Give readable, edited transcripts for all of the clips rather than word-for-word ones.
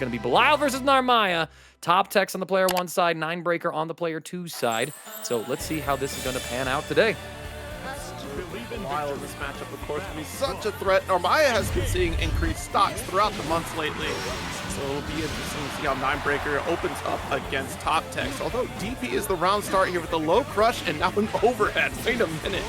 going to be Belial versus Narmaya. toptext on the player 1 side, Xninebreakerx on the player 2 side. So let's see how this is going to pan out today. Belial in this matchup, of course, will be such a threat. Narmaya has been seeing increased stocks throughout the months lately, so it'll be interesting to see how Xninebreakerx opens up against toptext. Although DP is the round start here with a low crush and now an overhead. Wait a minute.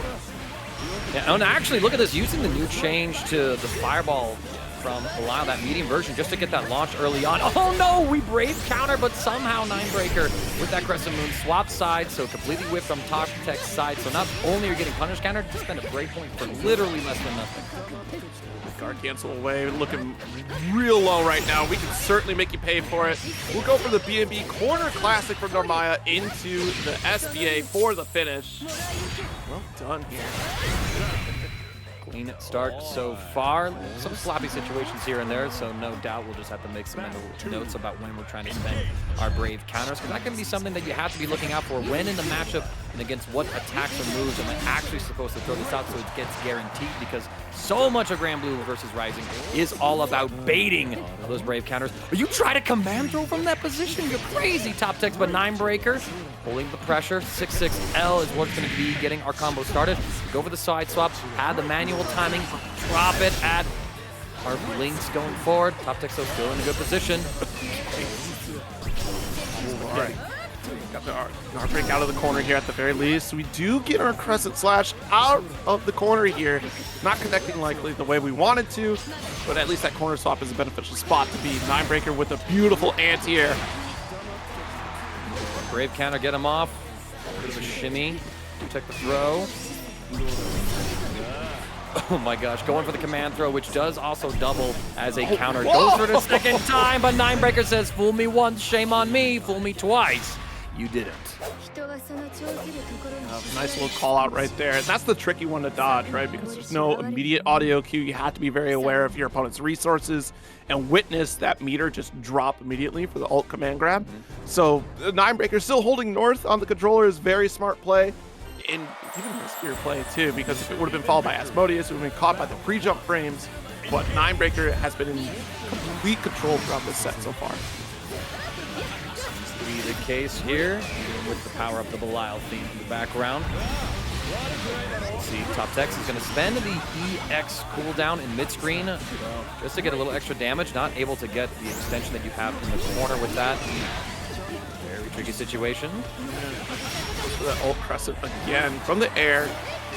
Yeah, and actually, look at this, using the new change to the fireball from Belial, that medium version, just to get that launch early on. Oh no, we brave counter, but somehow Xninebreakerx with that Crescent Moon swaps sides, so completely whipped from toptext side. So not only are you getting punish counter, just spend a brave point for literally less than nothing. Guard cancel away, looking real low right now. We can certainly make you pay for it. We'll go for the B&B corner classic from Narmaya into the SBA for the finish. Well done here. Clean start so far. Some sloppy situations here and there, so no doubt we'll just have to make some mental notes about when we're trying to spend our brave counters, because that can be something that you have to be looking out for when in the matchup and against what attacks or moves am I actually supposed to throw this out so it gets guaranteed, because so much of Granblue versus Rising is all about baiting those brave counters. But you try to command throw from that position, you're crazy, toptext, but Xninebreakerx holding the pressure. 6-6L is what's going to be getting our combo started. Go for the side swap, add the manual timing, drop it at our links going forward. toptext still in a good position. All right. Got the break out of the corner here at the very least. We do get our Crescent Slash out of the corner here. Not connecting likely the way we wanted to, but at least that corner swap is a beneficial spot to be. Xninebreakerx with a beautiful anti-air. Brave counter, get him off. A bit of a shimmy. Check the throw. Oh my gosh, going for the command throw, which does also double as a counter. Goes for the second time, but Xninebreakerx says, fool me once, shame on me. Fool me twice. You didn't. Nice little call out right there. And that's the tricky one to dodge, right? Because there's no immediate audio cue. You have to be very aware of your opponent's resources and witness that meter just drop immediately for the ult command grab. So Xninebreakerx still holding north on the controller is very smart play. And even riskier play too, because if it would have been followed by Asmodeus, it would have been caught by the pre-jump frames. But Xninebreakerx has been in complete control throughout this set so far. Be the case here, even with the power up the Belial theme in the background. Let's see, toptext is going to spend the EX cooldown in mid-screen just to get a little extra damage. Not able to get the extension that you have in the corner with that. Very tricky situation. Goes for that ult Crescent again from the air.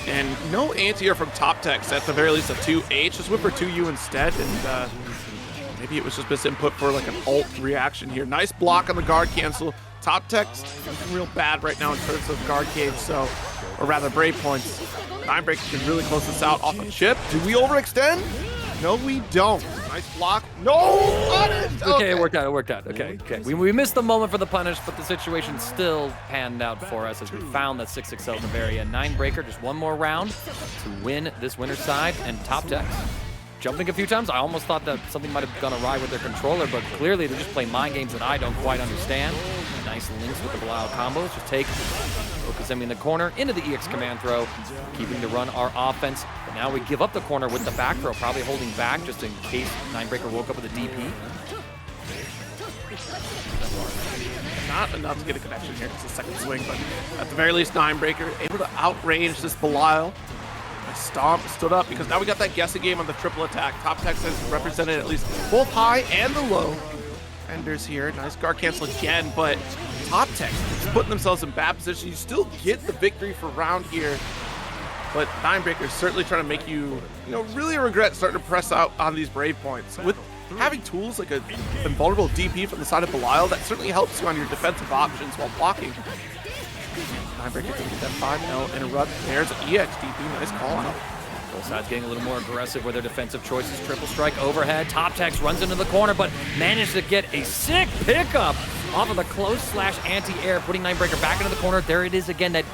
And no anti-air from toptext, at the very least a 2H. Just went for 2U instead, and maybe it was just misinput for like an ult reaction here. Nice block on the guard cancel. toptext looking real bad right now in terms of guard cage, so, or rather brave points. Xninebreakerx can really close this out off the chip. Do we overextend? No, we don't. Nice block. No! Okay, it worked out. Okay. We missed the moment for the punish, but the situation still panned out for us as we found that 6-6L in the very end. Xninebreakerx, just one more round to win this winner's side, and toptext jumping a few times. I almost thought that something might have gone awry with their controller, but clearly they're just playing mind games that I don't quite understand. Nice links with the Belial combos. Just take focus him in the corner into the EX command throw, keeping to run our offense. But now we give up the corner with the back throw, probably holding back just in case Xninebreakerx woke up with a DP. Not enough to get a connection here. It's a second swing, but at the very least, Xninebreakerx able to outrange this Belial. Stomp stood up because now we got that guessing game on the triple attack. toptext has represented at least both high and the low enders here. Nice guard cancel again, but toptext is putting themselves in bad position. You still get the victory for round here, but Xninebreakerx certainly trying to make you, really regret starting to press out on these brave points. With having tools like a invulnerable DP from the side of Belial, that certainly helps you on your defensive options while blocking. Xninebreakerx can get that 5L interrupt. There's an EX DP. Nice call out. Both sides getting a little more aggressive with their defensive choices. Triple strike overhead. toptext runs into the corner, but managed to get a sick pickup off of the close slash anti-air, putting Xninebreakerx back into the corner. There it is again, that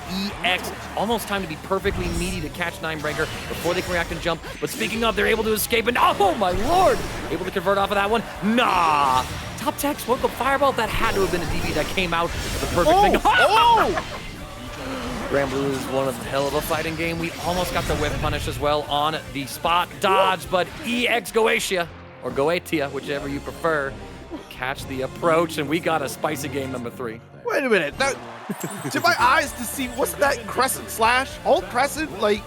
EX. Almost time to be perfectly meaty to catch Xninebreakerx before they can react and jump. But speaking of, they're able to escape, and oh my lord! Able to convert off of that one. Nah! toptext, woke up fireball. That had to have been a DB that came out with the perfect thing. Oh! Granblue is one of the hell of a fighting game. We almost got the whip punish as well on the spot dodge, but EX Goetia, or Goetia, which whichever you prefer, catch the approach, and we got a spicy game number 3. Wait a minute. That, to my eyes to see, wasn't that crescent slash? Hold crescent? Like,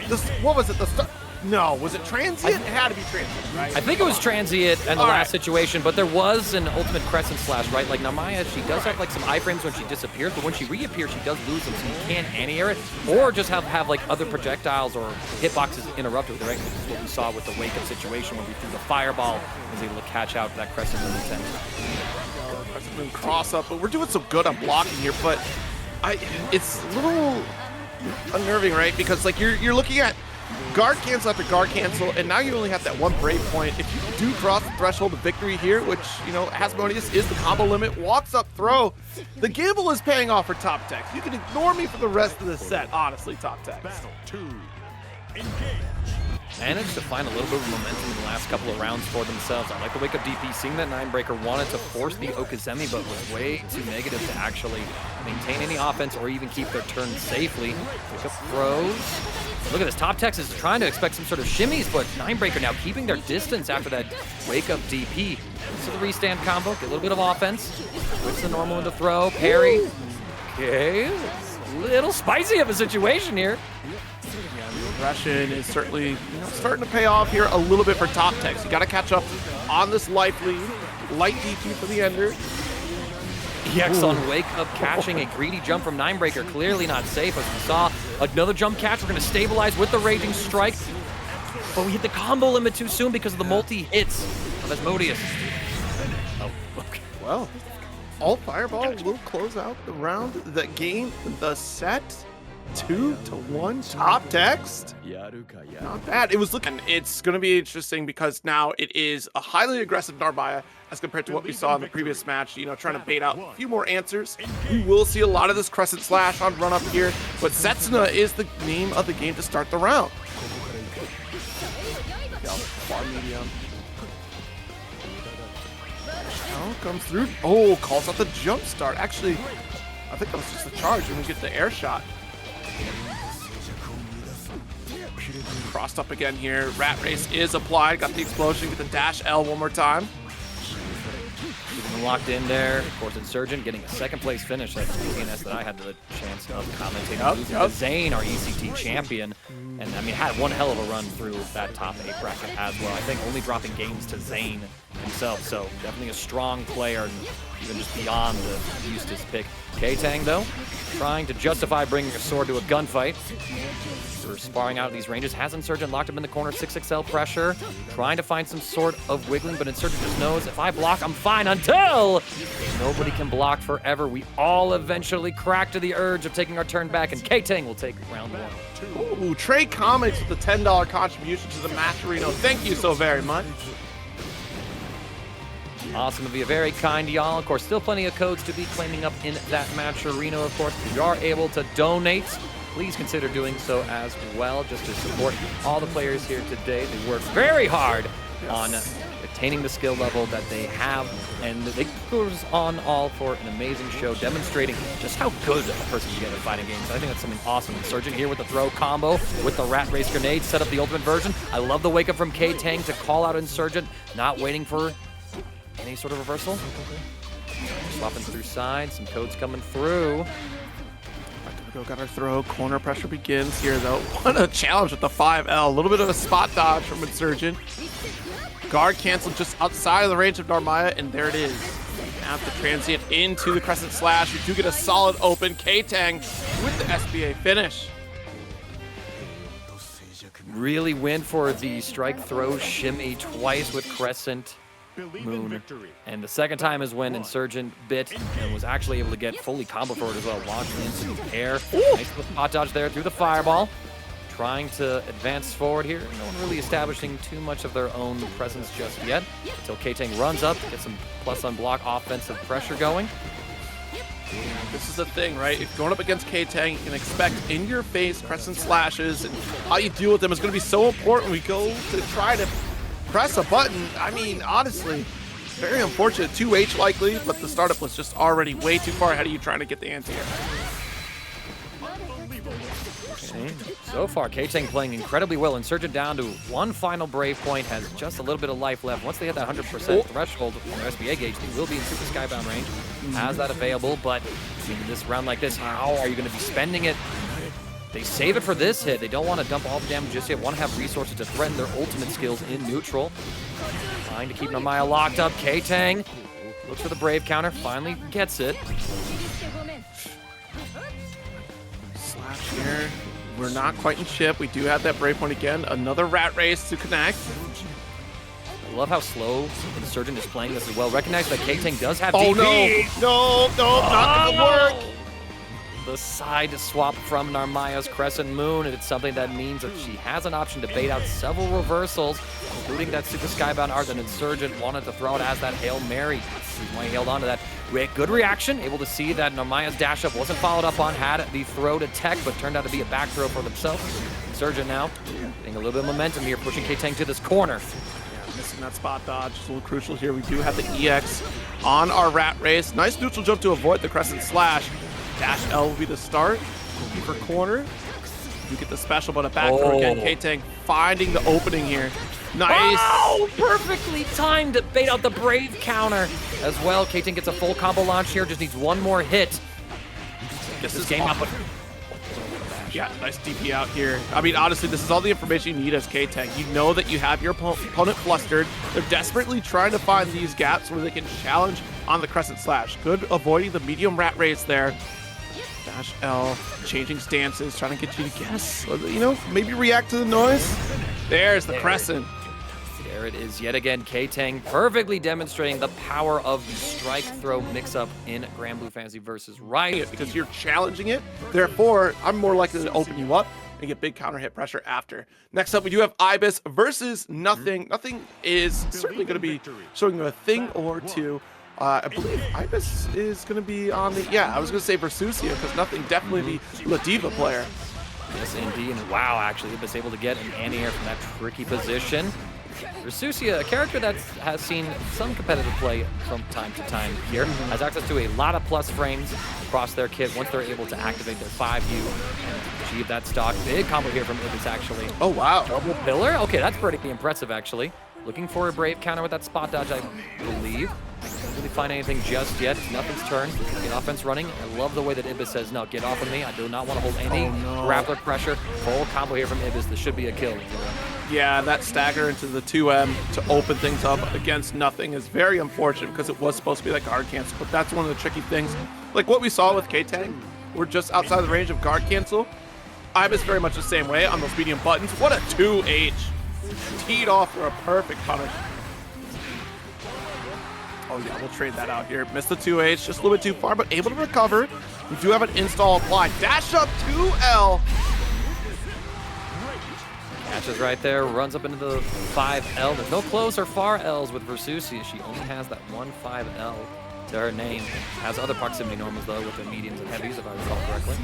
this, what was it? The start? No, was it transient? It had to be transient, right? I think it was transient in the last situation, but there was an ultimate crescent slash, right? Like Narmaya, she does have like some iframes when she disappears, but when she reappears, she does lose them, so you can anti-air it, or just have like other projectiles or hitboxes interrupted, right? This is what we saw with the wake-up situation when we threw the fireball, was able to catch out that crescent moon attempt. Crescent moon cross up, but we're doing so good on blocking here, but it's a little unnerving, right? Because like you're looking at guard cancel after guard cancel, and now you only have that one brave point. If you do cross the threshold of victory here, which, you know, Asmodeus is the combo limit, walks up throw, the gamble is paying off for toptext. You can ignore me for the rest of the set, honestly, toptext. Managed to find a little bit of momentum in the last couple of rounds for themselves. I like the wake-up DP, seeing that Ninebreaker wanted to force the Okazemi, but was way too negative to actually maintain any offense or even keep their turn safely. Wake-up throws. Look at this, toptext is trying to expect some sort of shimmies, but Ninebreaker now keeping their distance after that wake-up DP. This is the restand combo, get a little bit of offense. Switch the normal into throw, parry. Okay, little spicy of a situation here. Aggression is certainly, you know, starting to pay off here a little bit for toptext. You got to catch up on this life lead. Light DP for the ender. EX on wake up, catching a greedy jump from Ninebreaker. Clearly not safe, as we saw another jump catch. We're going to stabilize with the raging strike, but we hit the combo limit too soon because of the multi-hits of Asmodeus. Oh, okay. Well, all fireball will close out the round, the game, the set. 2-1 toptext. Not bad. It was looking. It's going to be interesting because now it is a highly aggressive Narmaya as compared to what we saw in the previous match. You know, trying to bait out a few more answers. We will see a lot of this crescent slash on run up here, but Setsuna is the name of the game to start the round. Far medium. Oh, comes through. Oh, calls out the jump start. Actually, I think that was just the charge when we get the air shot. Crossed up again here. Rat Race is applied. Got the explosion. Get the dash L one more time. Keeping them locked in there. Of course, Insurgent getting a second place finish. That's the TNS that I had the chance of commentating. Losing to Zane, our ECT champion. And I mean, had one hell of a run through that top 8 bracket as well. I think only dropping games to Zane himself. So definitely a strong player, and even just beyond the Eustace pick. Ktang, though, trying to justify bringing a sword to a gunfight. We're sparring out of these ranges. Has Insurgent locked him in the corner, 6XL pressure, trying to find some sort of wiggling, but Insurgent just knows if I block, I'm fine until nobody can block forever. We all eventually crack to the urge of taking our turn back, and Ktang will take round 1. Ooh, Trey Comics with the $10 contribution to the match arena. Thank you so very much. Awesome to be a very kind y'all. Of course, still plenty of codes to be claiming up in that match arena. Of course, if you are able to donate, please consider doing so as well, just to support all the players here today. They work very hard on attaining the skill level that they have, and they goes on all for an amazing show, demonstrating just how good a person can get at fighting games. I think that's something awesome. Insurgent here with the throw combo, with the Rat Race grenade, set up the ultimate version. I love the wake up from Ktang to call out Insurgent, not waiting for any sort of reversal. Swapping through sides, some codes coming through. Got our throw. Corner pressure begins here, though. What a challenge with the 5L. A little bit of a spot dodge from Insurgent. Guard canceled just outside of the range of Narmaya, and there it is. Have to transient into the crescent slash. We do get a solid open. Ktang with the SBA finish. Really went for the strike throw shimmy twice with Crescent Moon. And the second time is when Insurgent bit and was actually able to get fully combo forward as well. Launched into the air. Nice little spot dodge there through the fireball. Trying to advance forward here. No one really establishing too much of their own presence just yet. Until Ktang runs up to get some plus on block offensive pressure going. This is the thing, right? If you're going up against Ktang, you can expect in-your-face crescent slashes, and how you deal with them is going to be so important when we go to try to press a button. I mean, honestly, very unfortunate. 2H likely, but the startup was just already way too far ahead of you trying to get the anti-air. Okay. So far, Ktang playing incredibly well. Insurgent down to one final Brave point, has just a little bit of life left. Once they hit that 100% threshold on their SBA gauge, they will be in Super Skybound range. Has that available, but in this round like this, how are you going to be spending it? They save it for this hit. They don't want to dump all the damage just yet. Want to have resources to threaten their ultimate skills in neutral. Trying to keep Narmaya locked up. Ktang looks for the Brave counter. Finally gets it. Slash here. We're not quite in chip. We do have that Brave point again. Another rat race to connect. I love how slow Insurgent is playing this as well. Recognize that Ktang does have Oh DP. no, not gonna work. The side swap from Narmaya's Crescent Moon, and it's something that means that she has an option to bait out several reversals, including that Super Skybound art that Insurgent wanted to throw it as that Hail Mary. He's why he held on to that. Good reaction, able to see that Narmaya's dash up wasn't followed up on, had the throw to tech, but turned out to be a back throw for themselves. Insurgent now getting a little bit of momentum here, pushing Ktang to this corner. Missing that spot dodge, just a little crucial here. We do have the EX on our rat race. Nice neutral jump to avoid the Crescent Slash. Dash L will be the start. For corner. You get the special, but a back throw again. Ktang finding the opening here. Nice. Oh, perfectly timed to bait out the Brave counter as well. Ktang gets a full combo launch here, just needs one more hit. This is is game up. Yeah, nice DP out here. I mean, honestly, this is all the information you need as Ktang. You know that you have your opponent flustered. They're desperately trying to find these gaps where they can challenge on the Crescent Slash. Good avoiding the medium rat race there. Dash L, changing stances, trying to get you to guess. You know, maybe react to the noise. There's the Crescent. There it is yet again. Ktang perfectly demonstrating the power of the strike throw mix-up in Granblue Fantasy versus Riot. Because you're challenging it. Therefore, I'm more likely to open you up and get big counter hit pressure after. Next up, we do have Ibis versus Nothing. Nothing is certainly going to be showing you a thing or two. I believe Ibis is going to be on the, I was going to say Versusia, because Nothing definitely the Ladiva player. Yes, indeed. And wow, actually, Ibis able to get an anti-air from that tricky position. Versusia, a character that has seen some competitive play from time to time here, has access to a lot of plus frames across their kit once they're able to activate their 5U and achieve that stock. Big combo here from Ibis, actually. Oh, wow. Double pillar? Okay, that's pretty impressive, actually. Looking for a Brave counter with that spot dodge, I believe. Can't really find anything just yet. Nothing's turn. Get offense running. I love the way that Ibis says, no, get off of me. I do not want to hold any grappler pressure. Full combo here from Ibis. This should be a kill. Yeah, that stagger into the 2M to open things up against Nothing is very unfortunate because it was supposed to be like guard cancel, but that's one of the tricky things. Like what we saw with Ktang, we're just outside the range of guard cancel. Ibis very much the same way on those medium buttons. What a 2H. Teed off for a perfect punish. Oh yeah, we'll trade that out here. Missed the 2H, just a little bit too far, but able to recover. We do have an install applied. Dash up 2L. Catches right there, runs up into the 5L. There's no close or far Ls with Versusia. She only has that one 5L to her name. Has other proximity normals though with the mediums and heavies, if I recall correctly.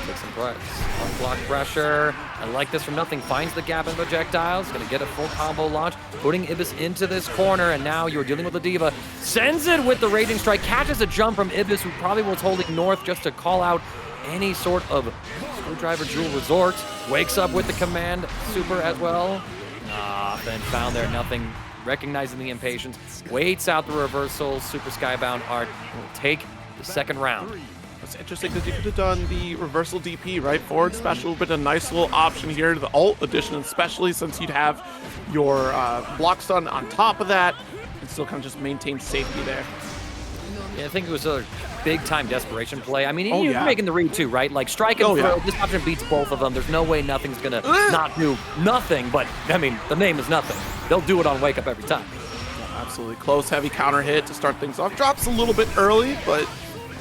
Take some breaths. Unblock pressure. I like this from Nothing. Finds the gap in projectiles. Gonna get a full combo launch. Putting Ibis into this corner, and now you're dealing with Ladiva. Sends it with the Raging Strike. Catches a jump from Ibis, who probably was holding north just to call out any sort of Screwdriver Jewel Resort. Wakes up with the command super as well. Then found there. Nothing. Recognizing the impatience. Waits out the reversal. Super Skybound art will take the second round. It's interesting because you could have done the reversal DP, right? Forward special, but a nice little option here to the ult edition, especially since you'd have your block stun on top of that and still kind of just maintain safety there. Yeah, I think it was a big-time desperation play. I mean, you're making the read too, right? Like, strike and throw, this option beats both of them. There's no way Nothing's going to not do nothing, but, I mean, the name is Nothing. They'll do it on Wake Up every time. Yeah, absolutely. Close, heavy counter hit to start things off. Drops a little bit early, but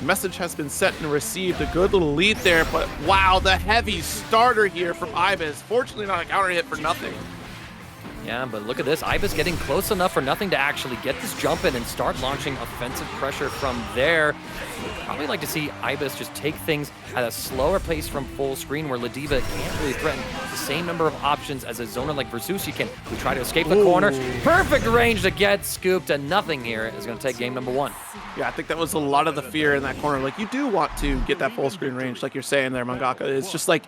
message has been sent and received. A good little lead there, but wow, the heavy starter here from Ibis. Fortunately, not a counter hit for Nothing. Yeah, but look at this. Ibis getting close enough for nothing to actually get this jump in and start launching offensive pressure from there. We'd probably like to see Ibis just take things at a slower pace from full screen where Ladiva can't really threaten the same number of options as a zoner like Versusia can. We try to escape the corner. Perfect range to get scooped, and nothing here is going to take game number 1. Yeah, I think that was a lot of the fear in that corner. Like, you do want to get that full screen range, like you're saying there, Mangaka. It's just like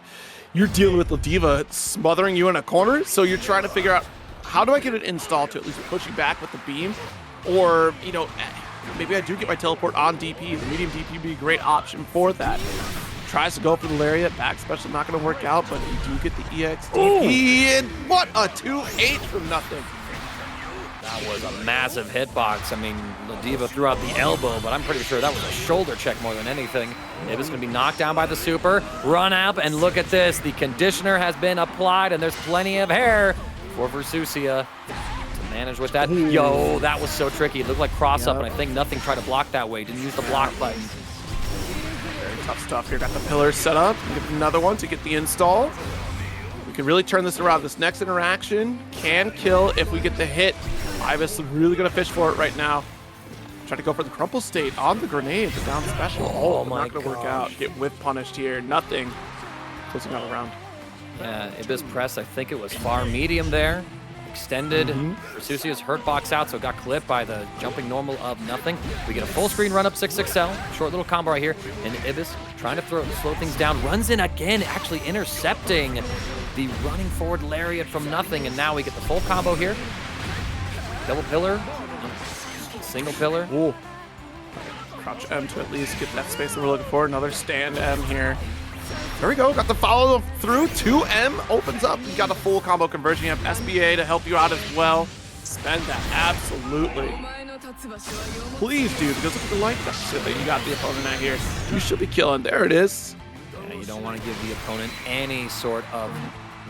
you're dealing with Ladiva smothering you in a corner, so you're trying to figure out, how do I get it installed to at least push you back with the beam? Or, you know, maybe I do get my teleport on DP. The medium DP would be a great option for that. Tries to go for the lariat, back special not going to work out, but you do get the EX DP, and what a 2-8 from nothing. That was a massive hitbox. I mean, Ladiva threw out the elbow, but I'm pretty sure that was a shoulder check more than anything. Ibis going to be knocked down by the super. Run up, and look at this. The conditioner has been applied, and there's plenty of hair for Versusia to manage with that. Yo, that was so tricky. It looked like cross-up, and I think nothing tried to block that way. Didn't use the block button. Very tough stuff here. Got the pillars set up. Get another one to get the install. We can really turn this around. This next interaction can kill if we get the hit. Ibis is really going to fish for it right now. Try to go for the crumple state on the grenade, the down special. Oh my not going to work out. Get whiff punished here. Nothing. Closing out around. Yeah, Ibis press, I think it was far medium there. Extended. Versusia's hurt box out, so it got clipped by the jumping normal of nothing. We get a full screen run up 6XL. Short little combo right here. And Ibis trying to slow things down. Runs in again, actually intercepting the running forward lariat from nothing. And now we get the full combo here. Double pillar. Single pillar. Ooh. Crouch M to at least get that space that we're looking for. Another stand M here. There we go. Got the follow through. 2M opens up. You got a full combo conversion. You have SBA to help you out as well. Spend that. Absolutely. Please do, because look at the light deficit that you got the opponent at here. You should be killing. There it is. Yeah, you don't want to give the opponent any sort of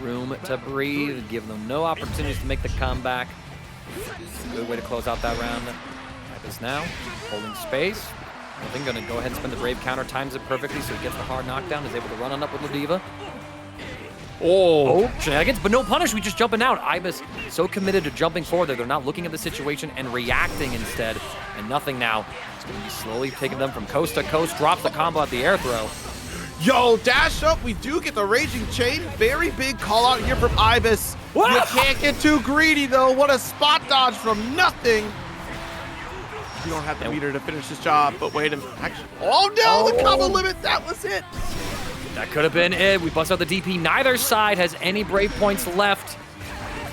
room to breathe. Give them no opportunities to make the comeback. Good way to close out that round. Ibis now, holding space. I think going to go ahead and spend the Brave counter, times it perfectly so he gets the hard knockdown, is able to run on up with Ladiva. Oh, shenanigans, but no punish, we just jumping out. Ibis so committed to jumping forward that they're not looking at the situation and reacting instead, and nothing now. It's going to be slowly taking them from coast to coast, drops the combo at the air throw. Yo, dash up, we do get the Raging Chain. Very big call out here from Ibis. What? You can't get too greedy though. What a spot dodge from nothing. You don't have the meter to finish this job, but wait a minute. Actually, oh no, the combo limit, that was it. That could have been it. We bust out the DP. Neither side has any Brave points left.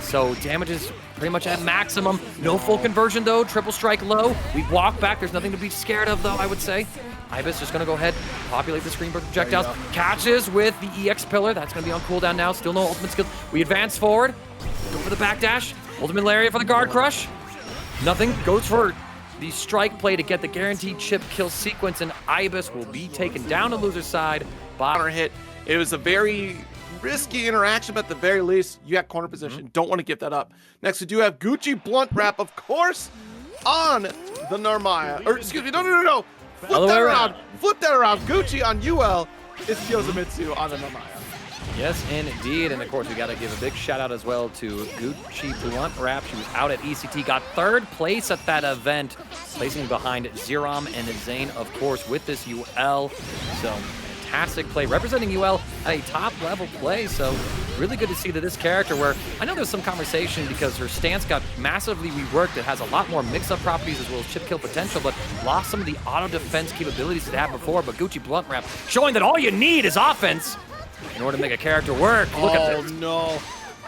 So damage is pretty much at maximum. No full conversion though, triple strike low. We walk back, there's nothing to be scared of though, I would say. Ibis just gonna go ahead, populate the screen projectiles. Catches with the EX pillar. That's gonna be on cooldown now. Still no ultimate skill. We advance forward. Go for the backdash. Ultimate lariat for the guard crush. Nothing. Goes for the strike play to get the guaranteed chip kill sequence, and Ibis will be taken down to loser's side. Counter hit. It was a very risky interaction, but at the very least, you got corner position. Don't want to give that up. Next, we do have GucciBluntWrap, of course, on the Narmaya. Or, excuse me, no. Flip that around. Flip that around. Gucci on Yuel. It's Yozamitsu on the Narmaya. Yes, indeed. And of course, we got to give a big shout out as well to GucciBluntWrap. She was out at ECT, got 3rd place at that event, placing behind Zerom and Zane, of course, with this UL. So fantastic play, representing UL at a top level play. So really good to see that this character, where I know there's some conversation because her stance got massively reworked. It has a lot more mix-up properties as well as chip kill potential, but lost some of the auto defense capabilities it had before. But GucciBluntWrap showing that all you need is offense in order to make a character work. Look at this. Oh no.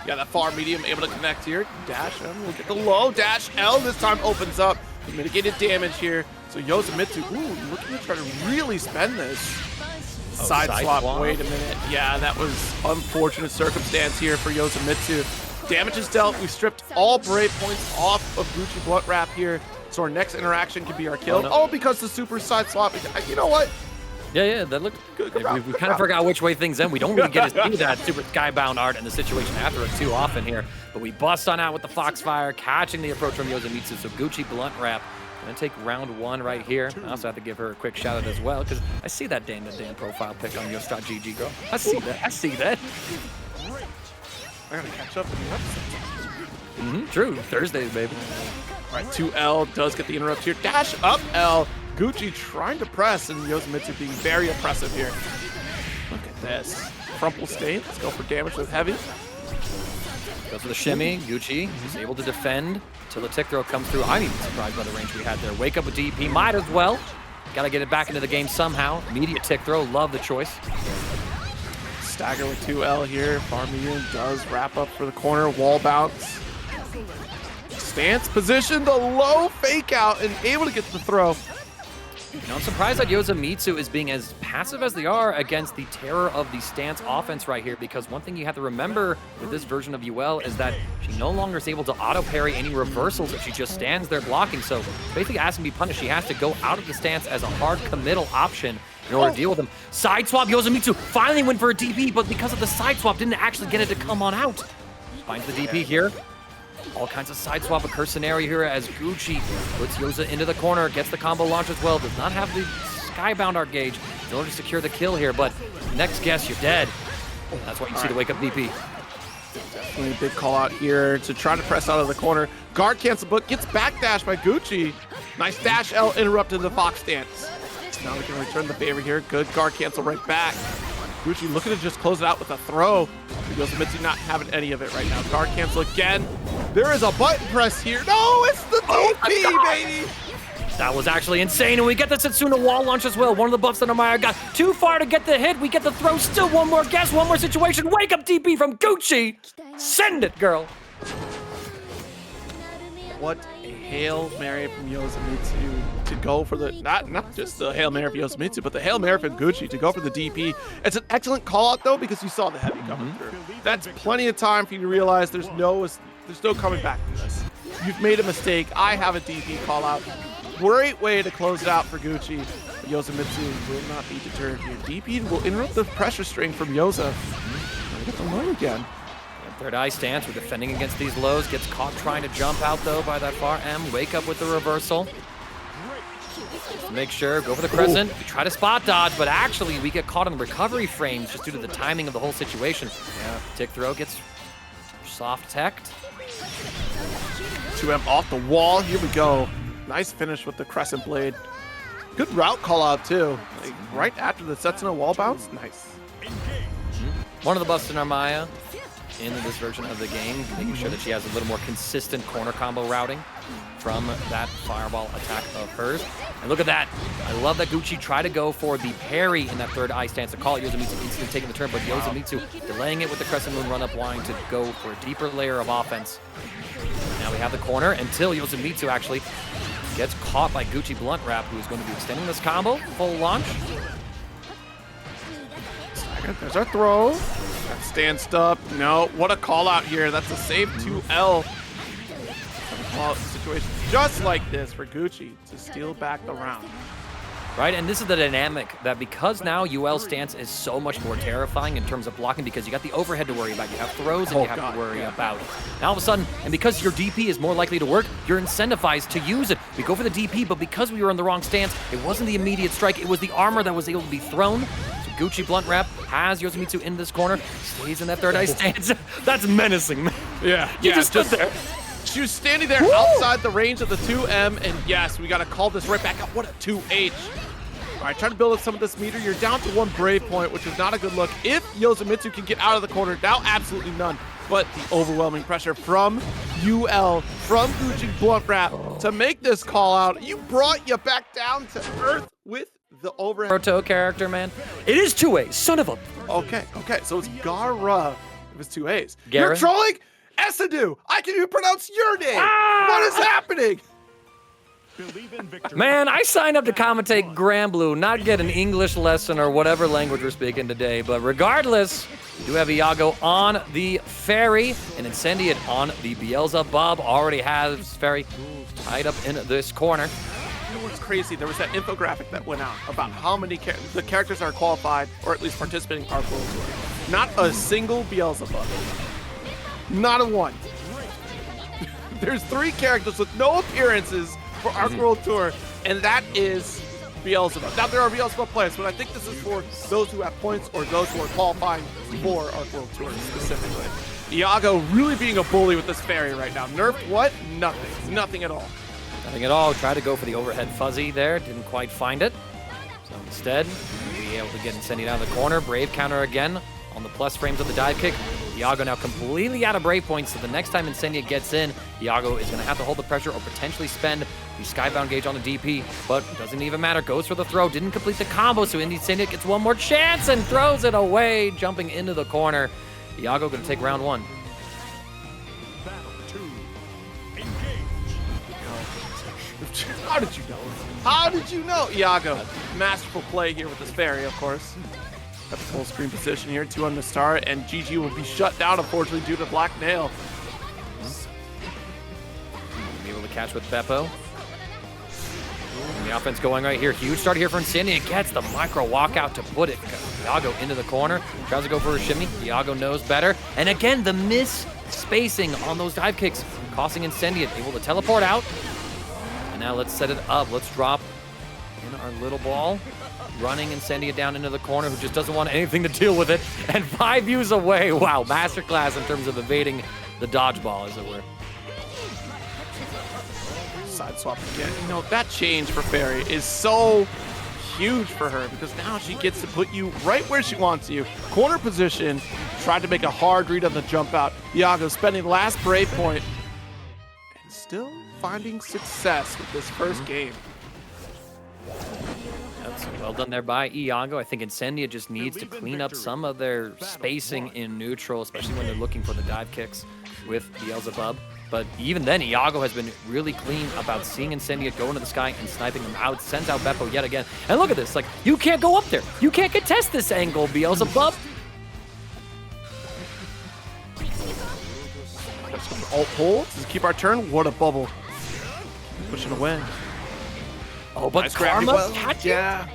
Yeah, that far medium able to connect here. Dash M, look at the low. Dash L this time opens up. Mitigated damage here. So Yozamitsu, ooh, looking to try to really spend this. Side swap. Wait a minute. Yeah, that was unfortunate circumstance here for Yozamitsu. Damage is dealt. We stripped all Brave points off of GucciBluntWrap here. So our next interaction can be our kill. Oh, because the super side swap. You know what? Yeah, that looked good. We kind of forgot which way things end. We don't really get to see that super skybound art in the situation after it too often here. But we bust on out with the Foxfire, catching the approach from Yozamitsu. So GucciBluntWrap gonna take round 1 right here. I also have to give her a quick shout out as well, because I see that Dan profile pic on Yost.gg, girl. I see that. I gotta catch up with the True, Thursdays, baby. All right, 2L does get the interrupt here. Dash up L. Gucci trying to press, and Yozamitsu being very oppressive here. Look at this. Crumple state. Let's go for damage with heavy. Goes for the shimmy. Gucci is able to defend until the tick throw comes through. I'm even surprised by the range we had there. Wake up with DP. Might as well. Got to get it back into the game somehow. Immediate tick throw. Love the choice. Stagger with 2L here. Farmian does wrap up for the corner. Wall bounce. Stance position. The low fake out and able to get the throw. You know, I'm surprised that Yozamitsu is being as passive as they are against the terror of the stance offense right here, because one thing you have to remember with this version of Yuel is that she no longer is able to auto-parry any reversals if she just stands there blocking. So basically asking to be punished, she has to go out of the stance as a hard committal option in order to deal with them. Side swap, Yozamitsu finally went for a DP, but because of the side swap, didn't actually get it to come on out. Finds the DP here. All kinds of side swap occur scenario here as Gucci puts Yoza into the corner, gets the combo launch as well, does not have the skybound art gauge in order to secure the kill here, but next guess, you're dead. That's why you see the wake up DP. Definitely a big call out here to try to press out of the corner. Guard cancel, but gets backdash by Gucci. Nice dash L interrupted the Fox stance. Now we can return the favor here. Good guard cancel right back. Gucci looking to just close it out with a throw. Yozamitsu not having any of it right now. Guard cancel again. There is a button press here. No, it's the DP, baby. That was actually insane, and we get the Setsuna wall launch as well. One of the buffs that Narmaya got too far to get the hit. We get the throw, still one more guess, one more situation. Wake up DP from Gucci. Send it, girl. What a Hail Mary from Yozamitsu to go for the, not just the Hail Mary for Yozamitsu, but the Hail Mary from Gucci to go for the DP. It's an excellent call out though, because you saw the heavy coming through. That's plenty of time for you to realize there's no coming back from this. You've made a mistake. I have a DP call out. Great way to close it out for Gucci. Yozamitsu will not be deterred here. DP will interrupt the pressure string from Yoza. Get the low again. Third eye stance, we're defending against these lows. Gets caught trying to jump out though by that far M. Wake up with the reversal. Just to make sure, go for the crescent. We try to spot dodge, but actually we get caught in the recovery frames just due to the timing of the whole situation. Yeah, tick throw gets soft teched. 2M off the wall, here we go. Nice finish with the crescent blade. Good route call out too. Like, right after the Setsuna wall bounce, nice. One of the buffs to Narmaya in this version of the game, making sure that she has a little more consistent corner combo routing from that fireball attack of hers. And look at that. I love that Gucci tried to go for the parry in that third eye stance to call it. Yozamitsu instantly taking the turn, but Yozamitsu delaying it with the crescent moon run up, wanting to go for a deeper layer of offense. Now we have the corner until Yozamitsu actually gets caught by GucciBluntWrap, who is going to be extending this combo. Full launch. There's our throw. That stands up. No, what a call out here. That's a save 2L. Call out situation just like this for Gucci to steal back the round. Right, and this is the dynamic that because now Yuel's stance is so much more terrifying in terms of blocking, because you got the overhead to worry about, you have throws and you have to worry about. Now all of a sudden, and because your DP is more likely to work, you're incentivized to use it. We go for the DP, but because we were in the wrong stance, it wasn't the immediate strike, it was the armor that was able to be thrown. So GucciBluntWrap has Yozamitsu in this corner, stays in that third eye stance. That's menacing, man. Yeah, You just stood there. She was standing there outside the range of the 2M, and yes, we got to call this right back up. What a 2H. All right, trying to build up some of this meter. You're down to one brave point, which is not a good look. If Yozamitsu can get out of the corner, now absolutely none. But the overwhelming pressure from UL, from GucciBluntWrap to make this call out. You brought you back down to earth with the overhead. Proto character, man. It is 2A, son of a... Okay, so it's Gara if it's 2A's. Gara? You're trolling? Esadu, I can even pronounce your name. What is happening? Man, I signed up to commentate Granblue, not get an English lesson or whatever language we're speaking today. But regardless, we do have Iago on the Ferry and Incendiate on the Beelzebub. Already has Ferry tied up in this corner. You know what's crazy? There was that infographic that went out about how many the characters are qualified, or at least participating in Arc World Tour. Not a single Beelzebub. Not a one. There's 3 characters with no appearances for Arc World Tour, and that is Beelzebub. Now, there are Beelzebub players, but I think this is for those who have points or those who are qualifying for Arc World Tour specifically. Iago really being a bully with this Ferry right now. Nerfed what? Nothing. Nothing at all. Nothing at all. Tried to go for the overhead fuzzy there. Didn't quite find it. So instead, be able to get Incendiate out of the corner. Brave counter again on the plus frames of the dive kick. Iago now completely out of Brave points, so the next time Incendiate gets in, Iago is going to have to hold the pressure or potentially spend the Skybound gauge on the DP, but it doesn't even matter. Goes for the throw, didn't complete the combo, so Incendiate gets one more chance and throws it away, jumping into the corner. Iago going to take round one. How did you know? How did you know? Iago, masterful play here with this Ferry, of course. Got the full screen position here, 2 on the start, and GG will be shut down, unfortunately, due to Black Nail. Be able to catch with Beppo. And the offense going right here. Huge start here for Incendiate. Gets the micro walkout to put it. Iago into the corner. Tries to go for a shimmy. Iago knows better. And again, the miss spacing on those dive kicks, costing Incendiate. Able to teleport out. And now let's set it up. Let's drop in our little ball. Running Incendiate down into the corner, who just doesn't want anything to deal with it. And 5 views away. Wow, masterclass in terms of evading the dodgeball, as it were. Side swap again. You know, that change for Ferry is so huge for her because now she gets to put you right where she wants you. Corner position, tried to make a hard read on the jump out. Iago spending last Brave point and still finding success with this first game. That's well done there by Iago. I think Incendiate just needs to clean up some of their spacing in neutral, especially when they're looking for the dive kicks with Beelzebub. But even then, Iago has been really clean about seeing Incendiate go into the sky and sniping them out. Sends out Beppo yet again. And look at this. Like, you can't go up there. You can't contest this angle, Beelzebub. Alt pull. Does it keep our turn? What a bubble. Pushing away. Oh, but nice Karma catch it? Yeah.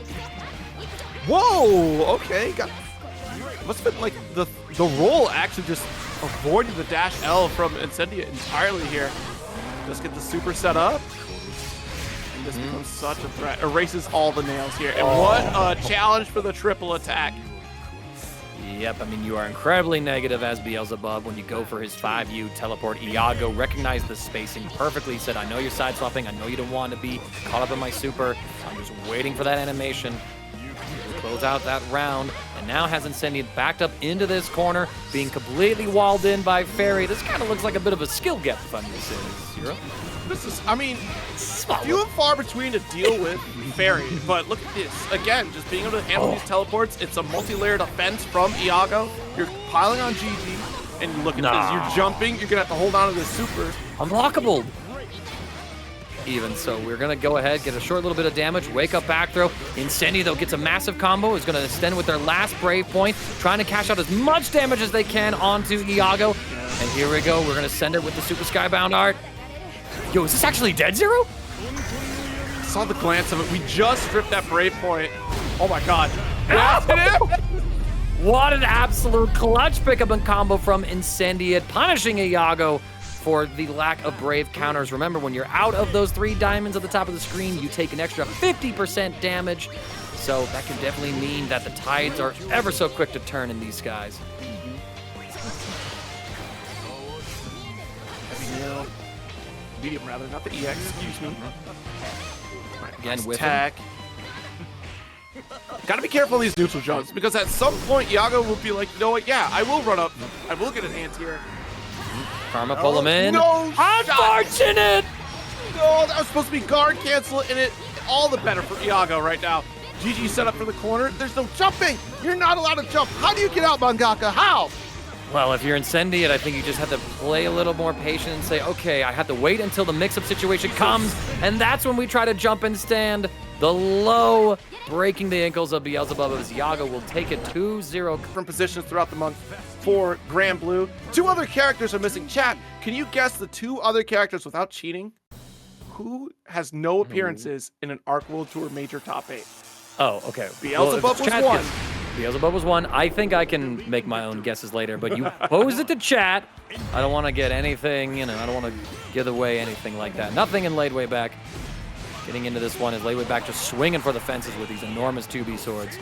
Whoa, okay. Must have been like the roll actually just avoided the dash L from Incendiate entirely here. Just get the super set up. And this becomes such a threat. Erases all the nails here. And what a challenge for the triple attack. Yep, I mean, you are incredibly negative as Beelzebub when you go for his 5U teleport. Iago recognized the spacing perfectly. He said, I know you're side swapping. I know you don't want to be caught up in my super. I'm just waiting for that animation. He'll close out that round, and now has Incendiate backed up into this corner, being completely walled in by Ferry. This kind of looks like a bit of a skill gap, if I'm going to say Zero. This is, I mean, few and far between to deal with Ferry, but look at this. Again, just being able to handle these teleports, it's a multi-layered offense from Iago. You're piling on GG, and look at this. You're jumping, you're going to have to hold on to this super. Unblockable. Even so, we're going to go ahead, get a short little bit of damage, wake up back throw. Incendiate, though, gets a massive combo, is going to extend with their last Brave point, trying to cash out as much damage as they can onto Iago. And here we go, we're going to send it with the Super Skybound art. Yo, is this actually dead, Zero? Saw the glance of it. We just stripped that Brave point. Oh my god. What an absolute clutch pickup and combo from Incendiate, punishing Iago for the lack of Brave counters. Remember, when you're out of those 3 diamonds at the top of the screen, you take an extra 50% damage. So that can definitely mean that the tides are ever so quick to turn in these skies. Medium rather, not the EX, excuse me. Again, with tech. Gotta be careful of these neutral jumps because at some point Iago will be like, you know what, yeah, I will run up. I will get an anti-air. Karma pull him in. No, unfortunate! No, that was supposed to be guard cancel, and it all the better for Iago right now. GG set up for the corner. There's no jumping. You're not allowed to jump. How do you get out, Mangaka? How? Well, if you're Incendiate, I think you just have to play a little more patient and say, okay, I have to wait until the mix-up situation comes, and that's when we try to jump and stand. The low, breaking the ankles of Beelzebub as Iago will take it 2-0. From positions throughout the month for Granblue. 2 other characters are missing. Chat, can you guess the 2 other characters without cheating? Who has no appearances in an Arc World Tour Major Top 8? Oh, okay. Beelzebub was 1. Beelzebub was 1. I think I can make my own guesses later, but you posed it to chat. I don't want to get anything, you know, I don't want to give away anything like that. Nothing in Ladewaybac. Getting into this one is Ladewaybac just swinging for the fences with these enormous 2B swords.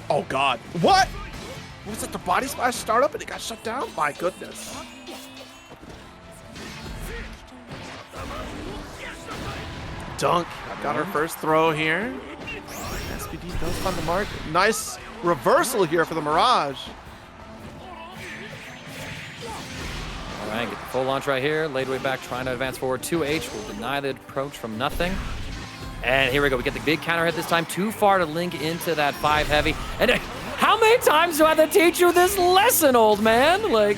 Oh, God. What? Was it the body splash startup and it got shut down? My goodness. Dunk. Got her first throw here. SPD does find the mark. Nice reversal here for the Mirage. All right, get the full launch right here. Ladewaybac trying to advance forward. 2H will deny the approach from nothing. And here we go. We get the big counter hit this time. Too far to link into that 5 heavy. And how many times do I have to teach you this lesson, old man? Like,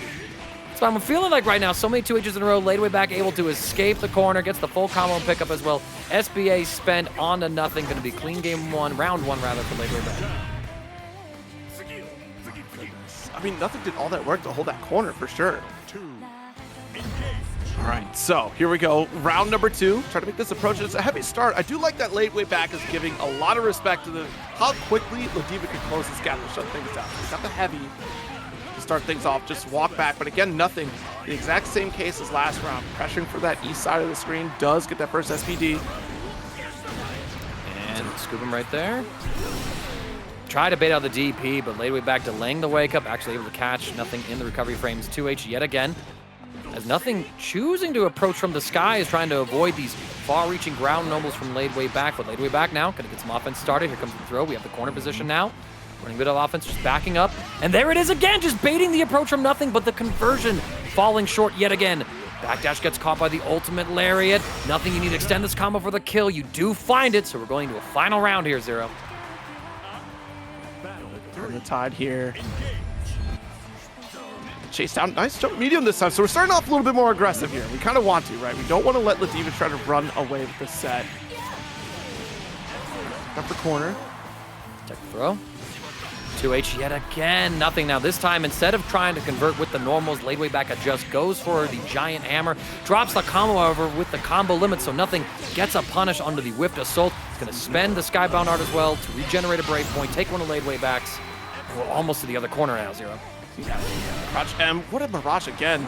so I'm feeling like right now, so many 2Hs in a row. Ladewaybac able to escape the corner, gets the full combo and pickup as well. SBA spent on to nothing. Going to be clean game one, round one rather, for Ladewaybac. I mean, nothing did all that work to hold that corner for sure. All right, so here we go. Round number 2. Try to make this approach. It's a heavy start. I do like that Ladewaybac is giving a lot of respect to how quickly Ladiva can close this gap and shut things down. He's got the heavy to start things off. Just walk back, but again, nothing. The exact same case as last round. Pressuring for that east side of the screen. Does get that first SPD. And scoop him right there. Try to bait out the DP, but Ladewaybac delaying the wake up. Actually able to catch nothing in the recovery frames. 2H yet again. As nothing choosing to approach from the sky is trying to avoid these far-reaching ground normals from Ladewaybac. But Ladewaybac now gonna get some offense started. Here comes the throw. We have the corner position now. Running good offense, just backing up. And there it is again, just baiting the approach from nothing, but the conversion falling short yet again. Backdash gets caught by the ultimate lariat. Nothing, you need to extend this combo for the kill. You do find it, so we're going to a final round here, Zero. Turn the tide here. Chase down, nice jump medium this time. So we're starting off a little bit more aggressive here. We kind of want to, right? We don't want to let Ladiva try to run away with this set. Up the corner. Check the throw. 2H yet again, nothing now. This time, instead of trying to convert with the normals, Ladewaybac adjusts, goes for the giant hammer, drops the combo over with the combo limit, so nothing gets a punish onto the whipped assault. It's going to spend the Skybound Art as well to regenerate a Brave Point, take one of Ladewaybacs. We're almost to the other corner now, Zero. Yeah. Mirage M, what a Mirage again.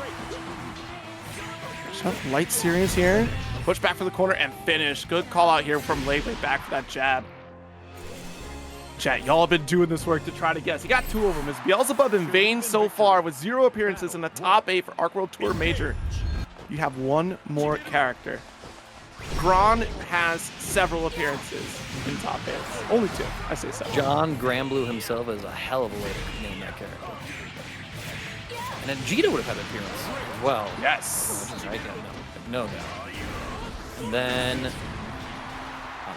Light series here. Push back for the corner and finish. Good call out here from Ladewaybac for that jab. Chat, y'all have been doing this work to try to guess. He got 2 of them. Is Beelzebub in vain so far with 0 appearances in the top 8 for Arc World Tour Major? You have 1 more character. Gran has several appearances in top 8. Only 2, I say so. John Granblue himself is a hell of a way to name that character. And then Gita would have had an appearance as well. Yes. Right? No doubt. And then,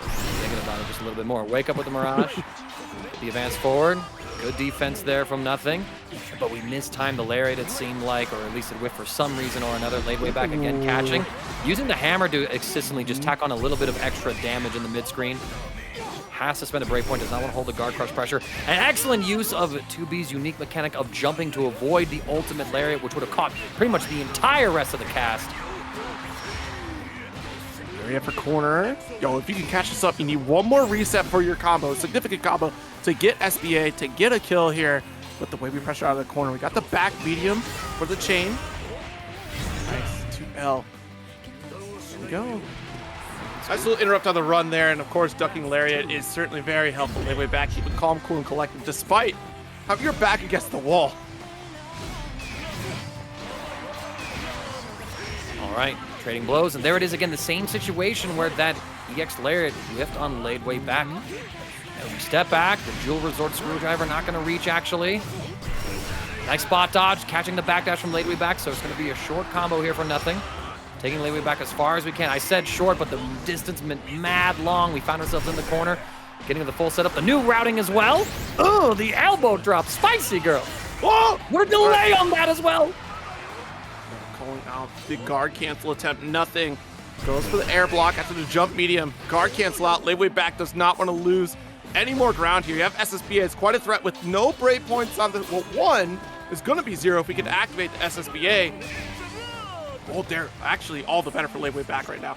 thinking about it just a little bit more. Wake up with the Mirage. The advance forward. Good defense there from nothing. But we mistimed the lariat, it seemed like, or at least it whiffed for some reason or another. Ladewaybac again catching. Using the hammer to consistently just tack on a little bit of extra damage in the mid-screen. Has to spend a break point, does not want to hold the guard crush pressure. An excellent use of 2B's unique mechanic of jumping to avoid the ultimate lariat, which would have caught pretty much the entire rest of the cast. Area for corner. Yo, if you can catch this up, you need 1 more reset for your combo, a significant combo to get SBA, to get a kill here. But the way we pressure out of the corner, we got the back medium for the chain. Nice, 2L. There we go. Nice little interrupt on the run there, and of course, ducking lariat is certainly very helpful. Ladewaybac, keeping calm, cool, and collected, despite having your back against the wall. All right, trading blows, and there it is again, the same situation where that EX lariat whiffed on Ladewaybac. And we step back, the Jewel Resort Screwdriver not going to reach, actually. Nice spot dodge, catching the backdash from Ladewaybac, so it's going to be a short combo here for nothing. Taking Ladewaybac as far as we can. I said short, but the distance meant mad long. We found ourselves in the corner, getting the full setup. The new routing as well. Oh, the elbow drop, spicy girl. Oh, what a delay on that as well. Calling out the guard cancel attempt, nothing. Goes for the air block after the jump medium. Guard cancel out. Ladewaybac does not want to lose any more ground here. You have SSBA. It's quite a threat with no break points on the, well, 1 is going to be 0 if we can activate the SSBA. Oh, they're actually all the better for Ladewaybac right now.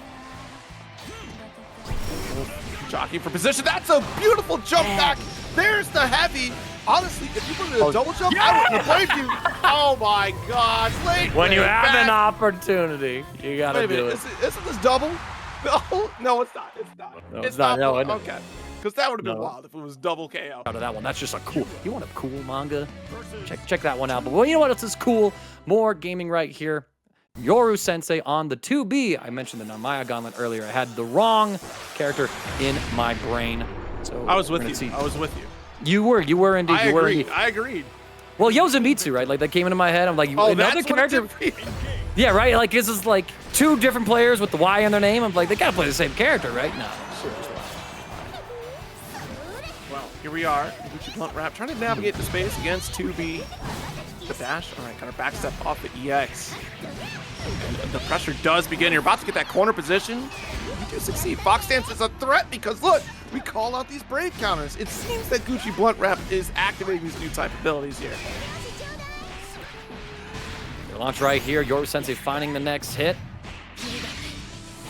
Jockeying for position. That's a beautiful jump back. There's the heavy. Honestly, if you put it in a double jump, I wouldn't have blamed you. Oh my God. When you have an opportunity, you got to do it. Isn't this double? No, no, it's not. It's not. No, it's not. No, Okay. Because that would have been No. wild if it was double KO. Out of that one, that's just a cool. You want a cool manga? Check that one out. But well, you know what else is cool? More gaming right here. Yoru Sensei on the 2B. I mentioned the Narmaya Gauntlet earlier. I had the wrong character in my brain. So I was we're with gonna you. see- I was with you. You were indeed. I You were agreed. indeed. I agreed. Well, Yozamitsu, right? Like that came into my head. I'm like, Oh, another that's what character. it did for you. Yeah, right. Like this is like two different players with the Y in their name. I'm like, they gotta play the same character, right? No. Well, here we are. GucciBluntWrap trying to navigate the space against 2B. The dash. All right, got our back step off the EX. And the pressure does begin. You're about to get that corner position. You do succeed. Fox Dance is a threat because look, we call out these brave counters. It seems that GucciBluntWrap is activating these new type abilities here. They launch right here. Yoru Sensei finding the next hit.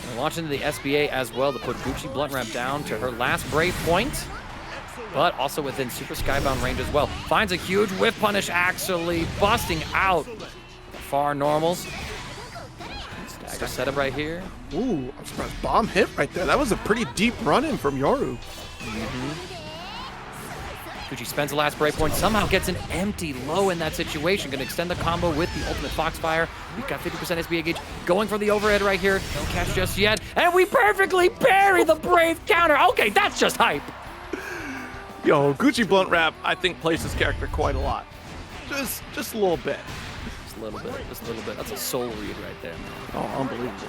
And launch into the SBA as well to put GucciBluntWrap down to her last brave point, but also within super skybound range as well. Finds a huge whiff punish, actually busting out the far normals. Stagger setup right here. Ooh, I'm surprised bomb hit right there. That was a pretty deep run-in from Yoru. Gucci spends the last break point, somehow gets an empty low in that situation. Gonna extend the combo with the ultimate Foxfire. We've got 50% SBA gauge. Going for the overhead right here. No catch just yet. And we perfectly parry the brave counter. Okay, that's just hype. Yo, GucciBluntWrap, I think, plays this character quite a lot. Just a little bit. Just a little bit, just a little bit. That's a soul read right there, man. Oh, unbelievable.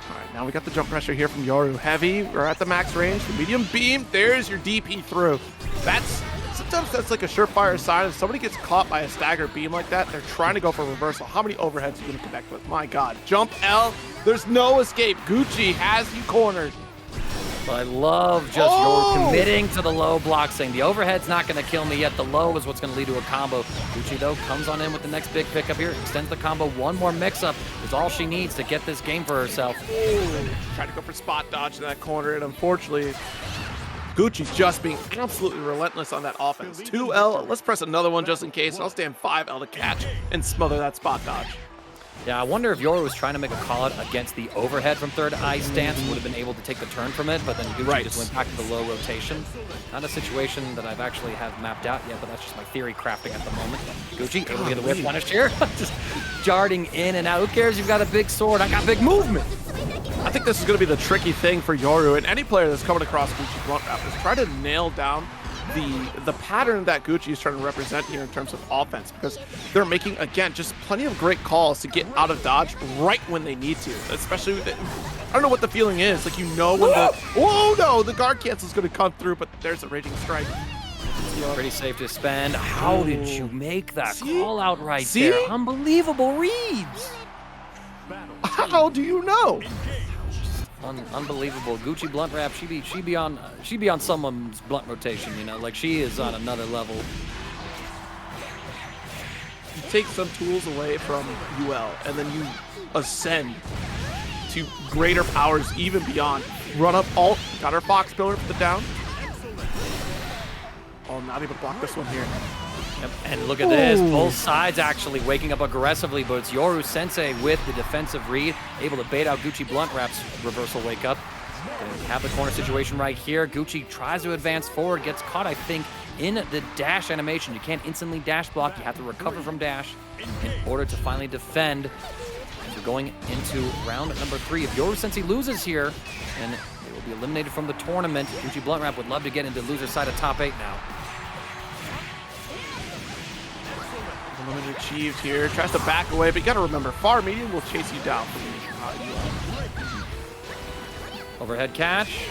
All right, now we got the jump pressure here from Yoru. Heavy, we're at the max range. The medium beam, there's your DP through. Sometimes that's like a surefire sign. If somebody gets caught by a stagger beam like that, they're trying to go for reversal. How many overheads are you gonna connect with? My God, jump L, there's no escape. Gucci has you cornered. But I love just your committing to the low block, saying the overhead's not going to kill me yet. The low is what's going to lead to a combo. Gucci, though, comes on in with the next big pickup here. Extends the combo. One more mix-up is all she needs to get this game for herself. Tried to go for spot dodge in that corner, and unfortunately, Gucci's just being absolutely relentless on that offense. 2L, let's press another one just in case. I'll stand 5L to catch and smother that spot dodge. Yeah, I wonder if Yoru was trying to make a call out against the overhead from third eye stance, would have been able to take the turn from it, but then Gucci just went back to the low rotation. Not a situation that I've actually have mapped out yet, but that's just my theory crafting at the moment. Gucci able to get a whip punished here, just darting in and out. Who cares? You've got a big sword. I got big movement. I think this is going to be the tricky thing for Yoru and any player that's coming across GucciBluntWrap is try to nail down the pattern that Gucci is trying to represent here in terms of offense, because they're making, again, just plenty of great calls to get out of dodge right when they need to, especially with I don't know what the feeling is, like, you know when the guard cancel is going to come through, but there's a raging strike. Pretty safe to spend. How did you make that call out right there? Unbelievable reads. How do you know? Unbelievable. GucciBluntWrap, she'd be on someone's blunt rotation, you know, like she is on another level. You take some tools away from Yuel, and then you ascend to greater powers even beyond. Run up alt, got our Fox Pillar for the down. Oh, not even block this one here. Yep. And look at this, both sides actually waking up aggressively, but it's Yoru Sensei with the defensive read, able to bait out GucciBluntWrap's reversal wake up. Gonna have the corner situation right here. Gucci tries to advance forward, gets caught, I think, in the dash animation. You can't instantly dash block, you have to recover from dash in order to finally defend. As we're going into round number 3. If Yoru Sensei loses here, then they will be eliminated from the tournament. GucciBluntWrap would love to get into loser side of top 8 now. Limit achieved here. Tries to back away, but you got to remember, far medium will chase you down from Overhead catch.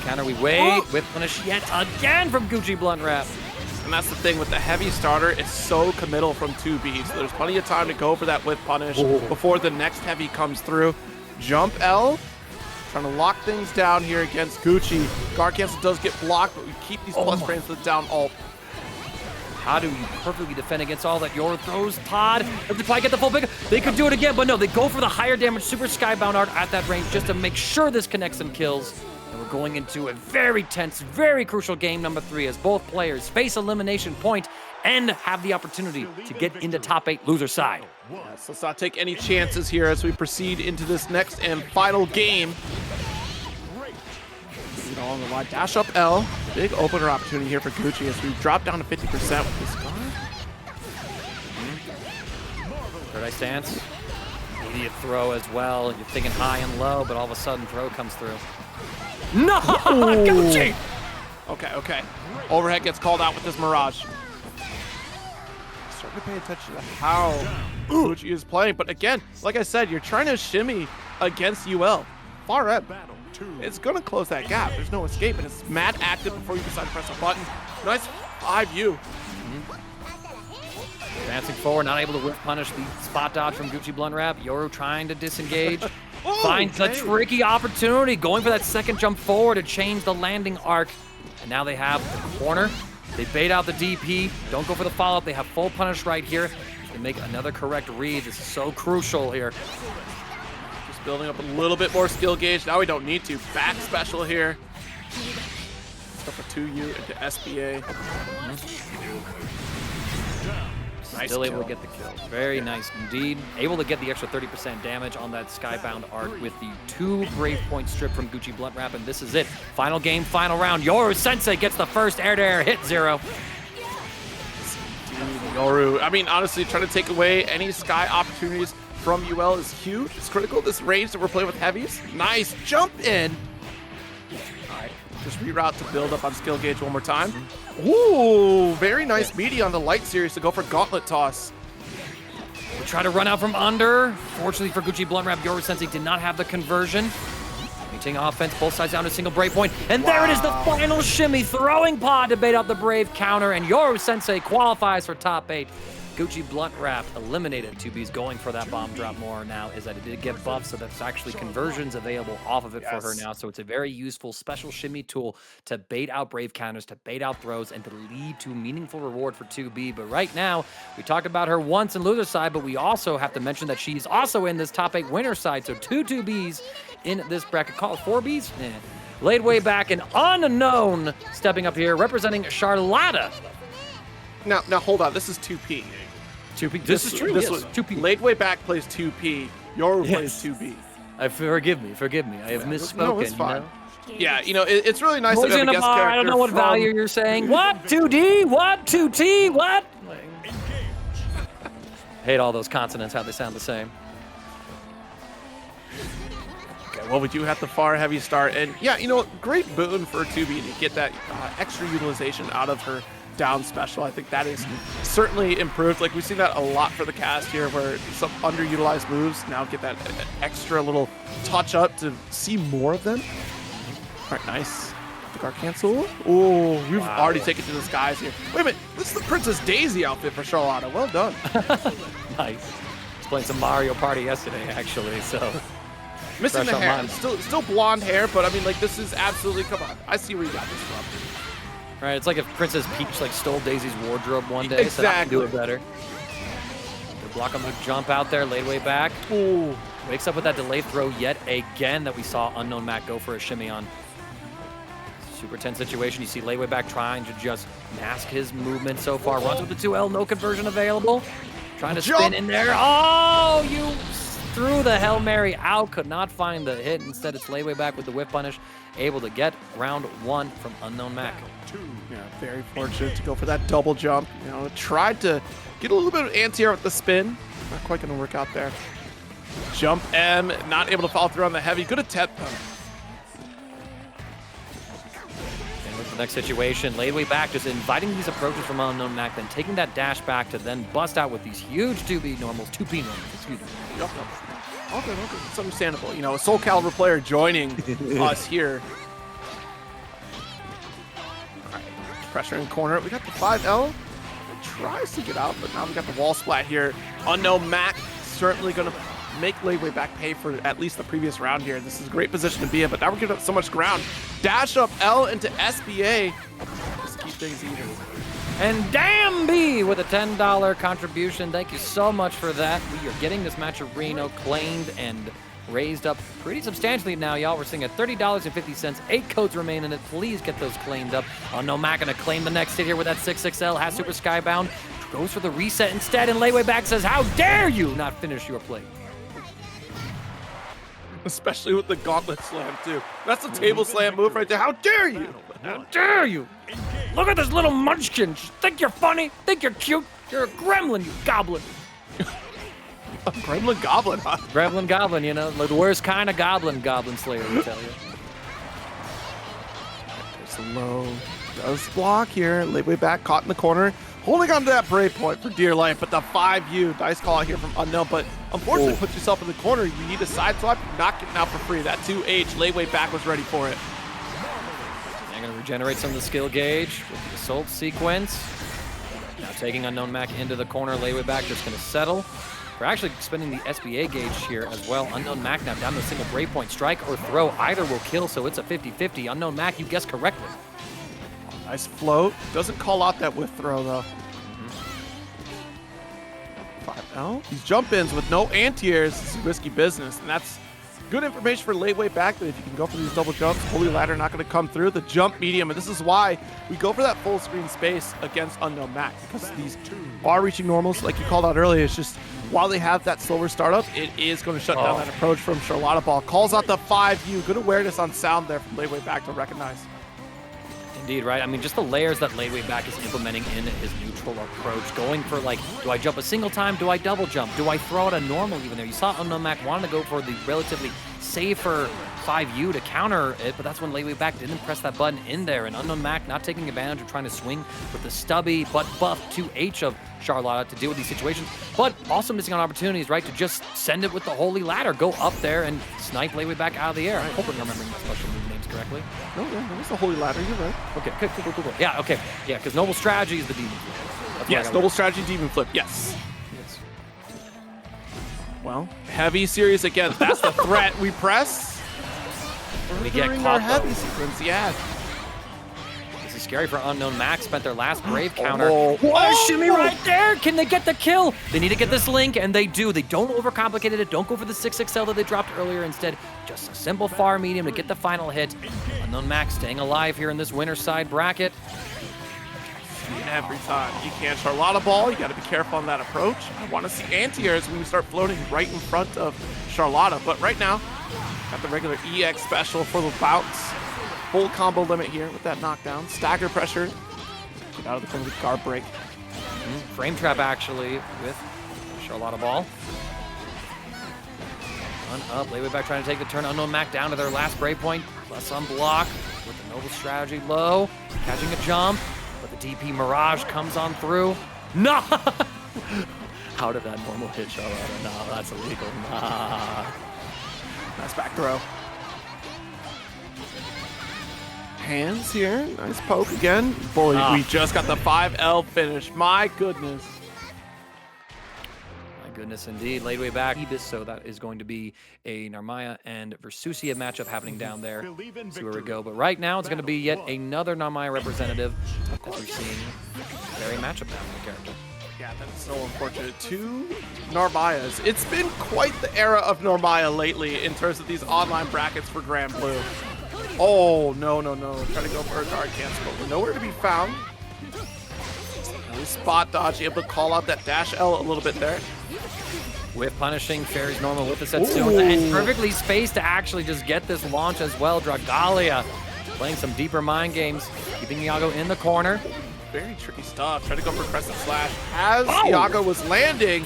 Counter, we wait. Whip punish yet again from GucciBluntWrap. And that's the thing with the heavy starter, it's so committal from 2B, so there's plenty of time to go for that whip punish before the next heavy comes through. Jump L, trying to lock things down here against Gucci. Guard cancel does get blocked, but we keep these plus frames with the down alt. How do you perfectly defend against all that Yoru throws? Todd, if they quite get the full pick, they could do it again, but no, they go for the higher damage super skybound art at that range just to make sure this connects and kills. And we're going into a very tense, very crucial game number 3 as both players face elimination point and have the opportunity to get into top 8 loser side. Yes, let's not take any chances here as we proceed into this next and final game. it all on the line. Dash up L. Big opener opportunity here for Gucci as we drop down to 50% with this guard. Third eye stance. Immediate throw as well. You're thinking high and low, but all of a sudden throw comes through. No! Gucci! Okay. Overhead gets called out with this Mirage. Starting to pay attention to how Gucci is playing, but again, like I said, you're trying to shimmy against Yuel. Far end. It's gonna close that gap. There's no escape, and it's mad active before you decide to press a button. Nice 5U. Advancing forward, not able to whip punish the spot dodge from GucciBluntWrap. Yoru trying to disengage. Finds a tricky opportunity, going for that second jump forward to change the landing arc. And now they have the corner. They bait out the DP. Don't go for the follow-up. They have full punish right here. They make another correct read. This is so crucial here. Just building up a little bit more skill gauge. Now we don't need to. Back special here. Let's go for 2U into SBA. Nice Still kill. able to get the kill. Very nice indeed. Able to get the extra 30% damage on that Skybound arc with the 2 Brave Point strip from GucciBluntWrap, and this is it. Final game, final round. Yoru Sensei gets the first air-to-air hit 0. Yoru, I mean, honestly, trying to take away any Sky opportunities from Yuel is huge. It's critical. This range that we're playing with heavies. Nice jump in. All right, just reroute to build up on skill gauge one more time. Ooh, very nice meaty on the light series to go for gauntlet toss. We try to run out from under. Fortunately for GucciBluntWrap, Yoru Sensei did not have the conversion. Maintaining offense, both sides down to a single Brave Point. And there it is, the final shimmy. Throwing pod to bait out the Brave counter. And Yoru Sensei qualifies for top 8. GucciBluntWrap eliminated. 2B's going for that bomb drop more now, is that it did get buffed, so there's actually conversions available off of it for her now. So it's a very useful special shimmy tool to bait out Brave counters, to bait out throws, and to lead to meaningful reward for 2B. But right now, we talked about her once in loser side, but we also have to mention that she's also in this top 8 winner side. So 2 2Bs in this bracket. Call it 4 Bs? Ladewaybac and Unknown stepping up here, representing Charlotta. Now hold on. This is 2P. 2P. This is true. This Yes. was 2P. Ladewaybac plays 2P. Yoru plays Yes. 2B. Forgive me. I have misspoken. No, it's fine. You know? Yeah, you know, it's really nice What to was have in a the guest bar? character I don't know what from- value you're saying. What? 2D? What? 2T? What? Hate all those consonants, how they sound the same. Okay, well, we do have the far heavy start, and yeah, you know, great boon for 2B to get that extra utilization out of her down special. I think that is certainly improved. Like, we've seen that a lot for the cast here, where some underutilized moves now get that extra little touch up to see more of them. All right, nice. The guard cancel. Oh, we've already taken to the skies here. Wait a minute, this is the Princess Daisy outfit for Charlotta. Well done. Nice. I was playing some Mario Party yesterday, actually, so. Missing Fresh the on hair. mine. Still blonde hair, but I mean, like, this is absolutely, come on. I see where you got this from. Right, it's like if Princess Peach like stole Daisy's wardrobe one day, so I can do it better. They block on the jump out there, Ladewaybac. Ooh. Wakes up with that delayed throw yet again that we saw UnknownMac go for a shimmy on. Super tense situation. You see Ladewaybac trying to just mask his movement so far. Runs with the 2L, no conversion available. Trying to spin in there. Oh, you threw the Hail Mary out. Could not find the hit. Instead, it's Ladewaybac with the whip punish. Able to get round 1 from UnknownMac. Yeah, very fortunate to go for that double jump. You know, tried to get a little bit of anti-air with the spin. Not quite going to work out there. Jump M, not able to follow through on the heavy. Good attempt, though. And with the next situation, Ladewaybac just inviting these approaches from UnknownMac, then taking that dash back to then bust out with these huge 2B normals, 2P normals, excuse me. Yep. Okay. It's understandable. You know, a Soul Calibur player joining us here. Pressure in corner. We got the 5L. It tries to get out, but now we got the wall splat here. UnknownMac certainly going to make Ladewaybac pay for at least the previous round here. This is a great position to be in, but now we're giving up so much ground. Dash up L into SBA. Just keep things even. And damn B with a $10 contribution. Thank you so much for that. We are getting this match arena claimed and raised up pretty substantially now, y'all. We're sitting at $30.50. 8 codes remain in it. Please get those claimed up. UnknownMac gonna claim the next hit here with that 6XL. Has Super Skybound. Goes for the reset instead, and Ladewaybac says, how dare you not finish your play? Especially with the gauntlet slam, too. That's a table slam move right there. How dare you? How dare you? Look at this little munchkin. Just think you're funny, think you're cute. You're a gremlin, you goblin. A gremlin goblin, huh? Gremlin goblin, you know, the worst kind of goblin slayer, I tell you. There's a low. Does block here. Ladewaybac caught in the corner. Holding on to that break point for dear life, but the 5U dice call out here from Unknown, but unfortunately put yourself in the corner. You need a side swap. You're not getting out for free. That 2H, Ladewaybac was ready for it. They're going to regenerate some of the skill gauge with the assault sequence. Now taking UnknownMac into the corner. Ladewaybac just going to settle. We're actually spending the SBA gauge here as well. UnknownMac now down to a single break point. Strike or throw, either will kill, so it's a 50-50. UnknownMac, you guessed correctly. Nice float. Doesn't call out that whiff throw, though. 5L. These jump-ins with no anti-airs is risky business, and that's good information for Ladewaybac, that if you can go for these double jumps, Holy Ladder not going to come through. The jump medium, and this is why we go for that full screen space against UnknownMac, because these far-reaching normals, like you called out earlier, it's just while they have that slower startup, it is going to shut down that approach from Charlotta Ball. Calls out the 5U. Good awareness on sound there from Ladewaybac to recognize. Indeed, right? I mean, just the layers that Ladewaybac is implementing in his neutral approach. Going for, like, do I jump a single time? Do I double jump? Do I throw out a normal even there? You saw UnknownMac wanted to go for the relatively safer 5U to counter it, but that's when Ladewaybac didn't press that button in there. And UnknownMac not taking advantage of trying to swing with the stubby but buff 2H of Charlotta to deal with these situations, but also missing on opportunities, right, to just send it with the Holy Ladder, go up there and snipe Ladewaybac out of the air. I'm hoping I'm remembering my special move names correctly. No, yeah, that was the Holy Ladder. You're right. Okay, cool. Yeah, okay. Yeah, because Noble Strategy is the demon flip. Yes, Noble Strategy, demon flip. Yes. Well, heavy series again. That's the threat. We press. We get During caught, our heavy though. sequence, yeah. This is scary for UnknownMac. Spent their last Brave counter. Oh, What a shimmy right there! Can they get the kill? They need to get this link, and they do. They don't overcomplicate it. Don't go for the 6XL that they dropped earlier. Instead, just a simple far medium to get the final hit. UnknownMac staying alive here in this winner side bracket. Every time you can Charlotta Ball, you got to be careful on that approach. I want to see anti-airs when we start floating right in front of Charlotta, but right now, got the regular EX special for the bounce. Full combo limit here with that knockdown. Stagger pressure. Get out of the corner with guard break. Frame trap actually with Charlotta Ball. Run up, Ladewaybac trying to take the turn. UnknownMac down to their last break point. Plus on block with the Noble Strategy low. Catching a jump, but the DP Mirage comes on through. No! How did that normal hit Charlotta? No, that's illegal. Nah. Nice back throw. Hands here. Nice poke again. Boy, we just got the 5L finish. My goodness. My goodness, indeed. Ladewaybac, Ibis, so that is going to be a Narmaya and Versusia matchup happening down there. See where we go. But right now, it's going to be yet another Narmaya representative as we're seeing Ferry matchup now with the character. Yeah, that's so unfortunate. Two Narmayas. It's been quite the era of Narmaya lately in terms of these online brackets for Granblue. Oh, no. Trying to go for a guard cancel, but we're nowhere to be found. Nice spot dodge, able to call out that dash L a little bit there. With punishing Ferry's normal with the Setsu, and perfectly spaced to actually just get this launch as well. Dragalia playing some deeper mind games, keeping Iago in the corner. Very tricky stuff. Trying to go for Crescent Slash. As Iago was landing,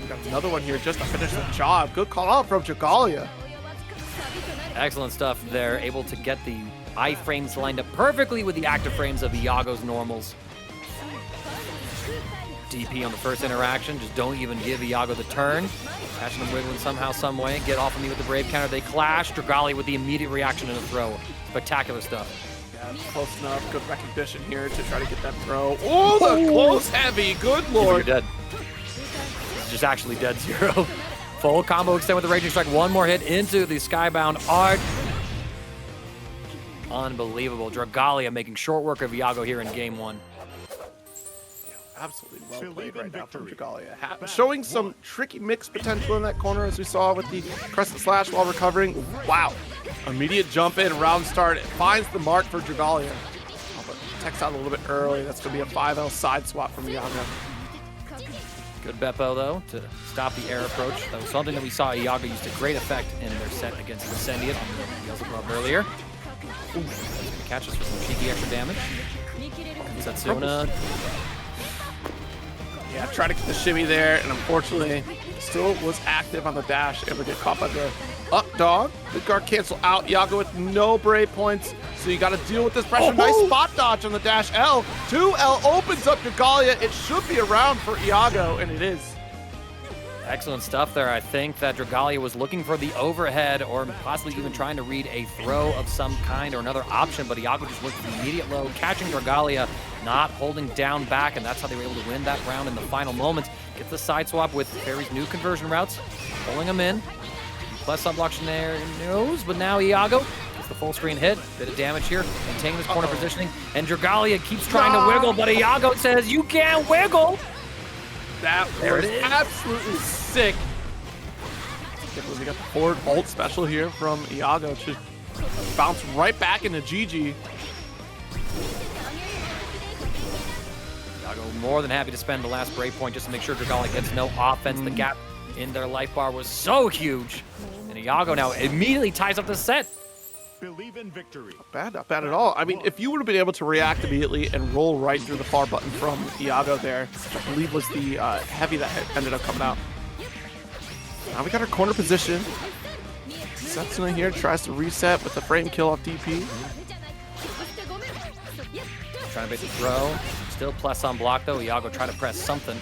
we got another one here just to finish the job. Good call out from Dragalia. Excellent stuff there. Able to get the iframes lined up perfectly with the active frames of Iago's normals. DP on the first interaction. Just don't even give Iago the turn. Catching him wiggling somehow, some way. Get off of me with the Brave counter. They clash. Dragalia with the immediate reaction and a throw. Spectacular stuff. Yeah, close enough. Good recognition here to try to get that throw. Oh, the close heavy. Good lord. You're dead. It's just actually dead, Zero. Full combo extend with the Raging Strike. One more hit into the Skybound Art. Unbelievable. Dragalia making short work of Iago here in game one. Absolutely well played right now from Dragalia. Showing some tricky mix potential in that corner as we saw with the Crescent Slash while recovering. Wow. Immediate jump in, round start. It finds the mark for Dragalia. Oh, but text out a little bit early. That's going to be a 5L side swap from Iago. Good Beppo, though, to stop the air approach. That was something that we saw Iago use to great effect in their set against Incendiate on the Beelzebub earlier. Ooh, that's going to catch us for some cheeky extra damage. Setsuna. Yeah, try to get the shimmy there, and unfortunately, still was active on the dash, able to get caught by the up dog. The guard cancel out. Iago with no brave points, so you got to deal with this pressure. Nice spot dodge on the dash L. 2L opens up Dragalia. It should be around for Iago, and it is. Excellent stuff there. I think that Dragalia was looking for the overhead or possibly even trying to read a throw of some kind or another option, but Iago just went for the immediate low, catching Dragalia, not holding down back, and that's how they were able to win that round in the final moments. Gets the side swap with Ferry's new conversion routes, pulling him in. Plus unblock there knows, but now Iago gets the full screen hit. Bit of damage here, maintaining his corner positioning, and Dragalia keeps trying to wiggle, but Iago says, "You can't wiggle!" That was absolutely sick. We got the forward ult special here from Iago. Should bounce right back into GG. Iago more than happy to spend the last break point just to make sure Dragalia gets no offense. The gap in their life bar was so huge. And Iago now immediately ties up the set. Believe in victory. Not bad at all. I mean, if you would have been able to react immediately and roll right through the far button from Iago there, I believe was the heavy that ended up coming out. Now we got our corner position. Setsuna here tries to reset with the frame kill off DP. Trying to bait the throw. Still plus on block though. Iago tried to press something.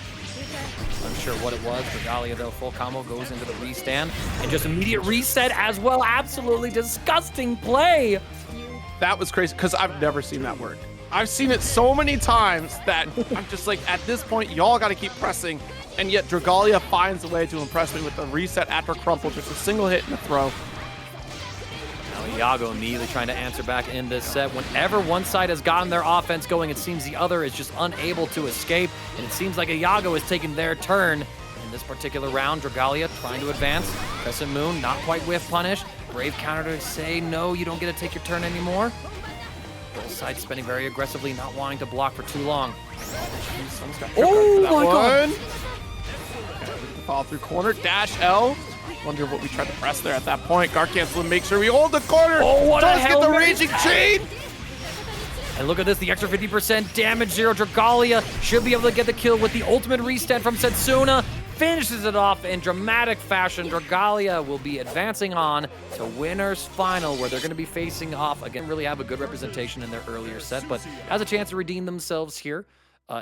Unsure what it was. Dragalia, though, full combo goes into the restand. And just immediate reset as well. Absolutely disgusting play. That was crazy, because I've never seen that work. I've seen it so many times that I'm just like, at this point, y'all got to keep pressing. And yet Dragalia finds a way to impress me with the reset after crumple. Just a single hit and a throw. Now Iago immediately trying to answer back in this set. Whenever one side has gotten their offense going, it seems the other is just unable to escape. And it seems like Iago is taking their turn in this particular round. Dragalia trying to advance. Crescent Moon not quite whiff punish. Brave counter to say, no, you don't get to take your turn anymore. Both sides spending very aggressively, not wanting to block for too long. Oh my god! Fall through corner, dash L. Wonder what we tried to press there at that point. Guard cancel and make sure we hold the corner. Oh, what does a get the raging chain. And look at this, the extra 50% damage, 0. Dragalia should be able to get the kill with the ultimate restand from Setsuna. Finishes it off in dramatic fashion. Dragalia will be advancing on to winner's final, where they're going to be facing off again. Really have a good representation in their earlier set, but has a chance to redeem themselves here.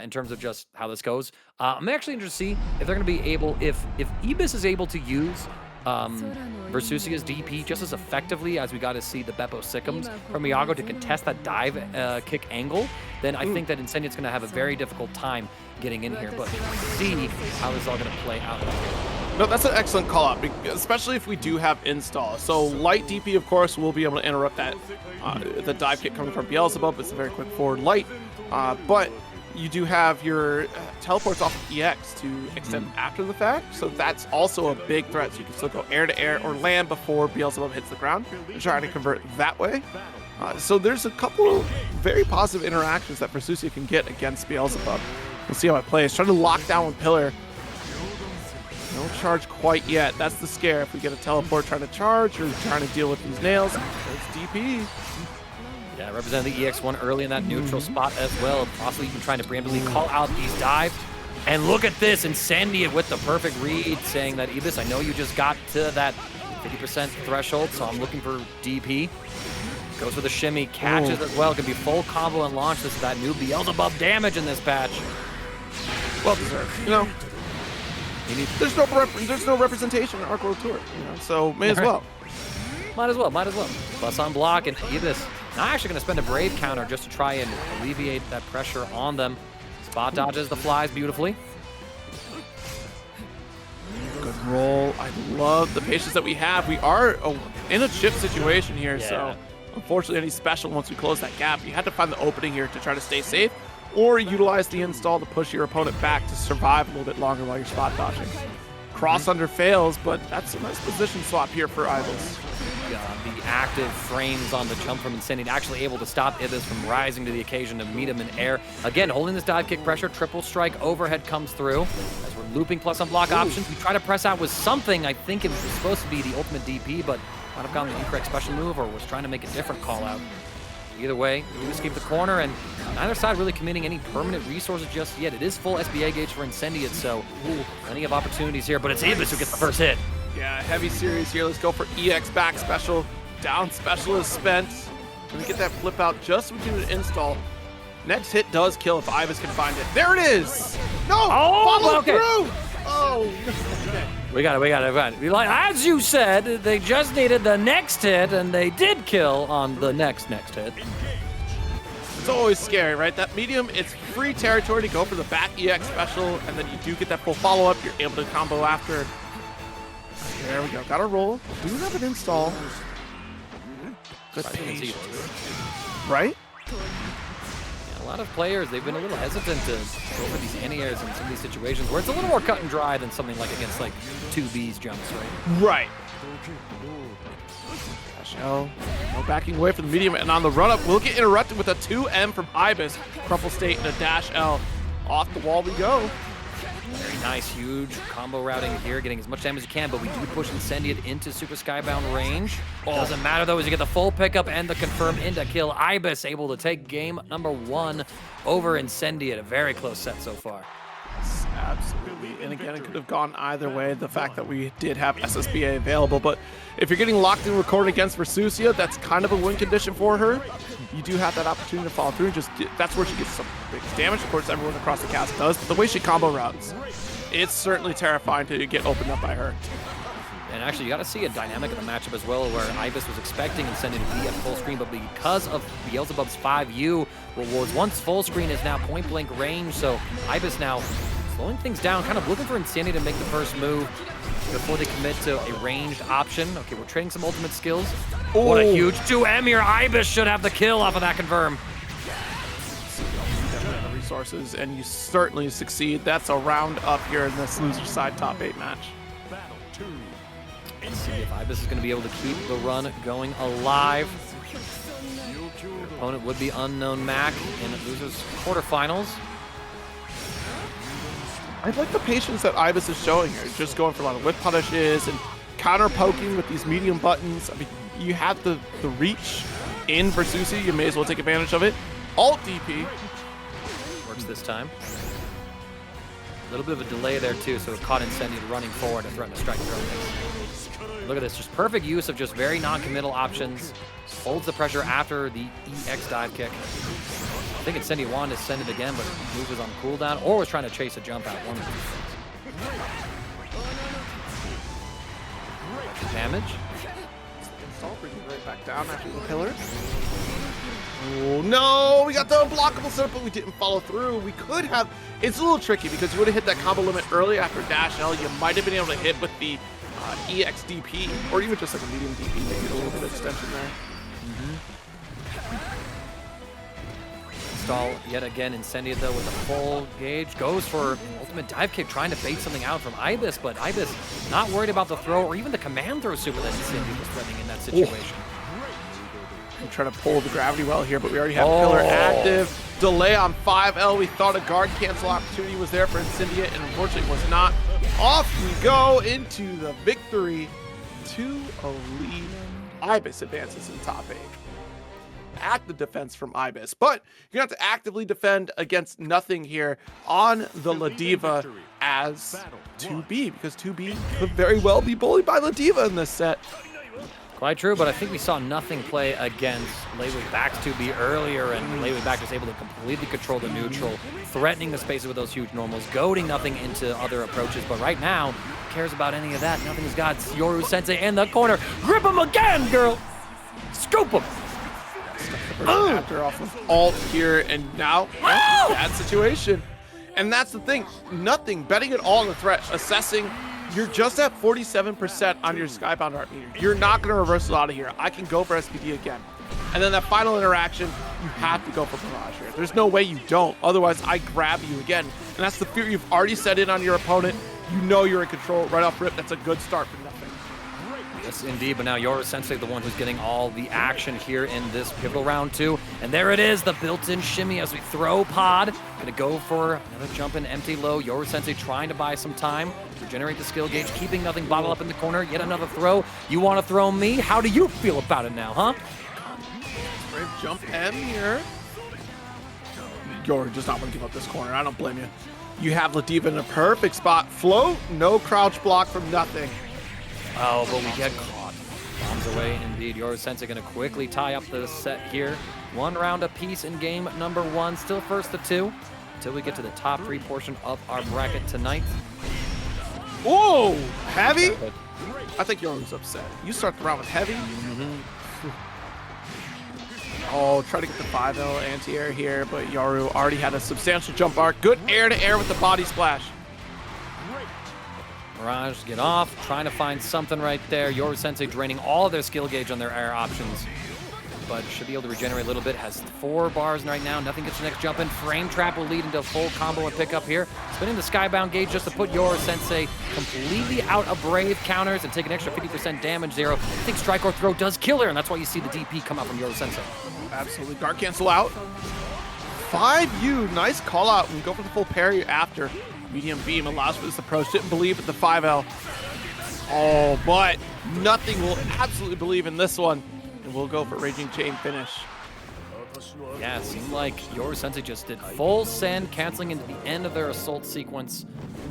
In terms of just how this goes. I'm actually interested to see if they're going to be able, if Ibis is able to use Versusia's DP just as effectively as we got to see the Beppo Sickums from Iago to contest that dive kick angle, then I think that Incendiate's going to have a very difficult time getting in here. But we'll see how this is all going to play out. No, that's an excellent call out, especially if we do have install. So light DP, of course, will be able to interrupt that the dive kick coming from Beelzebub. It's a very quick forward light, but you do have your teleports off of EX to extend after the fact, so that's also a big threat. So you can still go air to air or land before Beelzebub hits the ground and try to convert that way. So there's a couple of very positive interactions that Versusia can get against Beelzebub. We'll see how it plays. Trying to lock down with Pillar. No charge quite yet. That's the scare. If we get a teleport trying to charge or trying to deal with these nails, it's DP. Yeah, representing the EX1 early in that neutral spot as well. Possibly even trying to preemptively call out these dives. And look at this, Incendiate with the perfect read, saying that, Ibis, I know you just got to that 50% threshold, so I'm looking for DP. Goes for the shimmy, catches as well. Can be full combo and launch. This is that new Beelzebub damage in this patch. Well deserved. You know, there's no representation in Arc World Tour, you know, so may as well. Might as well. Plus on block, and Ibis not actually going to spend a Brave counter just to try and alleviate that pressure on them. Spot dodges the flies beautifully. Good roll. I love the patience that we have. We are in a chip situation here, so unfortunately any special once we close that gap. You had to find the opening here to try to stay safe, or utilize the install to push your opponent back to survive a little bit longer while you're spot dodging. Cross under fails, but that's a nice position swap here for Ibis. the active frames on the jump from Incendiate, actually able to stop Ibis from rising to the occasion to meet him in air. Again, holding this dive kick pressure, triple strike, overhead comes through. As we're looping plus on block options, we try to press out with something. I think it was supposed to be the ultimate DP, but might have gotten the incorrect special move or was trying to make a different call out. Either way, we escape the corner, and neither side really committing any permanent resources just yet. It is full SBA gauge for Incendiate, so plenty of opportunities here, but it's Ibis who gets the first hit. Yeah, heavy series here. Let's go for EX back special. Down special is spent. Gonna get that flip out just so we can do an install. Next hit does kill if Ibis can find it. There it is! No! Follow through! Oh, okay. We got it. Like, as you said, they just needed the next hit, and they did kill on the next hit. It's always scary, right? That medium, it's free territory to go for the back EX special, and then you do get that full follow-up. You're able to combo after. There we go. Got a roll. Do have an install. Good patience. Right? A lot of players, they've been a little hesitant to go for these anti-airs in some of these situations where it's a little more cut and dry than something like against like 2B's jumps, right? Right. Dash L. No backing away from the medium, and on the run-up, we'll get interrupted with a 2M from Ibis. Crumple state and a dash L. Off the wall we go. Very nice, huge combo routing here, getting as much damage as you can, but we do push Incendiate into Super Skybound range. Doesn't matter though, as you get the full pickup and the confirm into kill. Ibis able to take game number 1 over Incendiate. A very close set so far. Yes, absolutely. And again, it could have gone either way. The fact that we did have SSBA available, but if you're getting locked in recorded against Versusia, that's kind of a win condition for her. You do have that opportunity to follow through. That's where she gets some big damage. Of course, everyone across the cast does, but the way she combo routes, it's certainly terrifying to get opened up by her. And actually, you got to see a dynamic in the matchup as well, where Ibis was expecting Incendiate to be at full screen, but because of Beelzebub's 5U rewards, once full screen is now point blank range, so Ibis now slowing things down, kind of looking for Incendiate to make the first move before they commit to a ranged option. Okay, we're trading some ultimate skills. Oh. What a huge 2M here. Ibis should have the kill off of that confirm. Resources, and you certainly succeed. That's a round up here in this loser side top 8 match. Let's see if Ibis is going to be able to keep the run going alive. Your opponent would be UnknownMac in losers quarterfinals. I like the patience that Ibis is showing here. Just going for a lot of whip punishes and counter poking with these medium buttons. I mean, you have the reach in Versusia. You may as well take advantage of it. Alt DP. Works this time. A little bit of a delay there too, so it caught Incendiate running forward and threatened to strike through. Look at this, just perfect use of just very non-committal options. Holds the pressure after the EX dive kick. I think Incendiate wanted to send it again, but the move was on cooldown, or was trying to chase a jump out. One of the things. Damage. Install, bringing it right back down after the pillar. Oh no, we got the unblockable setup, but we didn't follow through. We could have, it's a little tricky because you would have hit that combo limit early after dash L. You might have been able to hit with the EX DP, or even just like a medium DP, maybe a little bit of extension there. Install yet again. Incendiate though with a full gauge. Goes for ultimate dive kick, trying to bait something out from Ibis, but Ibis not worried about the throw or even the command throw super that Incendiate was threatening in that situation. I'm trying to pull the gravity well here, but we already have pillar active. Delay on 5L. We thought a guard cancel opportunity was there for Incendiate, and unfortunately was not. Off we go into the victory to a lead. Ibis advances in top 8. Active defense from Ibis, but you're going to have to actively defend against nothing here on the Ladiva as 2B, because 2B could very well be bullied by Ladiva in this set. Quite true, but I think we saw nothing play against Ladewaybac's 2B earlier, and Ladewaybac was able to completely control the neutral, threatening the spaces with those huge normals, goading nothing into other approaches. But right now, who cares about any of that? Nothing's got Yoru Sensei in the corner. Grip him again, girl! Scoop him! After off of alt here, and now bad situation. And that's the thing, nothing, betting it all on the threat, assessing. You're just at 47% on your Skybound art meter. You're not going to reverse it out of here. I can go for SPD again. And then that final interaction, you have to go for Barrage here. There's no way you don't. Otherwise, I grab you again. And that's the fear you've already set in on your opponent. You know you're in control right off rip. That's a good start for nothing. Yes, indeed, but now Yozamitsu the one who's getting all the action here in this pivotal round 2. And there it is, the built-in shimmy as we throw pod. Gonna go for another jump in empty low. Yozamitsu trying to buy some time, regenerate the skill gauge, keeping nothing bottled up in the corner. Yet another throw. You want to throw me? How do you feel about it now, huh? Brave jump M here. Yor does not want to give up this corner. I don't blame you. You have Ladiva in a perfect spot. Float, no crouch block from nothing. Oh, but we get caught. Bombs away indeed. Yozamitsu going to quickly tie up the set here. 1 round apiece in game number 1. Still first to 2 until we get to the top 3 portion of our bracket tonight. Whoa, heavy? I think Yoru's upset. You start the round with heavy. Oh, try to get the 5L anti-air here, but Yoru already had a substantial jump arc. Good air-to-air with the body splash. Mirage, get off, trying to find something right there. Yozamitsu draining all of their skill gauge on their air options, but should be able to regenerate a little bit. Has 4 bars right now. Nothing gets the next jump in. Frame trap will lead into a full combo and pick up here. Spinning the skybound gauge just to put Yozamitsu completely out of Brave counters and take an extra 50% damage. Zero. I think strike or throw does kill her, and that's why you see the DP come out from Yozamitsu. Absolutely. Guard cancel out. 5U, nice call out. We go for the full parry after. Medium beam allows for this approach. Didn't believe at the 5L. Oh, but nothing will absolutely believe in this one. And we'll go for Raging Chain finish. Yeah, it seemed like Yozamitsu just did full send, canceling into the end of their assault sequence,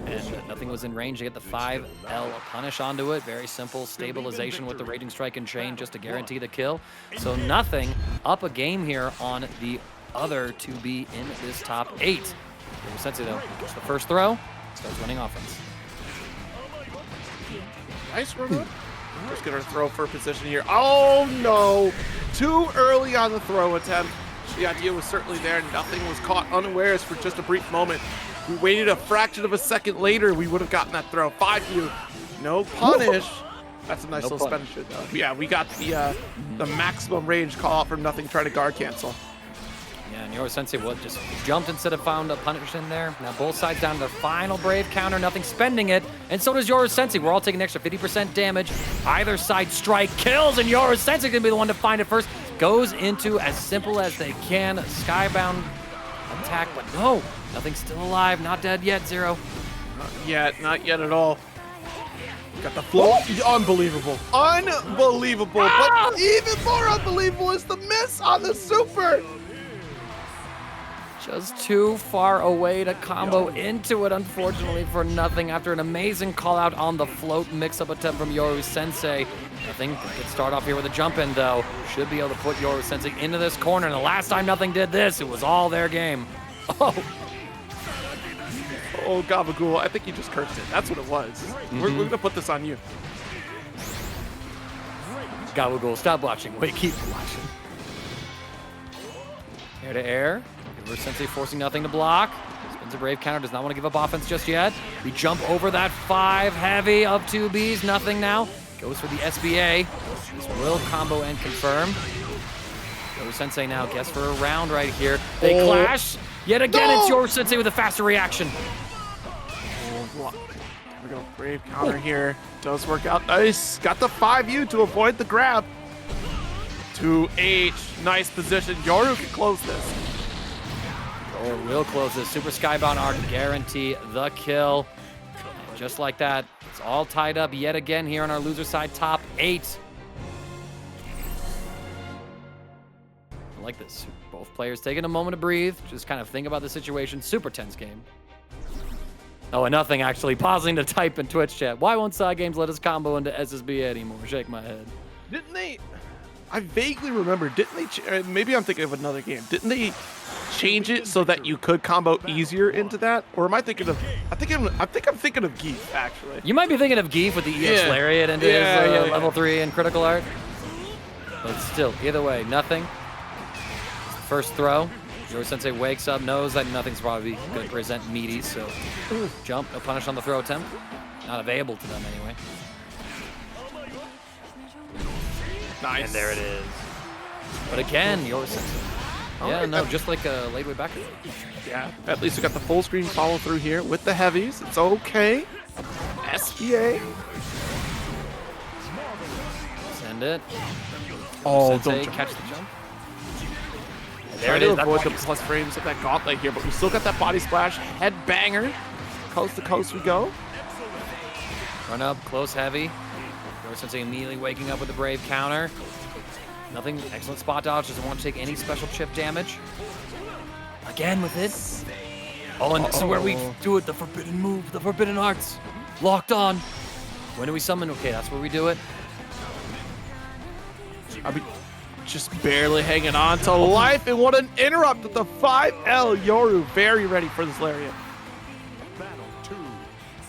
and nothing was in range to get the 5L punish onto it. Very simple stabilization with the Raging Strike and Chain just to guarantee the kill. So nothing up a game here on the other to be in this top 8. Yozamitsu though gets the first throw, starts running offense. Nice run. Just gonna throw for position here. Oh no! Too early on the throw attempt. The idea was certainly there. Nothing was caught unawares for just a brief moment. We waited a fraction of a second later, we would have gotten that throw. 5U, no punish. That's a nice little Spanish shit though. Yeah, we got the maximum range call out from nothing, try to guard cancel. Yeah, and Yozamitsu just jumped instead of found a punish in there. Now both sides down to their final Brave counter, nothing spending it. And so does Yozamitsu. We're all taking an extra 50% damage. Either side strike kills, and Yozamitsu gonna be the one to find it first. Goes into as simple as they can. Skybound attack, but no, nothing's still alive. Not dead yet, Zero. Not yet at all. Got the flow. Unbelievable. Unbelievable. But even more unbelievable is the miss on the super. Just too far away to combo into it, unfortunately, for nothing. After an amazing call out on the float mix-up attempt from Yozamitsu. Nothing could start off here with a jump in, though. Should be able to put Yozamitsu into this corner. And the last time nothing did this, it was all their game. Oh, Gabagool, I think you just cursed it. That's what it was. We're going to put this on you. Gabagool, stop watching. Wait, keep watching. Air to air. Yozamitsu forcing nothing to block. Spins a Brave counter, does not want to give up offense just yet. We jump over that 5 heavy of 2Bs, nothing now. Goes for the SBA. This will combo and confirm. Yozamitsu now guess for a round right here. They clash. Yet again, it's Yozamitsu with a faster reaction. We go Brave counter here. Does work out nice. Got the 5U to avoid the grab. 2H, nice position. Yoru can close this. Or will close this. Super Skybound arc, guarantee the kill. And just like that, it's all tied up yet again here on our loser side top 8. I like this. Both players taking a moment to breathe, just kind of think about the situation. Super tense game. Oh, and nothing actually. Pausing to type in Twitch chat. Why won't side games let us combo into SSB anymore? Shake my head. Didn't they? I vaguely remember. Didn't they? Maybe I'm thinking of another game. Didn't they change it so that you could combo easier into that? Or am I thinking of? I think I'm thinking of Geef actually. You might be thinking of Geef with the EX Lariat into his level 3 and critical art. But still, either way, nothing. First throw. Yozamitsu wakes up, knows that nothing's probably going to present meaty, so jump, no punish on the throw attempt. Not available to them anyway. Nice. And there it is. But again, Yozamitsu. Yeah, no, just like Ladewaybac. Yeah, at least we got the full screen follow through here with the heavies. It's okay. SBA. Send it. Oh, Sensei, don't jump. catch the jump. There it is. Avoid the plus frames of that gauntlet here, but we still got that body splash. Head banger. Coast to coast we go. Run up, close, heavy. Sensei immediately waking up with the Brave counter. Nothing. Excellent spot dodge. Doesn't want to take any special chip damage. Again with it. Oh, and this is where we do it. The forbidden move. The forbidden arts. Locked on. When do we summon? Okay, that's where we do it. I mean, just barely hanging on to life. And what an interrupt with the 5L Yoru. Very ready for this lariat.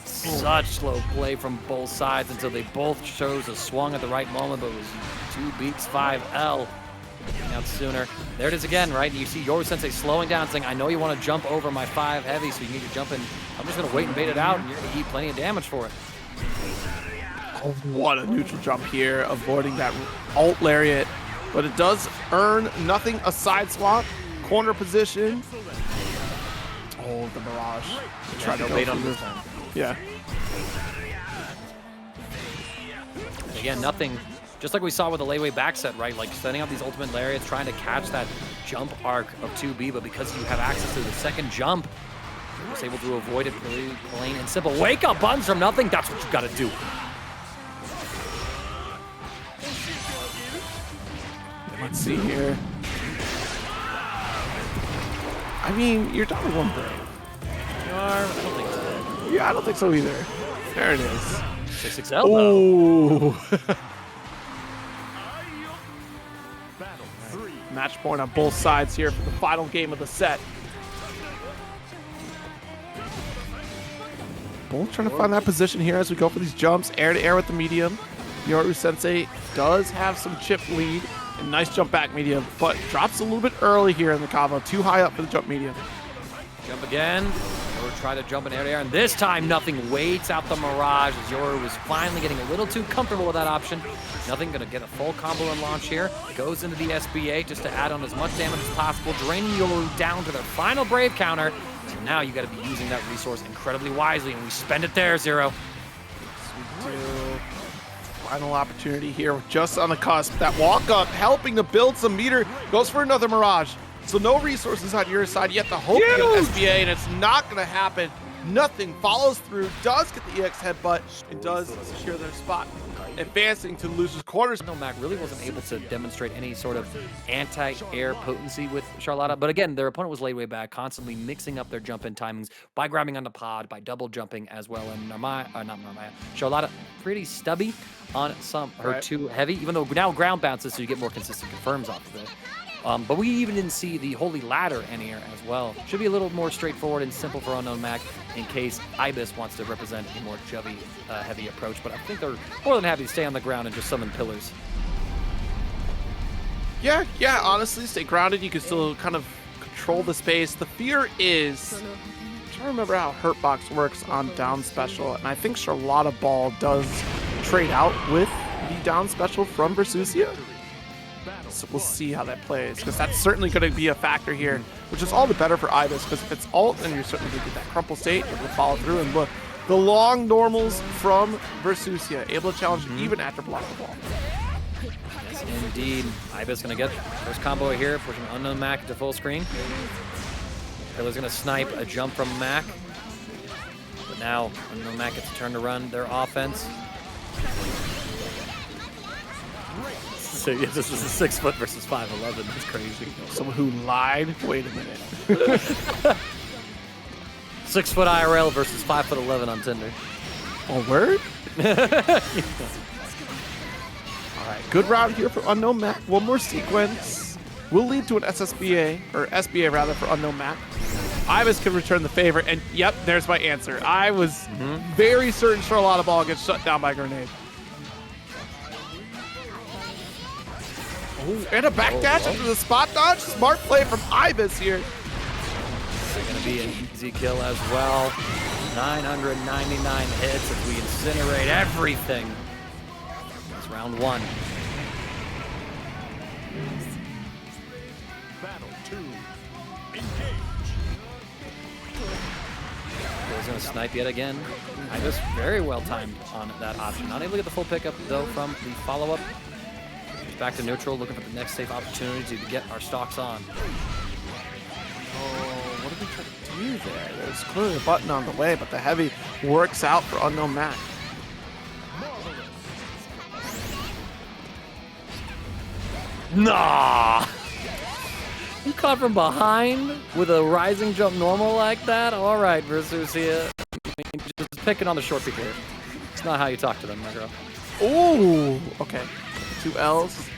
Such slow play from both sides until they both chose a swung at the right moment, but it was 2 beats 5L. Out sooner. There it is again, right? You see Yoru Sensei slowing down, saying, I know you want to jump over my 5 heavy, so you need to jump in. I'm just going to wait and bait it out, and you're going to eat plenty of damage for it. Oh, what a neutral jump here, avoiding that alt lariat. But it does earn nothing, a side swap, corner position. Oh, the Mirage. Try to wait on this time. Yeah. Again, nothing, just like we saw with the Ladewaybac set, right? Like setting up these ultimate lariats, trying to catch that jump arc of 2B, but because you have access to the second jump, you're just able to avoid it really plain and simple. Wake up buttons from nothing, that's what you gotta do. Let's see here. I mean, you're down 1 Brave. You are? I don't think so. Yeah, I don't think so either. There it is. 6XL though. Oh. Match point on both sides here for the final game of the set. Both trying to find that position here as we go for these jumps. Air to air with the medium. Yoru Sensei does have some chip lead. And nice jump back medium, but drops a little bit early here in the combo. Too high up for the jump medium. Jump again. Yoru try to jump in air to air, and this time nothing waits out the Mirage as Yoru was finally getting a little too comfortable with that option. Nothing gonna get a full combo and launch here. Goes into the SBA just to add on as much damage as possible, draining Yoru down to their final Brave counter. So now you gotta be using that resource incredibly wisely, and we spend it there, Zero. Yes, we do. Final opportunity here, just on the cusp. That walk up, helping to build some meter, goes for another Mirage. So no resources on your side yet. The hope to get SBA, and it's not going to happen. Nothing follows through, does get the EX headbutt, and does secure their spot. Advancing to the loser's quarters. UnknownMac really wasn't able to demonstrate any sort of anti-air potency with Charlotta, but again, their opponent was Ladewaybac, constantly mixing up their jump-in timings by grabbing on the pod, by double jumping as well, and Charlotta pretty stubby on some her 2 heavy, even though now ground bounces, so you get more consistent confirms off of it. But we even didn't see the Holy Ladder in here as well. Should be a little more straightforward and simple for UnknownMac in case Ibis wants to represent a more Juvie heavy approach, but I think they're more than happy to stay on the ground and just summon pillars. Yeah, honestly, stay grounded. You can still kind of control the space. The fear is, I'm trying to remember how Hurtbox works on down special, and I think Charlotta Ball does trade out with the down special from Versusia. So we'll see how that plays, because that's certainly going to be a factor here, which is all the better for Ibis, because if it's ult, then you're certainly going to get that crumple state, able to follow through, and look, the long normals from Versusia, able to challenge even after block the ball. Yes, indeed. Ibis going to get first combo here, pushing UnknownMac to full screen. Pillar's going to snipe a jump from Mac, but now UnknownMac gets a turn to run their offense. So yeah, this is a 6 foot versus 5'11". That's crazy. Someone who lied. Wait a minute. 6 foot IRL versus 5'11" on Tinder. Oh, word? All right, good round here for UnknownMac. One more sequence will lead to an SSBA, or SBA rather, for UnknownMac. Ibis can return the favor, and yep, there's my answer. I was very certain Charlotta Ball gets shut down by grenade. Oh, and a backdash after the spot dodge. Smart play from Ibis here. It's going to be an easy kill as well. 999 hits if we incinerate everything. It's round 1. Battle 2. Engage. He's going to snipe yet again. Ibis very well timed on that option. Not able to get the full pickup though from the follow-up. Back to neutral, looking for the next safe opportunity to get our stocks on. Oh, what did we try to do there? There's clearly a button on the way, but the heavy works out for UnknownMac. Nah! You caught from behind with a rising jump normal like that? All right, Versusia. I mean, just picking on the short people here. It's not how you talk to them, my girl. Ooh, okay. 2 L's.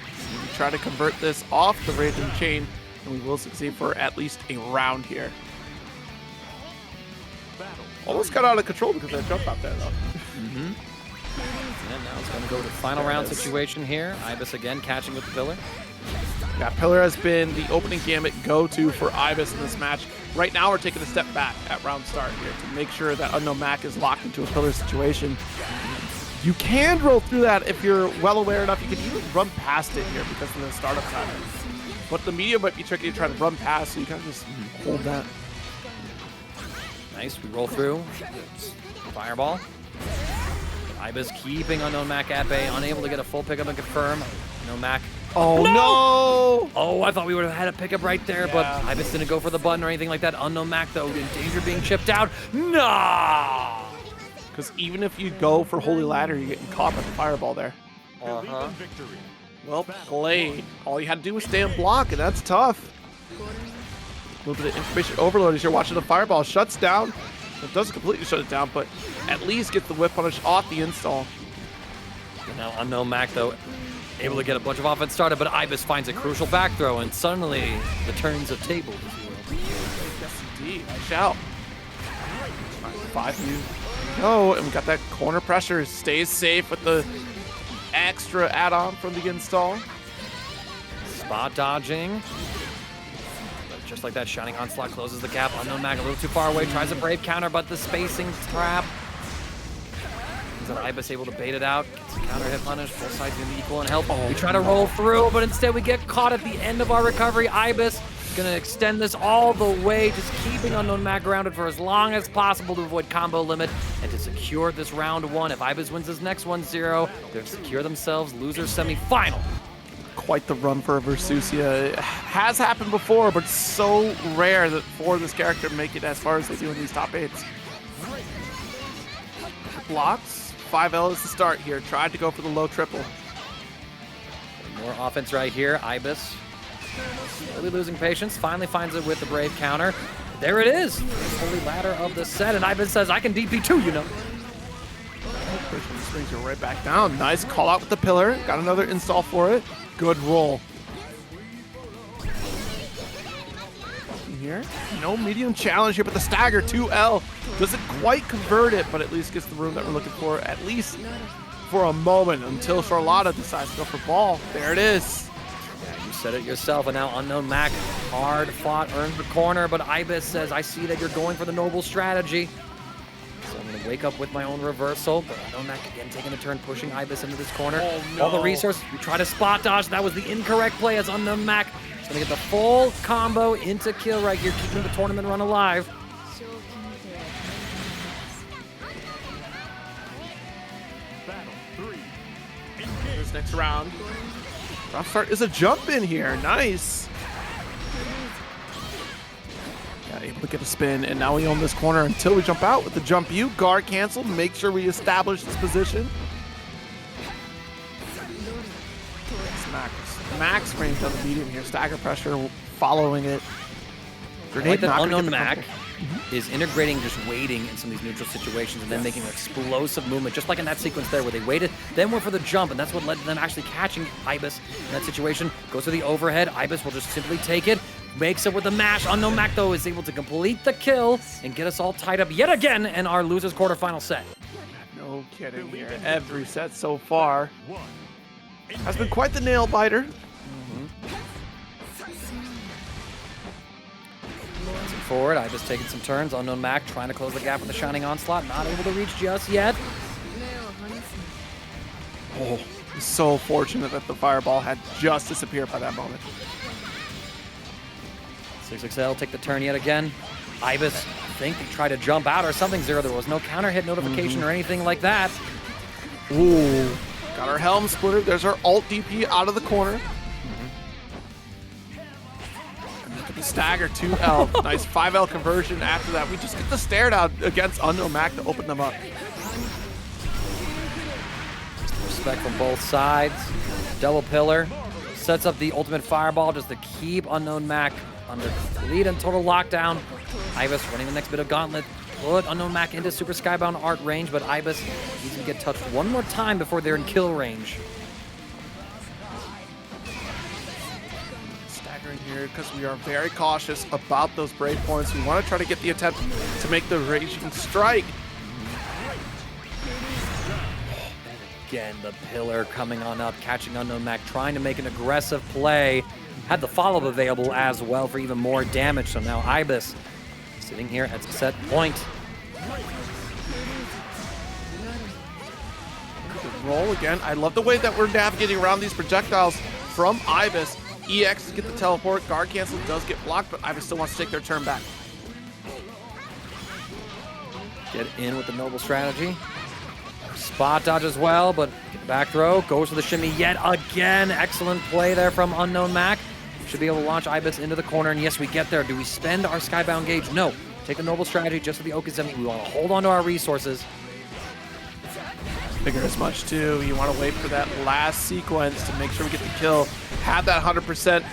We try to convert this off the Raging Chain, and we will succeed for at least a round here. Almost got out of control because of that jump out there, though. Mm-hmm. And now it's going to go to final round situation here. Ibis again catching with the pillar. Yeah, pillar has been the opening gambit go-to for Ibis in this match. Right now, we're taking a step back at round start here to make sure that UnknownMac is locked into a pillar situation. You can roll through that if you're well aware enough. You can even run past it here because of the startup time. But the medium might be tricky to try to run past, so you kind of just hold that. Nice, we roll through. Fireball. Ibis keeping UnknownMac at bay, unable to get a full pickup and confirm. UnknownMac. Oh no! Oh, I thought we would have had a pickup right there, but Ibis didn't go for the button or anything like that. UnknownMac, though, in danger of being chipped out. Nah! Because even if you go for Holy Ladder, you're getting caught by the fireball there. Uh-huh. Well played. All you had to do was stay on block, and that's tough. A little bit of information overload as you're watching the fireball. Shuts down. It doesn't completely shut it down, but at least get the whip punish off the install. And now UnknownMac, though, able to get a bunch of offense started, but Ibis finds a crucial back throw, and suddenly the turns of tables, if you will. Yes, indeed. Nice shout. 5 view. Oh, and we got that corner pressure. Stays safe with the extra add-on from the install. Spot dodging. But just like that, Shining Onslaught closes the gap. UnknownMac a little too far away, tries a brave counter, but the spacing trap. Is that Ibis able to bait it out? Gets a counter hit punish. Both sides going to be equal in health. We try to roll through, but instead we get caught at the end of our recovery. Ibis going to extend this all the way, just keeping UnknownMac grounded for as long as possible to avoid combo limit and to secure this round 1. If Ibis wins this next 1-0, they'll secure themselves loser semi-final. Quite the run for a Versusia. It has happened before, but so rare that for this character to make it as far as they do in these top 8s. Blocks. 5L is the start here. Tried to go for the low triple. More offense right here. Ibis slowly losing patience. Finally finds it with the brave counter. There it is. Holy ladder of the set. And Ibis says, I can DP too, you know. Brings her right back down. Nice call out with the pillar. Got another install for it. Good roll. Here. No medium challenge here, but the stagger 2L doesn't quite convert it, but at least gets the room that we're looking for, at least for a moment, until Charlotta decides to go for ball. There it is. Yeah, you said it yourself, and now UnknownMac, hard fought, earns the corner, but Ibis says, I see that you're going for the noble strategy. So I'm going to wake up with my own reversal, but UnknownMac again taking a turn, pushing Ibis into this corner. Oh, no. All the resources, we try to spot dodge. That was the incorrect play as UnknownMac is going to get the full combo into kill right here, keeping the tournament run alive. This next round. Rough start is a jump in here. Nice. Yeah, able to get a spin, and now we own this corner until we jump out with the jump U. Guard canceled. Make sure we establish this position. Max range on the medium here. Stagger pressure following it. I like that UnknownMac is integrating just waiting in some of these neutral situations and then making an explosive movement, just like in that sequence there where they waited, then went for the jump, and that's what led to them actually catching Ibis in that situation. Goes to the overhead. Ibis will just simply take it, makes it with the mash. UnknownMac, though, is able to complete the kill and get us all tied up yet again in our losers quarterfinal set. No kidding here. Every set so far has been quite the nail biter. Forward, Ibis taking some turns. UnknownMac trying to close the gap with the Shining Onslaught. Not able to reach just yet. Oh, so fortunate that the fireball had just disappeared by that moment. 6XL take the turn yet again. Ibis, I think they tried to jump out or something. There was no counter hit notification or anything like that. Ooh. Got our Helm Splitter. There's our alt DP out of the corner. And look at the stagger 2L. Nice 5L conversion after that. We just get the stare down against UnknownMac to open them up. Respect from both sides. Double pillar. Sets up the ultimate fireball just to keep UnknownMac under lead and total lockdown. Ibis running the next bit of gauntlet. Put UnknownMac into Super Skybound art range, but Ibis needs to get touched one more time before they're in kill range. Staggering here because we are very cautious about those break points. We want to try to get the attempt to make the Raging Strike. Again, the pillar coming on up, catching UnknownMac, trying to make an aggressive play. Had the follow-up available as well for even more damage, so now Ibis sitting here at set point. Roll again. I love the way that we're navigating around these projectiles from Ibis. EX get the teleport. Guard cancel does get blocked, but Ibis still wants to take their turn back. Get in with the noble strategy. Spot dodge as well, but back throw. Goes for the shimmy yet again. Excellent play there from UnknownMac. Should be able to launch Ibis into the corner, and yes, we get there. Do we spend our Skybound gauge? No. Take the noble strategy just for the Okazemi. We want to hold on to our resources. Figure as much too. You want to wait for that last sequence to make sure we get the kill. Have that 100%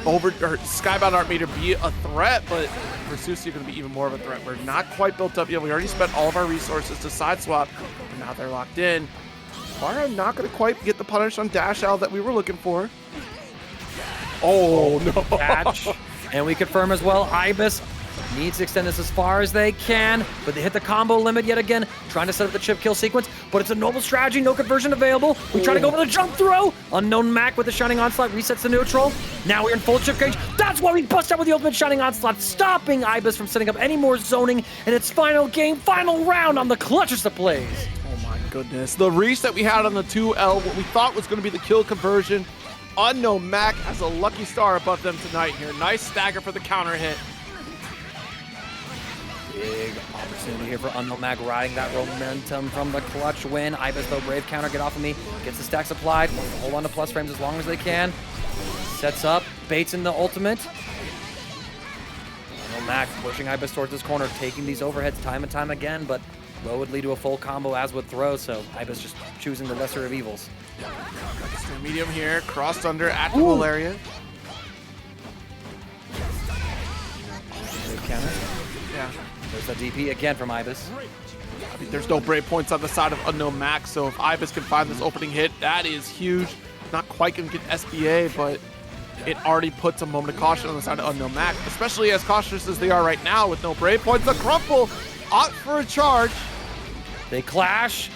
over or Skybound art meter be a threat, but Versusia going to be even more of a threat. We're not quite built up yet. We already spent all of our resources to side swap, and now they're locked in. Mara not going to quite get the punish on Dash L that we were looking for. Oh no! Catch. And we confirm as well, Ibis needs to extend this as far as they can, but they hit the combo limit yet again, trying to set up the chip kill sequence, but it's a noble strategy, no conversion available. We try to go for the jump throw. UnknownMac with the Shining Onslaught resets the neutral. Now we're in full chip gauge. That's why we bust out with the ultimate Shining Onslaught, stopping Ibis from setting up any more zoning in its final game, final round on the clutchest of plays. Oh my goodness. The reach that we had on the 2L, what we thought was going to be the kill conversion. UnknownMac has a lucky star above them tonight here. Nice stagger for the counter hit. Big opportunity here for UnknownMac, riding that momentum from the clutch win. Ibis, though, brave counter, get off of me. Gets the stacks applied. Hold on to plus frames as long as they can. Sets up, baits in the ultimate. UnknownMac pushing Ibis towards this corner, taking these overheads time and time again, but low would lead to a full combo as would throw, so Ibis just choosing the lesser of evils. Medium here, crossed under at the wall area. Brave counter. Yeah. There's the DP again from Ibis. I mean, there's no brave points on the side of UnknownMac, so if Ibis can find this opening hit, that is huge. Not quite going to get SBA, but it already puts a moment of caution on the side of UnknownMac, especially as cautious as they are right now with no brave points. The crumple out for a charge. They clash.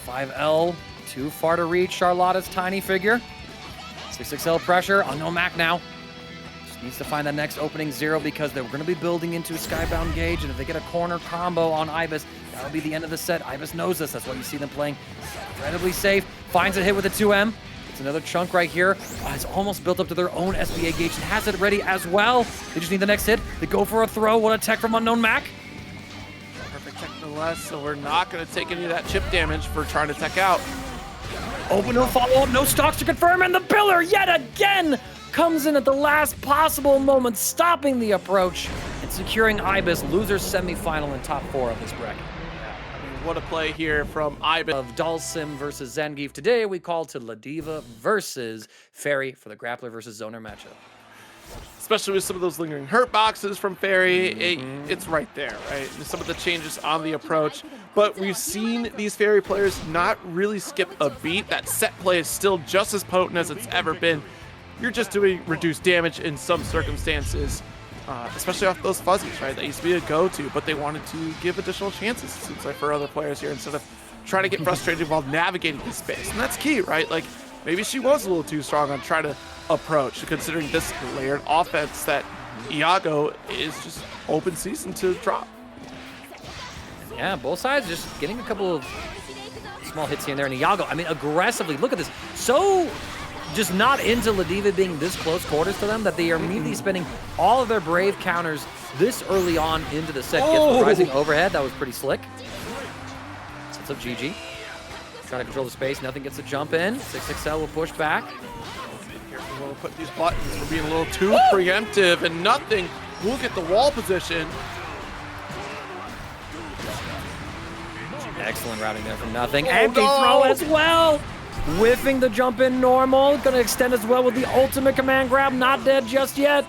5L, too far to reach Charlotta's tiny figure. 6XL pressure. UnknownMac now. Needs to find that next opening zero because they're going to be building into Skybound gauge, and if they get a corner combo on Ibis, that'll be the end of the set. Ibis knows this. That's why you see them playing incredibly safe. Finds a hit with a 2M. It's another chunk right here. It's almost built up to their own SBA gauge and has it ready as well. They just need the next hit. They go for a throw. What a tech from UnknownMac. Perfect tech nonetheless, so we're not going to take any of that chip damage for trying to tech out. Open no follow-up, no stocks to confirm, and the pillar yet again comes in at the last possible moment, stopping the approach and securing Ibis, losers semifinal in top 4 of this bracket. I mean, what a play here from Ibis. Of Dalsim versus Zangief. Today we call to Ladiva versus Ferry for the grappler versus zoner matchup. Especially with some of those lingering hurt boxes from Ferry, it's right there, right? Some of the changes on the approach. But we've seen these Ferry players not really skip a beat. That set play is still just as potent as it's ever been. You're just doing reduced damage in some circumstances, especially off those fuzzies, right? That used to be a go-to, but they wanted to give additional chances, it seems like, for other players here instead of trying to get frustrated while navigating this space. And that's key, right? Like, maybe she was a little too strong on trying to approach, considering this layered offense that Iago is just open season to drop. Yeah, both sides just getting a couple of small hits here and there. And Iago, I mean, aggressively, look at this. So just not into Ladiva being this close quarters to them that they are immediately spending all of their brave counters this early on into the set. Gets the rising overhead. That was pretty slick. Sets up GG. trying to control the space. Nothing gets a jump in. 6XL will push back. Careful when we put these buttons. We're being a little too preemptive, and nothing will get the wall position. Excellent routing there from nothing. Oh, Empty no! throw as well. Whiffing the jump in normal. Gonna extend as well with the ultimate command grab. Not dead just yet.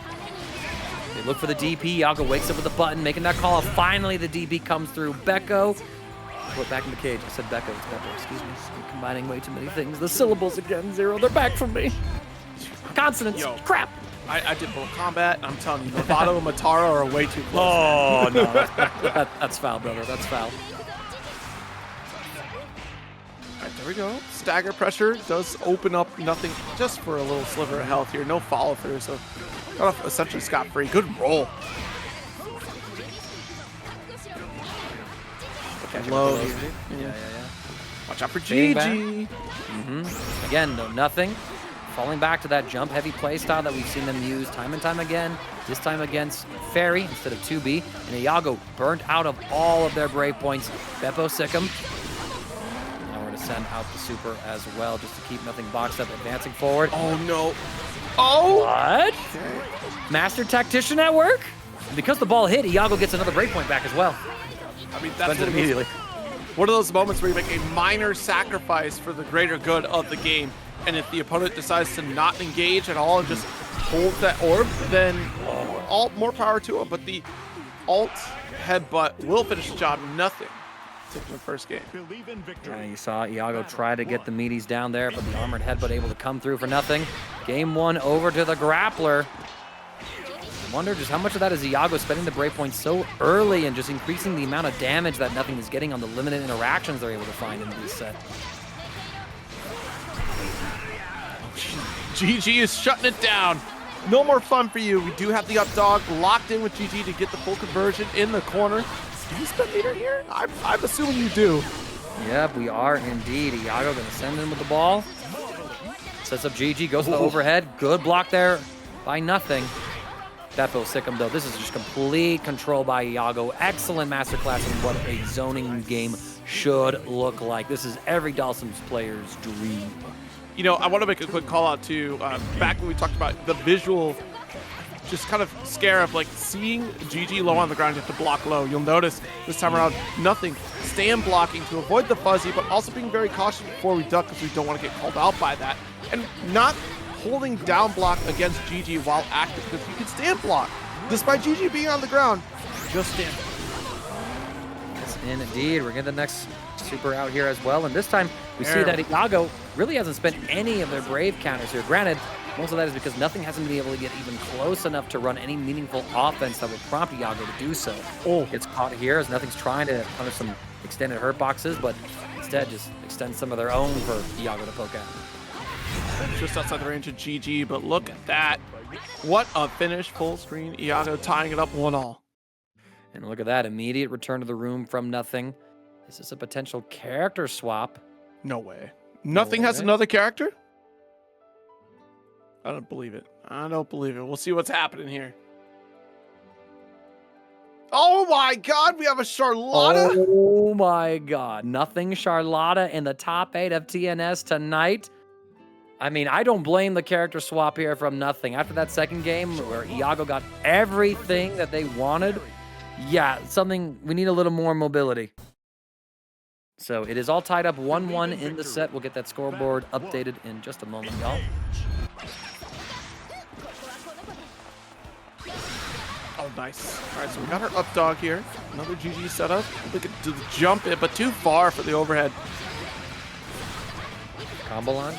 They look for the DP. Iago wakes up with the button, making that call. Finally, the DP comes through. Becco. Put back in the cage. I said Becco. It's Becco. Excuse me. I'm combining way too many things. The syllables again. 0. They're back from me. Consonants. Yo. Crap. I did Mortal Kombat, and I'm telling you, Novato and Mataro are way too close. Oh, no. That's foul, brother. That's foul. There we go. Stagger pressure does open up nothing just for a little sliver of health here. No follow through, so got off essentially scot-free. Good roll. Low here. Yeah. Watch out for Fading GG. Again, no nothing. Falling back to that jump heavy play style that we've seen them use time and time again. This time against Ferry instead of 2B. And Iago burnt out of all of their brave points. Beppo Sikkim. Send out the super as well just to keep nothing boxed up, advancing forward. Oh no. Oh! What? Master Tactician at work? Because the ball hit, Iago gets another breakpoint back as well. I mean, that's immediately. One of those moments where you make a minor sacrifice for the greater good of the game. And if the opponent decides to not engage at all and just hold that orb, then all more power to him. But the alt headbutt will finish the job. Nothing. In the first game. You saw Iago try to get the meaties down there, but the armored headbutt able to come through for nothing. Game 1 over to the grappler. I wonder just how much of that is Iago spending the brave points so early and just increasing the amount of damage that nothing is getting on the limited interactions they're able to find in this set. GG is shutting it down. No more fun for you. We do have the up dog locked in with GG to get the full conversion in the corner. Do you spend meter here? I'm assuming you do. Yep, we are indeed. Iago gonna send in with the ball. Sets up GG, goes to the overhead. Good block there by nothing. Beppo Sikkim though. This is just complete control by Iago. Excellent masterclass in what a zoning game should look like. This is every Dawson's player's dream. You know, I want to make a quick call out to back when we talked about the visual just kind of scare of like seeing GG low on the ground, you have to block low. You'll notice this time around, nothing. Stand blocking to avoid the fuzzy, but also being very cautious before we duck because we don't want to get called out by that. And not holding down block against GG while active because you can stand block. Despite GG being on the ground, just stand. Yes, indeed. We're getting the next super out here as well. And this time we see that Iago really hasn't spent any of their brave counters here. Granted, most of that is because nothing hasn't been able to get even close enough to run any meaningful offense that would prompt Iago to do so. Oh. Gets caught here as nothing's trying to punish some extended hurt boxes, but instead just extend some of their own for Iago to poke at. Just outside the range of GG, but look at that. What a finish, full screen. Iago tying it up 1-all. And look at that, immediate return to the room from nothing. Is this a potential character swap? No way. Nothing has another character? I don't believe it. I don't believe it. We'll see what's happening here. Oh my god, we have a Charlotta? Oh my god. Nothing Charlotta in the top 8 of TNS tonight. I mean, I don't blame the character swap here from nothing. After that second game where Iago got everything that they wanted, yeah, we need a little more mobility. So it is all tied up 1-1 in the set. We'll get that scoreboard updated in just a moment, y'all. Oh, nice. All right, so we got our up dog here. Another GG setup. Look at the jump in, but too far for the overhead. Combo launch.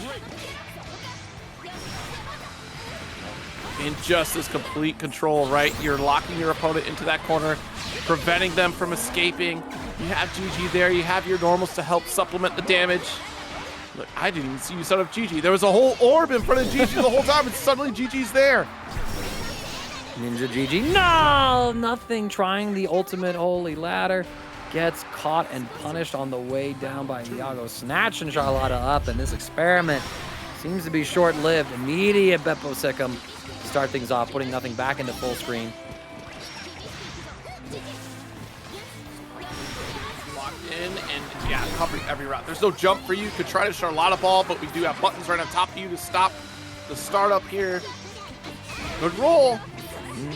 Injustice, complete control, right? You're locking your opponent into that corner, preventing them from escaping. You have GG there. You have your normals to help supplement the damage. Look, I didn't even see you set up GG. There was a whole orb in front of GG the whole time, and suddenly GG's there. Ninja GG. No, nothing. Trying the ultimate holy ladder. Gets caught and punished on the way down by Iago. Snatching Charlotta up, and this experiment seems to be short-lived. Immediate Beppo Sikkim to start things off, putting nothing back into full screen. Locked in and, yeah, covering every route. There's no jump for you. You could try to Charlotta ball, but we do have buttons right on top of you to stop the startup here. Good roll.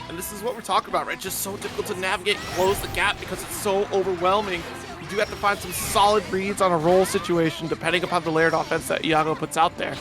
And this is what we're talking about, right? Just so difficult to navigate, close the gap because it's so overwhelming. You do have to find some solid reads on a roll situation depending upon the layered offense that Iago puts out there.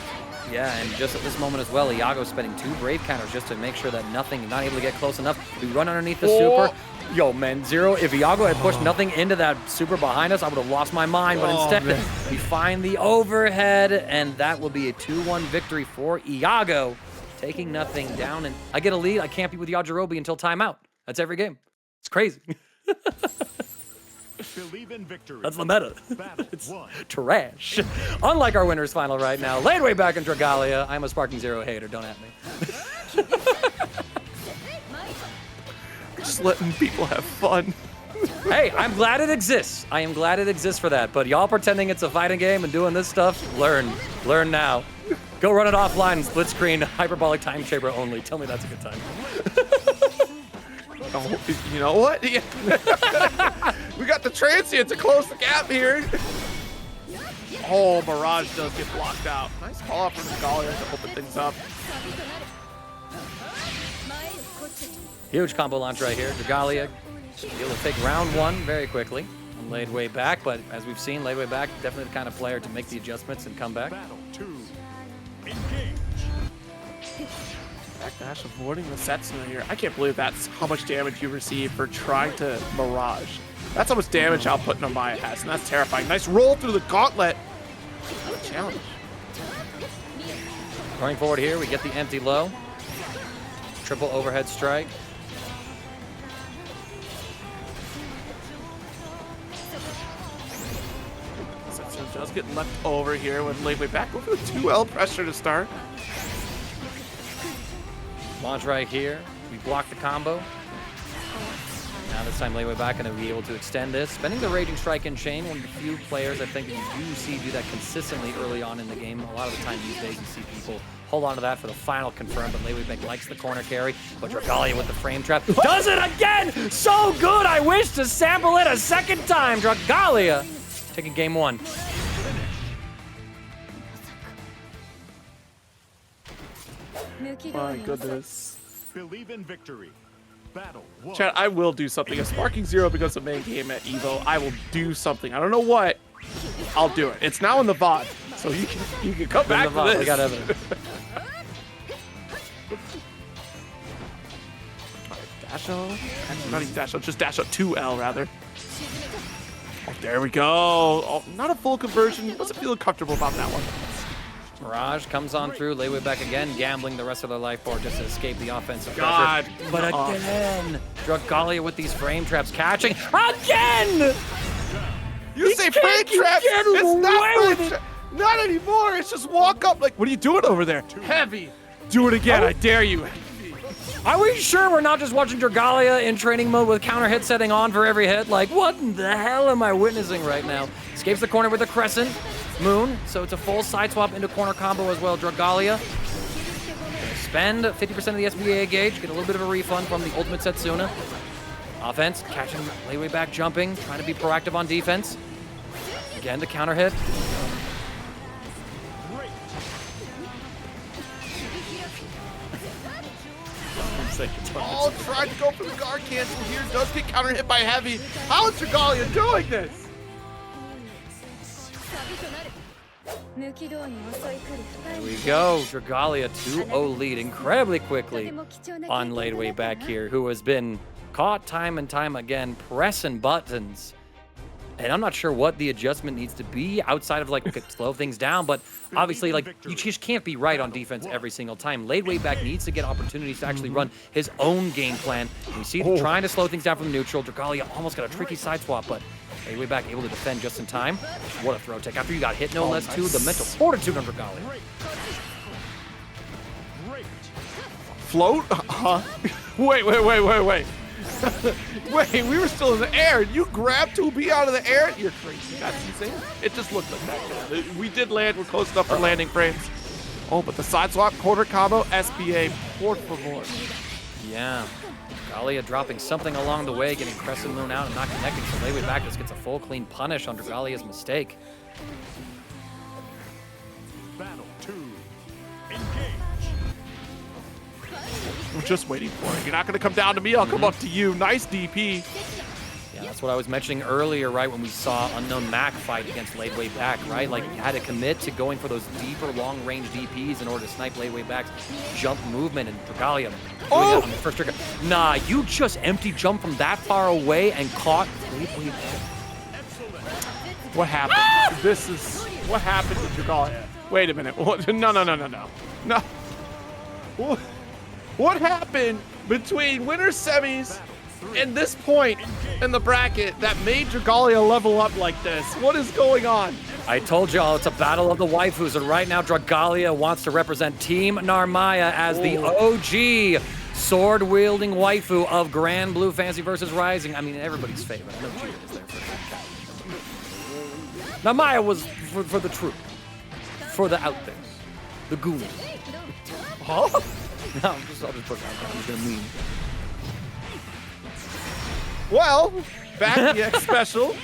Yeah, and just at this moment as well, Iago's spending 2 Brave counters just to make sure that nothing, not able to get close enough. We run underneath the super. Yo, man, Zero, if Iago had pushed nothing into that super behind us, I would have lost my mind. But instead, we find the overhead, and that will be a 2-1 victory for Iago, taking nothing down. And I get a lead. I can't be with Yajirobe until timeout. That's every game. It's crazy. Believe in victory. That's the meta. Battle It's 1. trash. Unlike our winners final right now, Ladewaybac and Dragalia. I'm a Sparking Zero hater. Don't at me. Just letting people have fun. Hey, I'm glad it exists. I am glad it exists for that. But y'all pretending it's a fighting game and doing this stuff, learn. Learn now. Go run it offline, split screen, hyperbolic time chamber only. Tell me that's a good time. Oh, you know what? We got the transient to close the gap here. Oh, Mirage does get blocked out. Nice call out from Dragalia to open things up. Huge combo launch right here. Dragalia able to take round 1 very quickly and Ladewaybac, but as we've seen, Ladewaybac definitely the kind of player to make the adjustments and come back. Battle 2. Engage. Backdash avoiding the Setsuna here. I can't believe that's how much damage you receive for trying to Mirage. That's how much damage output Narmaya has, and that's terrifying. Nice roll through the gauntlet. What a challenge. Running forward here, we get the empty low. Triple overhead strike. Setsuna does get left over here with Ladewaybac. Look at the 2L pressure to start. Launch right here. We block the combo. Now this time Ladewaybac going to be able to extend this. Spending the Raging Strike and Chain, one of the few players I think that you do see do that consistently early on in the game. A lot of the time these days you see people hold on to that for the final confirm, but Ladewaybac likes the corner carry. But Dragalia with the frame trap does it again! So good! I wish to sample it a second time. Dragalia taking game 1. My goodness. Believe in victory. Battle 1. Chad, I will do something. If Sparking Zero becomes a main game at Evo, I will do something. I don't know what. I'll do it. It's now in the VOD, so you can come back to this. We got evidence. Dasho? Actually, not even Dasho, just Dasho 2L rather. Oh, there we go. Oh, not a full conversion. Wasn't feeling comfortable about that one. Mirage comes on through, Ladewaybac again, gambling the rest of their life board just to escape the offensive God. pressure. But again, Dragalia with these frame traps catching. Again! You say frame trap? It's not frame trap. Not anymore. It's just walk up like, what are you doing over there? Heavy. Do it again. I dare you. Are we sure we're not just watching Dragalia in training mode with counter hit setting on for every hit? Like, what in the hell am I witnessing right now? Escapes the corner with a crescent. Moon, so it's a full side swap into corner combo as well. Dragalia spend 50% of the SBA gauge, get a little bit of a refund from the ultimate Setsuna. Offense, catching Ladewaybac jumping, trying to be proactive on defense. Again, the counter hit. Oh, tried to go for the guard cancel here. Does get counter hit by Heavy. How is Dragalia doing this? There we go. Dragalia 2-0 lead incredibly quickly on Ladewaybac here, who has been caught time and time again pressing buttons. And I'm not sure what the adjustment needs to be outside of, like, we could slow things down, but obviously, like, you just can't be right on defense every single time. Ladewaybac needs to get opportunities to actually run his own game plan. We see him trying to slow things down from neutral. Dragalia almost got a tricky side swap, but Ladewaybac able to defend just in time. What a throw tech. After you got hit no less, too, the mental fortitude on Dragalia. Float? Wait. Wait, we were still in the air. You grabbed 2B out of the air? You're crazy. That's insane. It just looked like that. We did land. We're close enough for landing frames. Oh, but the side swap, quarter combo, SBA, por favor. Yeah. Dragalia dropping something along the way, getting Crescent Moon out and not connecting, so Ladewaybac just gets a full clean punish on Dragalia's mistake. Battle 2. Engage. I'm just waiting for it. You're not going to come down to me. I'll come up to you. Nice DP. Yeah, that's what I was mentioning earlier, right, when we saw UnknownMac fight against Ladewaybac, right? Like, you had to commit to going for those deeper, long-range DPs in order to snipe Ladewayback's jump movement, and Dragalia doing it on the first trigger. Nah, you just empty jump from that far away and caught Ladewayback. What happened? This is... What happened to Dragalia? Wait a minute. No. What happened between winter semis and this point in the bracket that made Dragalia level up like this? What is going on? I told y'all it's a battle of the waifus, and right now Dragalia wants to represent Team Narmaya as the OG sword-wielding waifu of Granblue Fantasy vs. Rising. I mean, everybody's favorite. I know Gia is there for that. Narmaya was for the truth, for the out there, the goons. Huh? No, I'll just put it out there. I'm gonna meme. Well, back the X special.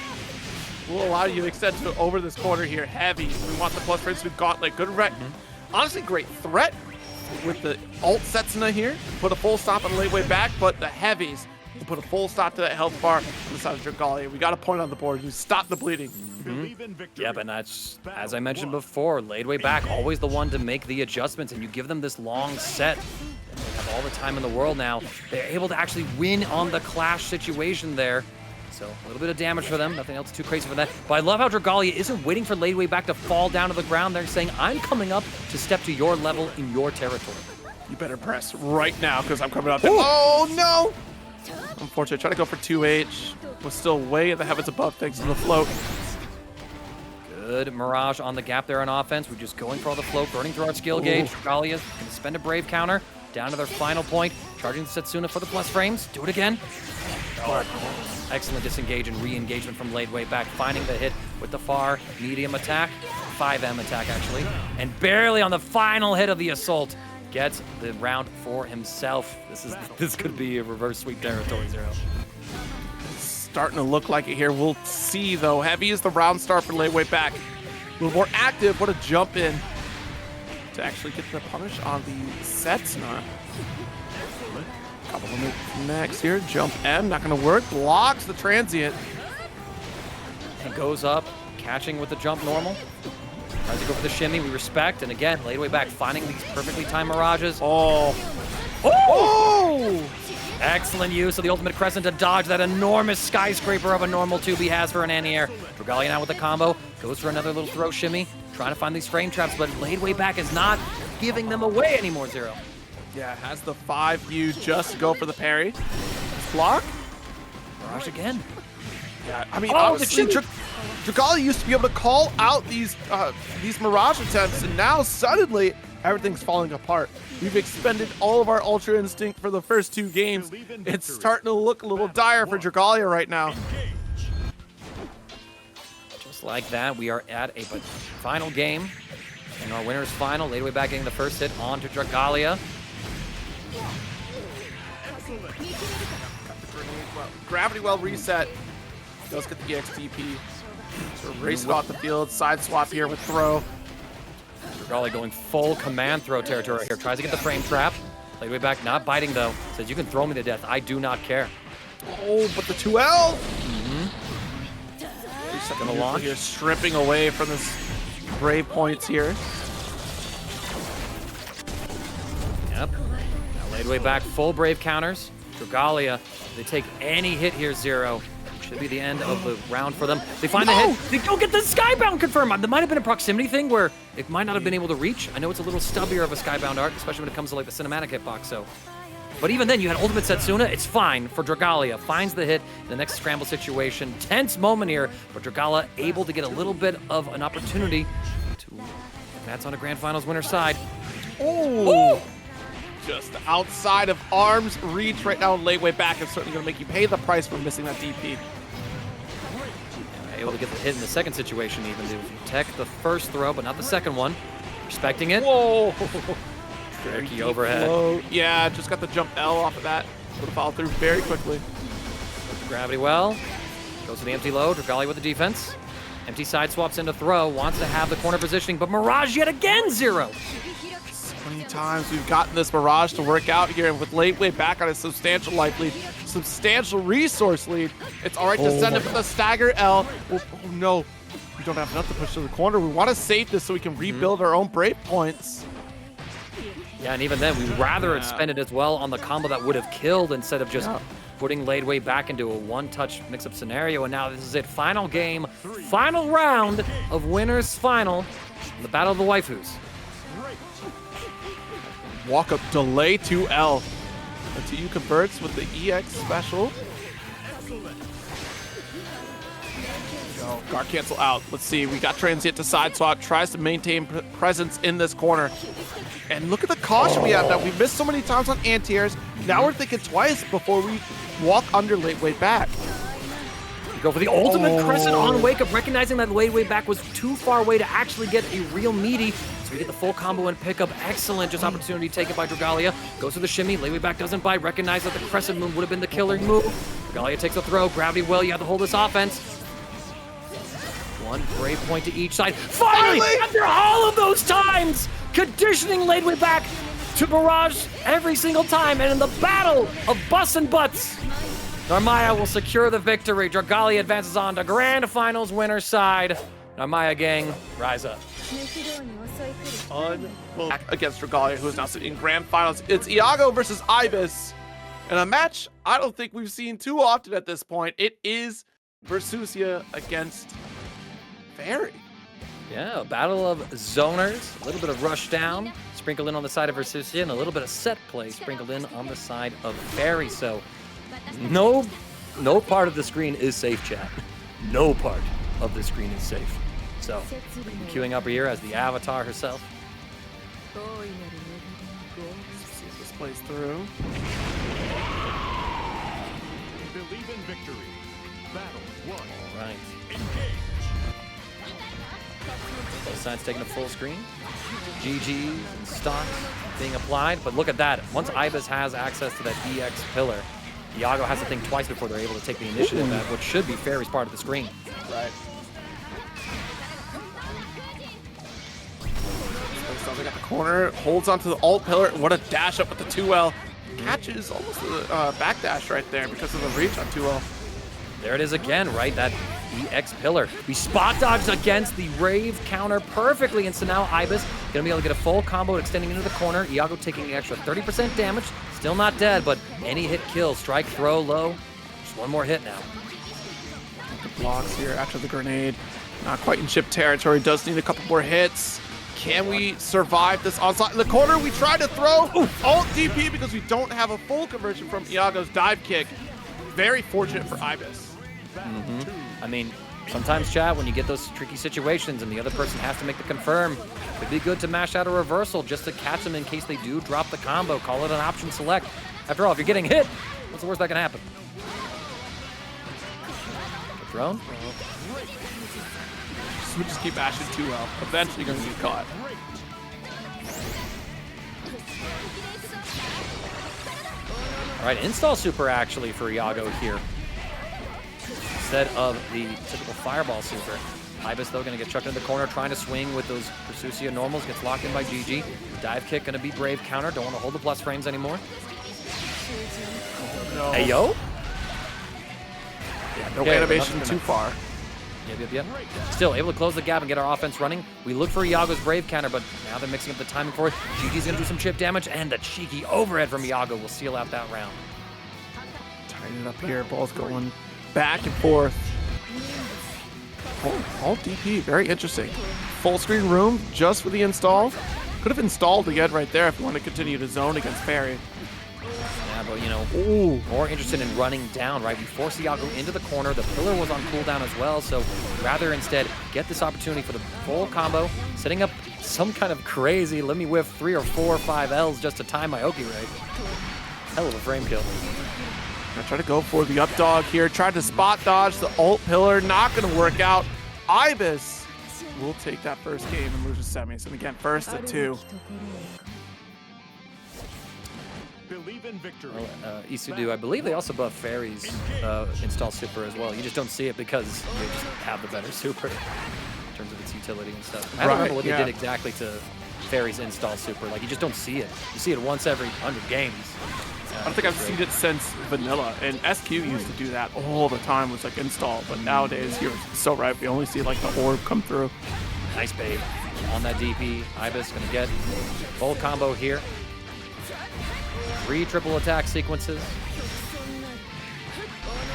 We'll allow you to extend to over this corner here. Heavy. We want the plus frames to Gauntlet. Good honestly, great threat with the alt Setsuna here. Put a full stop on Ladewaybac, but the heavies will put a full stop to that health bar on the side of Dragalia. We got a point on the board. We stop the bleeding. Believe in victory. Yeah, but that's, as I mentioned before, Ladewaybac always the one to make the adjustments, and you give them this long set. They have all the time in the world now. They're able to actually win on the clash situation there. So a little bit of damage for them. Nothing else too crazy for that. But I love how Dragalia isn't waiting for Ladewaybac to fall down to the ground. They're saying, I'm coming up to step to your level in your territory. You better press right now because I'm coming up there. Oh, no! Unfortunately, try to go for 2H. Was still way in the heavens above thanks to the float. Good Mirage on the gap there on offense. We're just going for all the float, burning through our skill gauge. Dragalia can spend a Brave counter. Down to their final point. Charging the Setsuna for the plus frames. Do it again. Excellent disengage and re-engagement from Ladewaybac. Finding the hit with the far medium attack. 5M attack, actually. And barely on the final hit of the assault. Gets the round for himself. This could be a reverse sweep territory, Zero. Starting to look like it here. We'll see, though. Heavy is the round start for Ladewaybac. A little more active. What a jump in to actually get the punish on the Setsuna. Couple of next here. Jump M. Not going to work. Blocks the transient. He goes up, catching with the jump normal. Tries to go for the shimmy. We respect. And again, Ladewaybac finding these perfectly timed mirages. Oh! Excellent use of the ultimate crescent to dodge that enormous skyscraper of a normal tube he has for an anti-air. Dragalia now with the combo. Goes for another little throw shimmy. Trying to find these frame traps, but Ladewaybac is not giving them away anymore, Zero. Yeah, has the 5U just to go for the parry. Block. Mirage again. Yeah, I mean, honestly, Dragalia used to be able to call out these Mirage attempts, and now suddenly everything's falling apart. We've expended all of our Ultra Instinct for the first 2 games. It's starting to look a little dire for Dragalia right now. Just like that, we are at a final game. In our winner's final, Ladewaybac getting the first hit onto Dragalia. Gravity well reset. Does get the EXDP. So race off the field. Side swap here with throw. Dragalia going full command throw territory here. Tries to get the frame trap. Ladewaybac not biting though. Says, you can throw me to death. I do not care. Oh, but the 2L. Gonna launch. Here, stripping away from this Brave points here. Yep. Now Ladewaybac full Brave counters. Dragalia, if they take any hit here, Zero. Should be the end of the round for them. They find the hit. They don't get the Skybound confirmed. There might have been a proximity thing where it might not have been able to reach. I know it's a little stubbier of a Skybound art, especially when it comes to like the cinematic hitbox. So, but even then, you had Ultimate Setsuna. It's fine for Dragalia. Finds the hit in the next scramble situation. Tense moment here, but Dragalia able to get a little bit of an opportunity to advance on a Grand Finals winner's side. Oh! Just outside of arm's reach right now. Ladewaybac is certainly going to make you pay the price for missing that DP. Able to get the hit in the second situation, even to protect the first throw, but not the second one. Respecting it. Whoa! Tricky overhead. Low. Yeah, just got the jump L off of that. Would have followed through very quickly. Gravity well. Goes to the empty low. Dragalia with the defense. Empty side swaps into throw. Wants to have the corner positioning, but Mirage yet again 0. So many times we've gotten this Mirage to work out here, and with Ladewaybac on a substantial life lead, substantial resource lead, it's all right to send it for the stagger L. Oh no, we don't have enough to push to the corner. We want to save this so we can rebuild our own Brave points. Yeah, and even then, we'd rather have spent it as well on the combo that would have killed instead of just putting Ladewaybac into a one-touch mix-up scenario. And now this is it. Final game, final round of winners final, the Battle of the Waifus. Walk up delay 2L until you converts with the EX special. Go. Guard cancel out. Let's see. We got transient to side swap. Tries to maintain presence in this corner. And look at the caution we have now. We missed so many times on anti-airs. Now we're thinking twice before we walk under Ladewaybac. Go for the ultimate crescent on wake up, recognizing that Ladewaybac was too far away to actually get a real meaty. So we get the full combo and pick up. Excellent, just opportunity taken by Dragalia. Goes to the shimmy. Ladewaybac doesn't bite. Recognize that the crescent move would have been the killing move. Dragalia takes a throw. Gravity well. You have to hold this offense. One brave point to each side. Finally, after all of those times, conditioning Ladewaybac to barrage every single time, and in the battle of bus and butts, Narmaya will secure the victory. Dragalia advances on to grand finals winner side. Narmaya gang, rise up. Against Dragalia, who is now sitting in grand finals. It's Iago versus Ibis, and a match I don't think we've seen too often at this point. It is Versusia against Ferry. Yeah, a battle of zoners, a little bit of rush down, sprinkled in on the side of Versusia, and a little bit of set play sprinkled in on the side of Ferry. So no part of the screen is safe, chat. No part of the screen is safe. So queuing up here as the avatar herself. See if this plays through. Believe in victory. Battle 1. All right. Engage. Both sides taking a full screen. GGs and stocks being applied. But look at that. Once Ibis has access to that EX pillar, Iago has to think twice before they're able to take the initiative at what should be Ferry's part of the screen. Right. They got the corner, holds onto the alt pillar. What a dash up with the 2L. Catches almost a backdash right there because of the reach on 2L. There it is again, right? That EX pillar. We spot dodged against the Rave counter perfectly, and so now Ibis gonna be able to get a full combo extending into the corner. Iago taking the extra 30% damage, still not dead, but any hit kills. Strike, throw, low. Just one more hit now. The blocks here after the grenade. Not quite in chip territory, does need a couple more hits. Can we survive this onslaught? In the corner, we try to throw alt DP because we don't have a full conversion from Iago's dive kick. Very fortunate for Ibis. I mean, sometimes, chat, when you get those tricky situations and the other person has to make the confirm, it'd be good to mash out a reversal just to catch them in case they do drop the combo. Call it an option select. After all, if you're getting hit, what's the worst that can happen? The drone? We just keep mashing 2L. Eventually going to get caught. All right, install super actually for Iago here. Instead of the typical fireball super. Ibis, though, going to get chucked into the corner, trying to swing with those Versusia normals. Gets locked in by GG. Dive kick going to be brave counter. Don't want to hold the plus frames anymore. Oh, no. Hey, yo. Yeah, no animation too far. Yep. Still able to close the gap and get our offense running. We look for Iago's brave counter, but now they're mixing up the timing for it. GG's going to do some chip damage, and the cheeky overhead from Iago will seal out that round. Tighten it up here. Ball's going back and forth. Alt DP, very interesting. Full screen room just for the install. Could have installed again right there if you want to continue to zone against Ferry. Yeah, but you know, more interested in running down, right? We forced Iago into the corner. The pillar was on cooldown as well, so rather instead get this opportunity for the full combo, setting up some kind of crazy, let me whiff 3 or 4 or 5 Ls just to time my Oki right. Hell of a frame kill. I try to go for the up dog here. Tried to spot dodge the alt pillar. Not going to work out. Ibis will take that first game and lose the semis. And again, first to 2. Believe in victory. Well, Isudu, I believe they also buff Ferry's install super as well. You just don't see it because they just have the better super in terms of its utility and stuff. I don't remember what they did exactly to Ferry's install super. Like, you just don't see it. You see it once every 100 games. I don't think I've seen it since vanilla, and SQ used to do that all the time, was like install, but nowadays you're so right, we only see like the orb come through. Nice bait on that DP. Ibis gonna get full combo here. 3 triple attack sequences.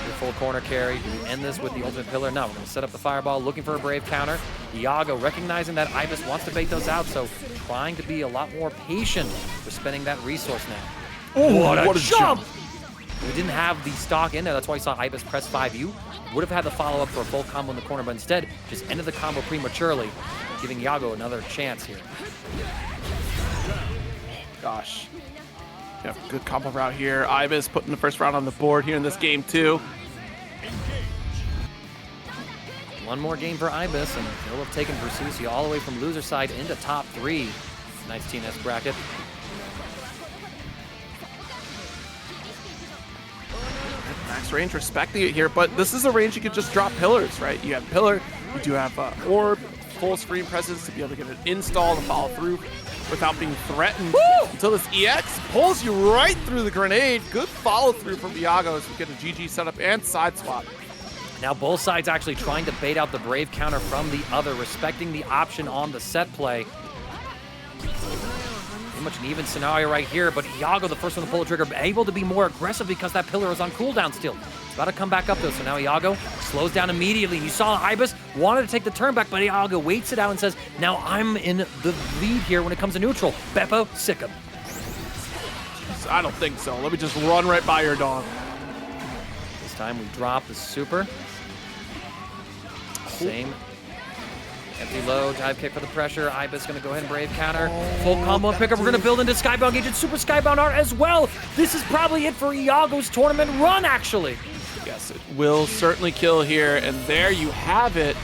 Your full corner carry. Do we end this with the ultimate pillar? No, we're gonna set up the fireball, looking for a brave counter. Iago recognizing that Ibis wants to bait those out, so trying to be a lot more patient for spending that resource now. Oh, what a jump! We didn't have the stock in there. That's why you saw Ibis press 5U. Would have had the follow-up for a full combo in the corner, but instead just ended the combo prematurely, giving Iago another chance here. Gosh. Yeah, good combo route here. Ibis putting the first round on the board here in this game too. One more game for Ibis, and he'll have taken Versusia all the way from loser side into top 3. Nice TNS bracket. Max range, respecting it here, but this is a range you could just drop pillars, right? You have pillar, you do have orb, full screen presence to be able to get an install to follow through without being threatened. Woo! Until this EX pulls you right through the grenade. Good follow through from Iago as we get a GG setup and side swap. Now both sides actually trying to bait out the brave counter from the other, respecting the option on the set play. Pretty much an even scenario right here, but Iago, the first one to pull the trigger, able to be more aggressive because that pillar is on cooldown still. It's about to come back up though, so now Iago slows down immediately. You saw Ibis wanted to take the turn back, but Iago waits it out and says, now I'm in the lead here when it comes to neutral. Beppo, sick him. I don't think so. Let me just run right by your dog. This time we drop the super. Same. Empty low, dive kick for the pressure. Ibis gonna go ahead and brave counter. Full combo and pickup. We're gonna build into Skybound Gauge and Super Skybound Art as well. This is probably it for Iago's tournament run, actually. Yes, it will certainly kill here, and there you have it.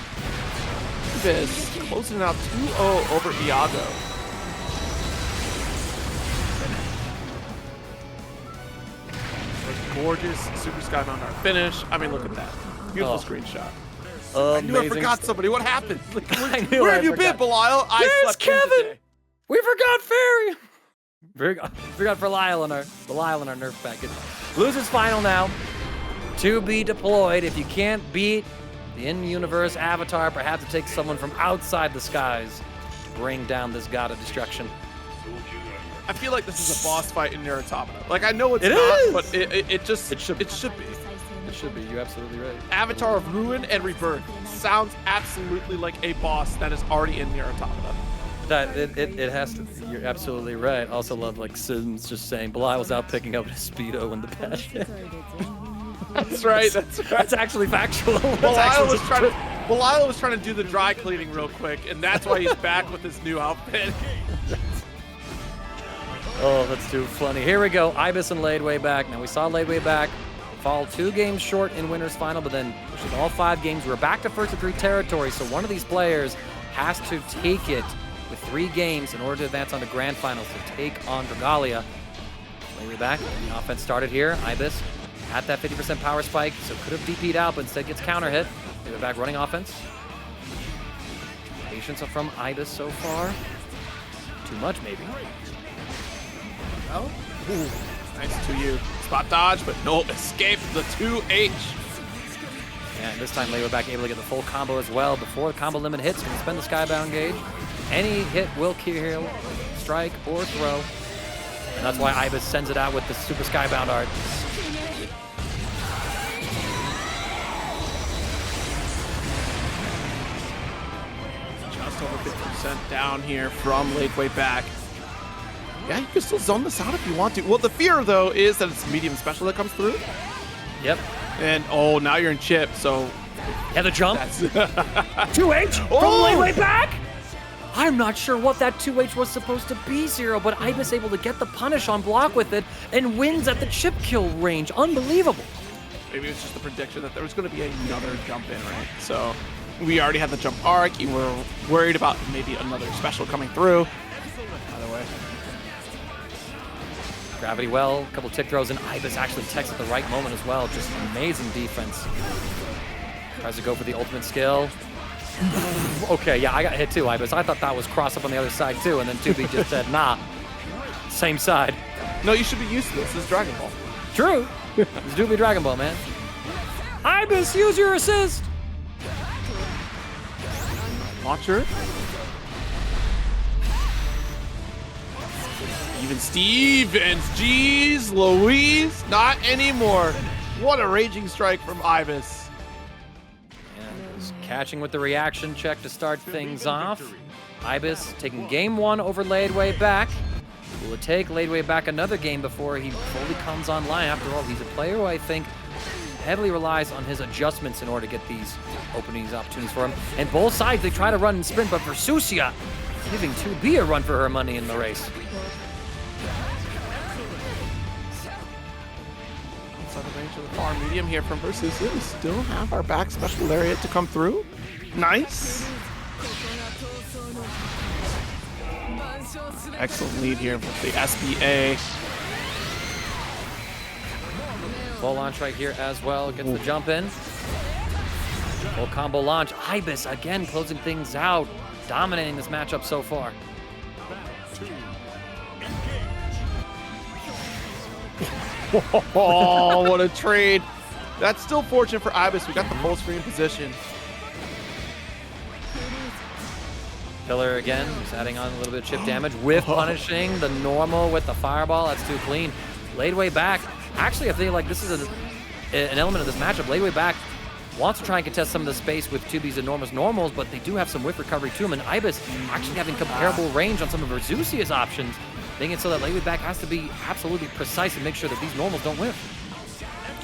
Ibis closing out 2-0 over Iago. Gorgeous Super Skybound Art finish. I mean, look at that. Beautiful screenshot. I knew I forgot somebody. What happened? Like, where have you been, Belial? I slept Kevin. today. We forgot Ferry. Forgot Belial in our nerf package. Losers final now. To be deployed. If you can't beat the in-universe avatar, perhaps it takes someone from outside the skies to bring down this god of destruction. I feel like this is a boss fight in Nier Automata. Like, I know it's not, but it should be. It should be. You're absolutely right. Avatar of Ruin and Rebirth sounds absolutely like a boss that is already in Nier Automata. That it has to. You're absolutely right. Also love like Sims just saying Belial was out picking up his speedo in the patch. That's right. That's right. That's actually factual. Belial was trying to do the dry cleaning real quick, and that's why he's back with his new outfit. Oh, that's too funny. Here we go. Ibis and Ladewaybac. Now we saw Ladewaybac fall 2 games short in winners final, but then pushing all 5 games. We're back to first to 3 territory, so one of these players has to take it with 3 games in order to advance on to grand finals to take on Dragalia. Ladewaybac, the offense started here. Ibis at that 50% power spike, so could have DP'd out, but instead gets counter hit. Ladewaybac running offense. Patience from Ibis so far. Too much, maybe. Oh, nice to you. Spot dodge, but no escape. The 2H. Yeah, and this time Ladewaybac able to get the full combo as well. Before the combo limit hits, can spend the Skybound Gauge. Any hit will kill, strike, or throw. And that's why Ibis sends it out with the Super Skybound Art. Just over 50% down here from Ladewaybac. Yeah, you can still zone this out if you want to. Well, the fear, though, is that it's medium special that comes through. Yep. And, oh, now you're in chip, so... Yeah, the jump. 2H from Ladewaybac. I'm not sure what that 2H was supposed to be, Zero, but Ibis able to get the punish on block with it and wins at the chip kill range. Unbelievable. Maybe it's just the prediction that there was going to be another jump in, right? So we already had the jump arc. You were worried about maybe another special coming through. By the way. Gravity well, a couple tick throws, and Ibis actually techs at the right moment as well. Just amazing defense. Tries to go for the ultimate skill. Okay, yeah, I got hit too, Ibis. I thought that was cross up on the other side too, and then 2B just said, nah, same side. No, you should be used to this. This is Dragon Ball. True. It's 2B Dragon Ball, man. Ibis, use your assist. Launcher. Even Stevens. Jeez Louise. Not anymore. What a raging strike from Ibis. He's catching with the reaction check to start things off. Ibis taking game 1 over Ladewaybac. Will it take Ladewaybac another game before he fully comes online? After all, he's a player who I think heavily relies on his adjustments in order to get these openings, opportunities for him. And both sides, they try to run and sprint, but Versusia giving 2B a run for her money in the race. Outside the range of the far medium here from Versusia. We still have our back special lariat to come through. Nice. Excellent lead here with the SBA. Full launch right here as well. Gets the jump in. Full combo launch. Ibis again closing things out. Dominating this matchup so far. Oh, what a trade. That's still fortunate for Ibis. We got the full screen position. Pillar again, just adding on a little bit of chip damage with punishing the normal with the fireball. That's too clean. Ladewaybac. Actually, I feel like this is an element of this matchup. Ladewaybac wants to try and contest some of the space with 2B's enormous normals, but they do have some whiff recovery to them. And Ibis actually having comparable range on some of Versusia's options, making it so that Ladewaybac has to be absolutely precise and make sure that these normals don't whiff.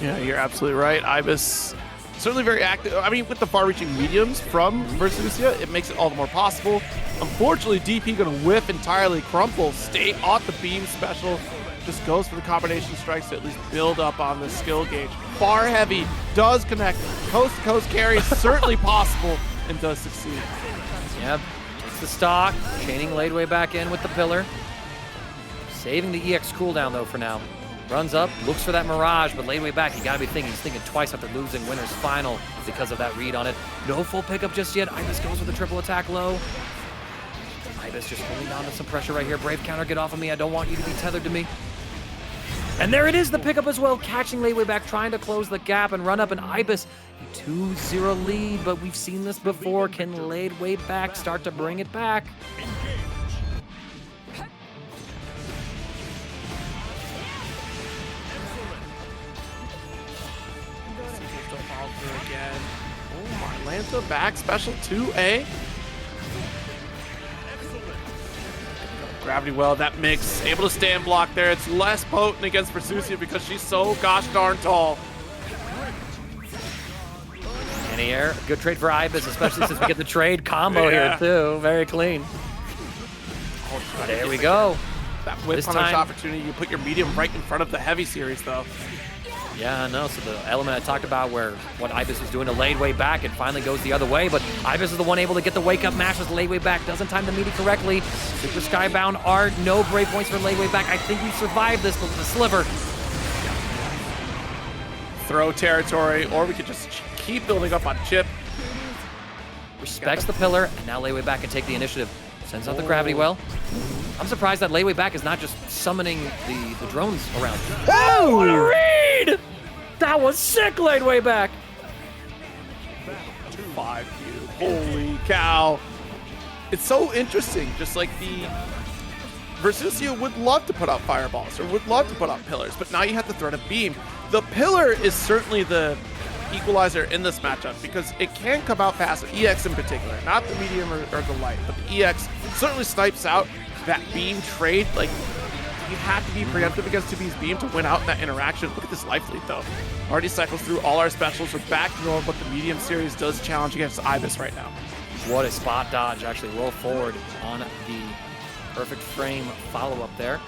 Yeah, you're absolutely right. Ibis certainly very active. I mean, with the far-reaching mediums from Versusia, it makes it all the more possible. Unfortunately, DP going to whiff entirely. Crumple, stay off the beam special. Just goes for the combination strikes to at least build up on the skill gauge. Far heavy, does connect. Coast-to-coast carry, certainly possible, and does succeed. Yep, takes the stock, chaining Ladewaybac in with the pillar. Saving the EX cooldown, though, for now. Runs up, looks for that Mirage, but Ladewaybac, you gotta be thinking, he's thinking twice after losing Winner's Final because of that read on it. No full pickup just yet. Ibis goes with a triple attack low. Ibis just holding on to some pressure right here. Brave counter, get off of me. I don't want you to be tethered to me. And there it is, the pickup as well, catching Ladewaybac, trying to close the gap and run up, and Ibis, a 2-0 lead, but we've seen this before. Can Ladewaybac start to bring it back? Again. Oh my, Lanta back special 2A. Gravity well, that mix, able to stand block there. It's less potent against Versusia because she's so gosh darn tall. Anti-air, good trade for Ibis, especially since we get the trade combo here too. Very clean. There we go. That whip punish opportunity, you put your medium right in front of the heavy series though. Yeah, no, so the element I talked about where what Ibis was doing to Ladewaybac, it finally goes the other way, but Ibis is the one able to get the wake-up mash as Ladewaybac doesn't time the meaty correctly. Super Skybound Art, no brave points for Ladewaybac. I think we survived this, but with the sliver. Throw territory, or we could just keep building up on chip. Respects the pillar, and now Ladewaybac can take the initiative. Sends out the gravity well. I'm surprised that Ladewaybac is not just summoning the drones around. Oh, what a read! That was sick, Ladewaybac! 5 cube. Holy cow. It's so interesting, just like the Versusia would love to put out fireballs or would love to put out pillars, but now you have the threat of beam. The pillar is certainly the equalizer in this matchup because it can come out faster, EX in particular, not the medium or the light, but the EX certainly snipes out that beam trade. Like, you have to be preemptive against 2B's beam to win out in that interaction. Look at this life lead though. Already cycles through all our specials. We're back to normal, but the medium series does challenge against Ibis right now. What a spot dodge, actually roll forward on the perfect frame follow-up there.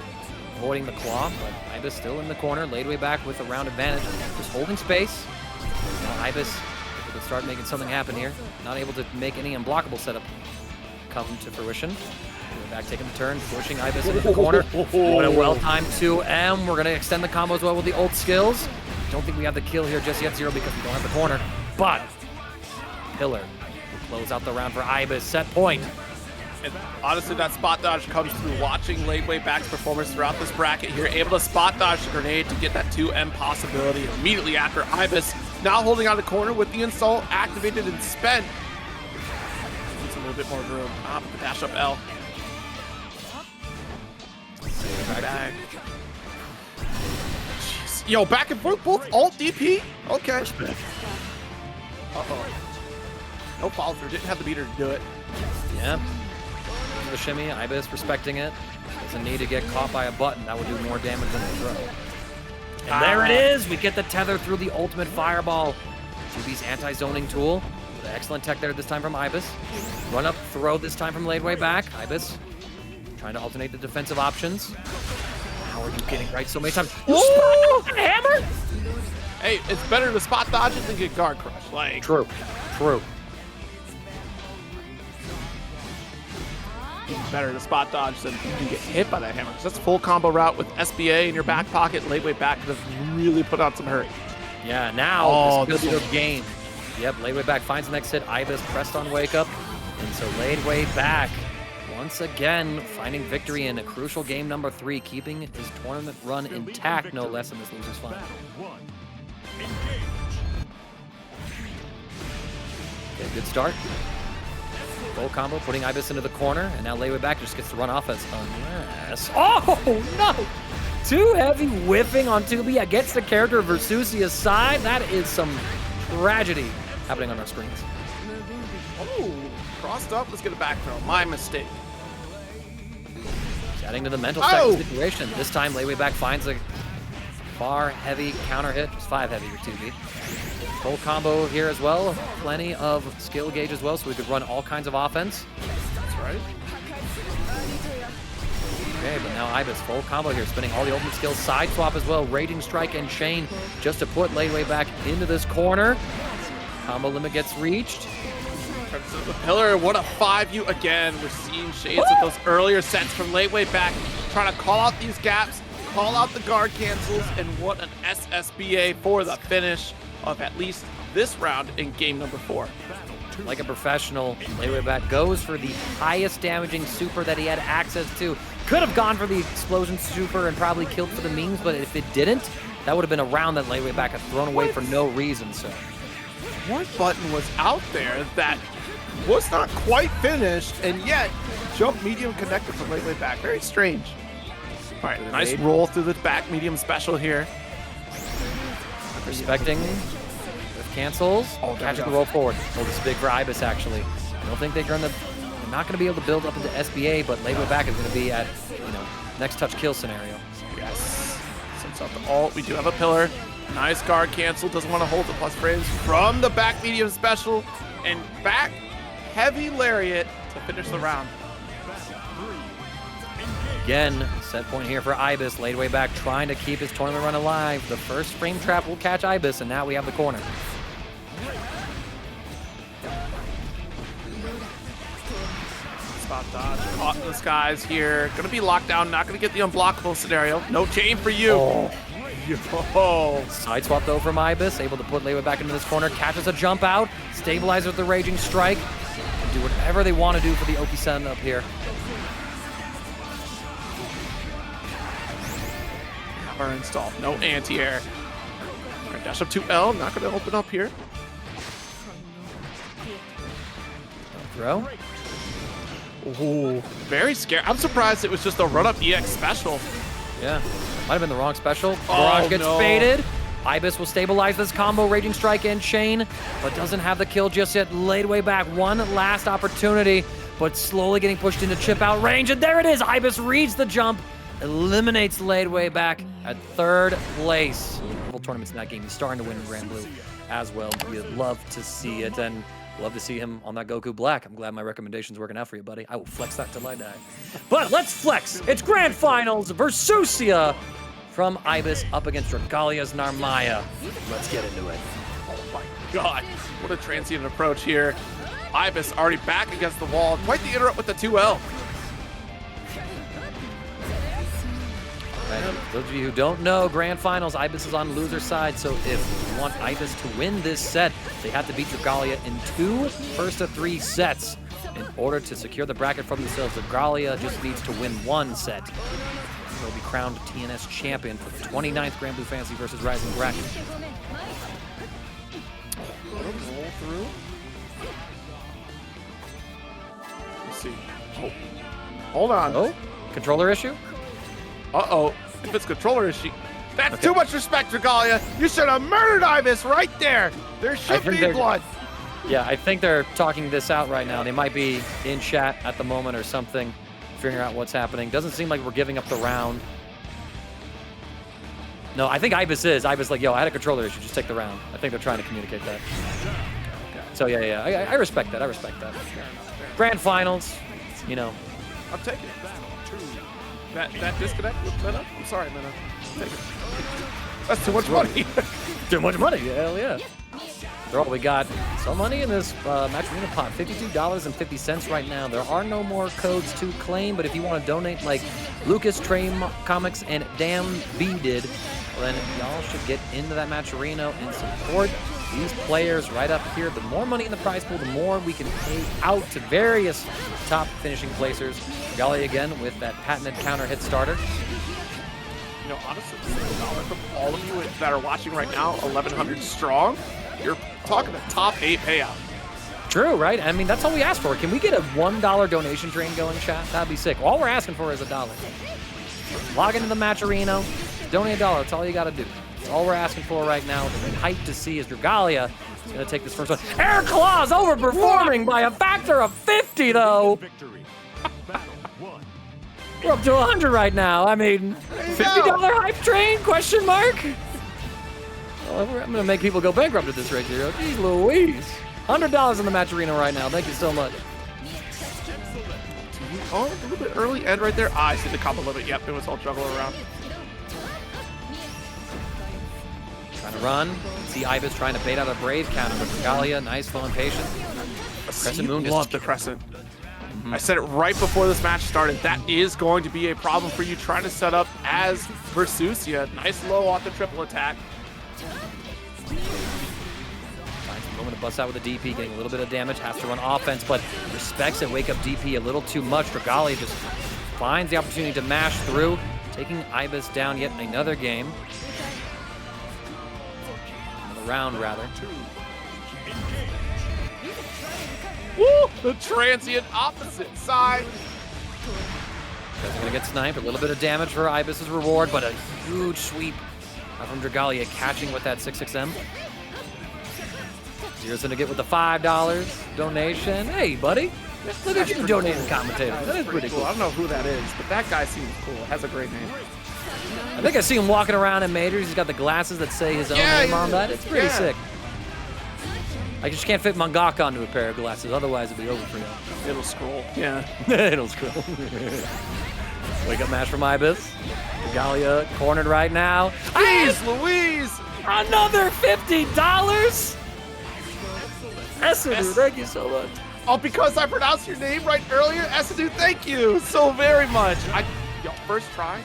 Avoiding the claw, but Ibis still in the corner. Ladewaybac with a round advantage, just holding space. Now Ibis will start making something happen here. Not able to make any unblockable setup come to fruition. Back taking the turn, pushing Ibis into the corner. What a well-timed 2M. We're going to extend the combo as well with the ult skills. Don't think we have the kill here just yet, Zero, because we don't have the corner. But Pillar will close out the round for Ibis. Set point. And honestly, that spot dodge comes through watching Ladewaybac's performance throughout this bracket here. Able to spot dodge the grenade to get that 2M possibility immediately after Ibis. Now holding on the corner with the insult activated and spent. Needs a little bit more room. The dash up L. Back. Jeez. Yo, back and forth, both alt DP? Okay. Uh-oh. No follow through, didn't have the beater to do it. Yep. The shimmy, Ibis respecting it. Doesn't need to get caught by a button. That would do more damage than the throw. And there it is! We get the tether through the ultimate fireball. 2B's anti-zoning tool. With excellent tech there this time from Ibis. Run up, throw this time from Ladewaybac. Ibis trying to alternate the defensive options. How are you getting right so many times? Ooh! Hammer! Hey, it's better to spot dodge it than get guard crush. Like, True. better to spot dodge than you get hit by that hammer. So that's full combo route with SBA in your back pocket. Ladewaybac could have really put on some hurt. Yeah, now this is going to be the game. Yep, Ladewaybac finds the next hit. Ibis pressed on wake up. And so Ladewaybac once again finding victory in a crucial game number 3, keeping his tournament run intact, no less, in this loser's final. Okay, good start. Full combo, putting Ibis into the corner, and now Ladewaybac just gets to run offense unless... Oh, no! Too heavy whiffing on 2B against the character of Versusia's side. That is some tragedy happening on our screens. Oh, crossed up. Let's get a back throw. My mistake. Adding to the mental side of the situation. This time, Ladewaybac finds a far heavy counter hit. It's 5 heavy with 2B. Full combo here as well. Plenty of skill gauge as well, so we could run all kinds of offense. That's right. Okay, but now Ibis, full combo here, spinning all the ultimate skills. Side swap as well, Raging Strike and Chain, just to put Ladewaybac into this corner. Combo limit gets reached. The pillar, what a 5U again. We're seeing shades of those earlier sets from Ladewaybac, trying to call out these gaps, call out the guard cancels, and what an SSBA for the finish of at least this round in game number 4. Like a professional, Ladewaybac goes for the highest damaging super that he had access to. Could have gone for the explosion super and probably killed for the memes, but if it didn't, that would have been a round that Ladewaybac had thrown away for no reason. So what button was out there that was not quite finished, and yet jump medium connected from Ladewaybac? Very strange. All right, nice roll through the back medium special here. Respecting with cancels, catching the roll forward. Oh, this is big for Ibis, actually. I don't think they're not going to be able to build up into SBA, but Ladewaybac is going to be at, next touch kill scenario. Yes. Sets up the ult. We do have a pillar. Nice guard cancel. Doesn't want to hold the plus frames from the back medium special, and back heavy lariat to finish the round. Again, set point here for Ibis. Ladewaybac trying to keep his tournament run alive. The first frame trap will catch Ibis, and now we have the corner. Spot dodge, caught in the skies here. Gonna be locked down, not gonna get the unblockable scenario. No chain for you. Oh. Yo. Side swap though from Ibis, able to put Ladewaybac into this corner, catches a jump out, stabilizes with the Raging Strike, and do whatever they want to do for the Oki Sen up here. Hammer install, no anti-air. Right, dash up to L, not gonna open up here. Throw. Ooh, very scary. I'm surprised it was just a run-up EX special. Yeah, might have been the wrong special. Barrage gets faded. Ibis will stabilize this combo, Raging Strike and Chain, but doesn't have the kill just yet. Ladewaybac, one last opportunity, but slowly getting pushed into chip out range, and there it is. Ibis reads the jump, eliminates Ladewaybac at 3rd place. Full tournaments in that game. He's starting to win in Granblue as well. We'd love to see it, and love to see him on that Goku Black. I'm glad my recommendation's working out for you, buddy. I will flex that till I die. But let's flex. It's Grand Finals. Versusia from Ibis up against Dragalia's Narmaya. Let's get into it. Oh my god. What a transient approach here. Ibis already back against the wall. Quite the interrupt with the 2L. Right. Those of you who don't know, Grand Finals, Ibis is on the loser side, so if you want Ibis to win this set, they have to beat Dragalia in 2 first of 3 sets in order to secure the bracket for themselves. Dragalia just needs to win 1 set. They'll be crowned TNS champion for the 29th Granblue Fantasy versus Rising bracket. Roll through. Let's see. Oh. Hold on. Oh, controller issue? Uh-oh. If it's controller issue, that's too much respect, Dragalia. You should have murdered Ibis right there. There should be blood. Yeah, I think they're talking this out right now. They might be in chat at the moment or something, figuring out what's happening. Doesn't seem like we're giving up the round. No, I think Ibis is. Ibis like, yo, I had a controller issue. Just take the round. I think they're trying to communicate that. So yeah, I respect that. I respect that. Grand Finals, you know. I'm taking it. That disconnect with Mena? I'm sorry, Mena. Take it. That's too much money. Too much money. Hell yeah. After all, we got some money in this match arena pot. $52.50 right now. There are no more codes to claim, but if you want to donate like Lucas, Trey Comics, and Damn V did, well, then y'all should get into that match arena and support these players right up here. The more money in the prize pool, the more we can pay out to various top finishing placers. Dragalia again with that patented counter hit starter. You know, honestly, $1 from all of you that are watching right now, 1,100 strong, you're talking a top 8 payout. True, right? I mean, that's all we ask for. Can we get a $1 donation train going, chat? That'd be sick. All we're asking for is $1. Log into the match arena, donate $1. That's all you got to do. That's all we're asking for right now. The hype to see is Dragalia is going to take this first one. Air Claws overperforming by a factor of 50, though. We're up to 100 right now. I mean, $50 hype train? Question mark? Well, I'm going to make people go bankrupt at this rate here. Jeez Louise. $100 in the match arena right now. Thank you so much. Oh, a little bit early end right there. I see the combo a little bit. Yep, it was all juggle around. Trying to run. See Ibis trying to bait out a Brave counter, but Dragalia, nice, slow, and patient. Crescent Moon loved the Crescent. I said it right before this match started. That is going to be a problem for you trying to set up as Versusia. Nice low off the triple attack. Finds the moment to bust out with a DP, getting a little bit of damage, has to run offense, but respects it, wake up DP a little too much. Dragalia just finds the opportunity to mash through, taking Ibis down yet another game. Another round, rather. Woo! The transient opposite side. He's gonna get sniped. A little bit of damage for Ibis' reward, but a huge sweep from Dragalia, catching with that 6XM. Zero's gonna get with the $5 donation. Hey, buddy. Look at you donating commentators. That is pretty cool. I don't know who that is, but that guy seems cool. Has a great name. I think I see him walking around in majors. He's got the glasses that say his own name on that. It's pretty sick. I just can't fit mangaka onto a pair of glasses, otherwise it'll be over for you. It'll scroll. Yeah. It'll scroll. Wake up mash from Ibis. Dragalia cornered right now. Jeez Louise! Another $50? Essedu, thank you so much. Oh, because I pronounced your name right earlier? Essedu, thank you so very much. Yo, first try?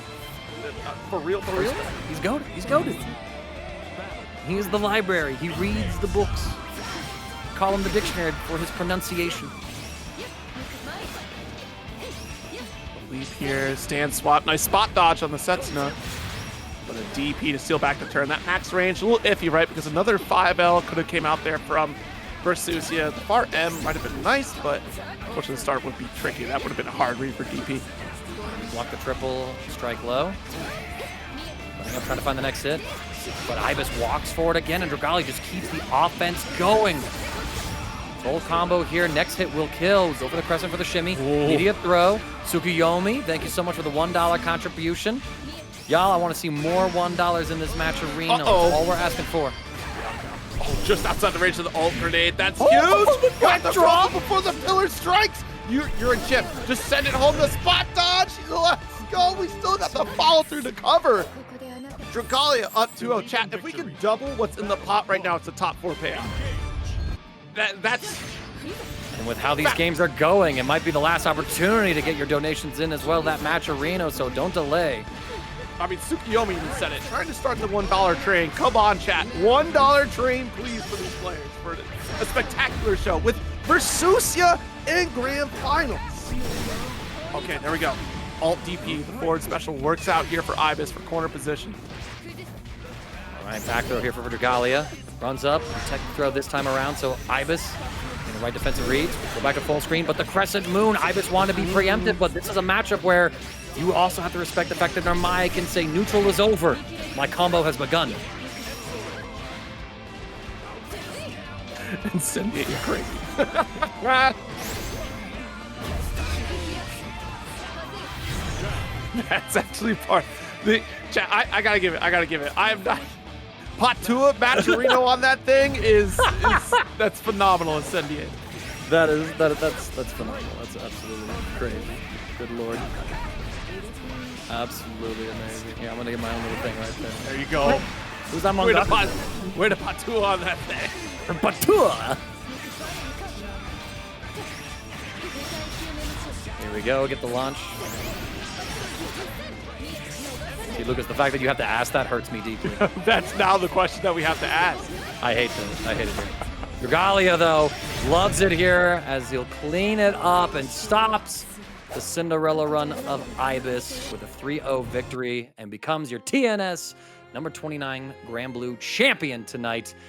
For real, for real? He's goated. He's goated. He is the library. He reads the books. Call him the dictionary for his pronunciation. Leap here, stand swap. Nice spot dodge on the Setsuna. But a DP to steal back the turn. That max range, a little iffy, right? Because another 5L could have came out there from Versusia. The far M might have been nice, but unfortunately the start would be tricky. That would have been a hard read for DP. Block the triple, strike low. I'm trying to find the next hit. But Ibis walks forward again, and Dragalia just keeps the offense going. Full combo here. Next hit will kill. Go for the crescent for the shimmy. Immediate throw. Tsukuyomi, thank you so much for the $1 contribution. Y'all, I want to see more $1 in this match arena. That's all we're asking for. Oh, just outside the range of the ult grenade. That's huge. Got the draw before the pillar strikes. You're a chip. Just send it home. The spot dodge. Let's go. We still got the follow through to cover. Dragalia up 2-0. Chat, if we can double what's in the pot right now, it's a top 4 payout. That's... And with how these games are going, it might be the last opportunity to get your donations in as well, that match arena, so don't delay. Tsukiyomi even said it. Trying to start the $1 train. Come on, chat. $1 train, please, for these players for a spectacular show with Versusia in grand finals. Okay, there we go. Alt DP, the forward special works out here for Ibis for corner position. All right, back throw here for Dragalia. Runs up, protect throw this time around, so Ibis in the right defensive reads. Go back to full screen, but the Crescent Moon, Ibis wanted to be preempted, but this is a matchup where you also have to respect the fact that Narmaya can say neutral is over. My combo has begun. Incendiate, you're crazy. That's actually part. The chat. I gotta give it. I am not. Patua Maturino on that thing is that's phenomenal. Incendiate. That's phenomenal. That's absolutely crazy. Good lord. Absolutely amazing. Yeah, I'm gonna get my own little thing right there. There you go. Who's that Way to Patua on that thing. Patua. Here we go. Get the launch. See, Lucas, the fact that you have to ask that hurts me deeply. That's now the question that we have to ask. I hate this. I hate it here. Dragalia, though, loves it here as he'll clean it up and stops the Cinderella run of Ibis with a 3-0 victory and becomes your TNS number 29 Granblue champion tonight.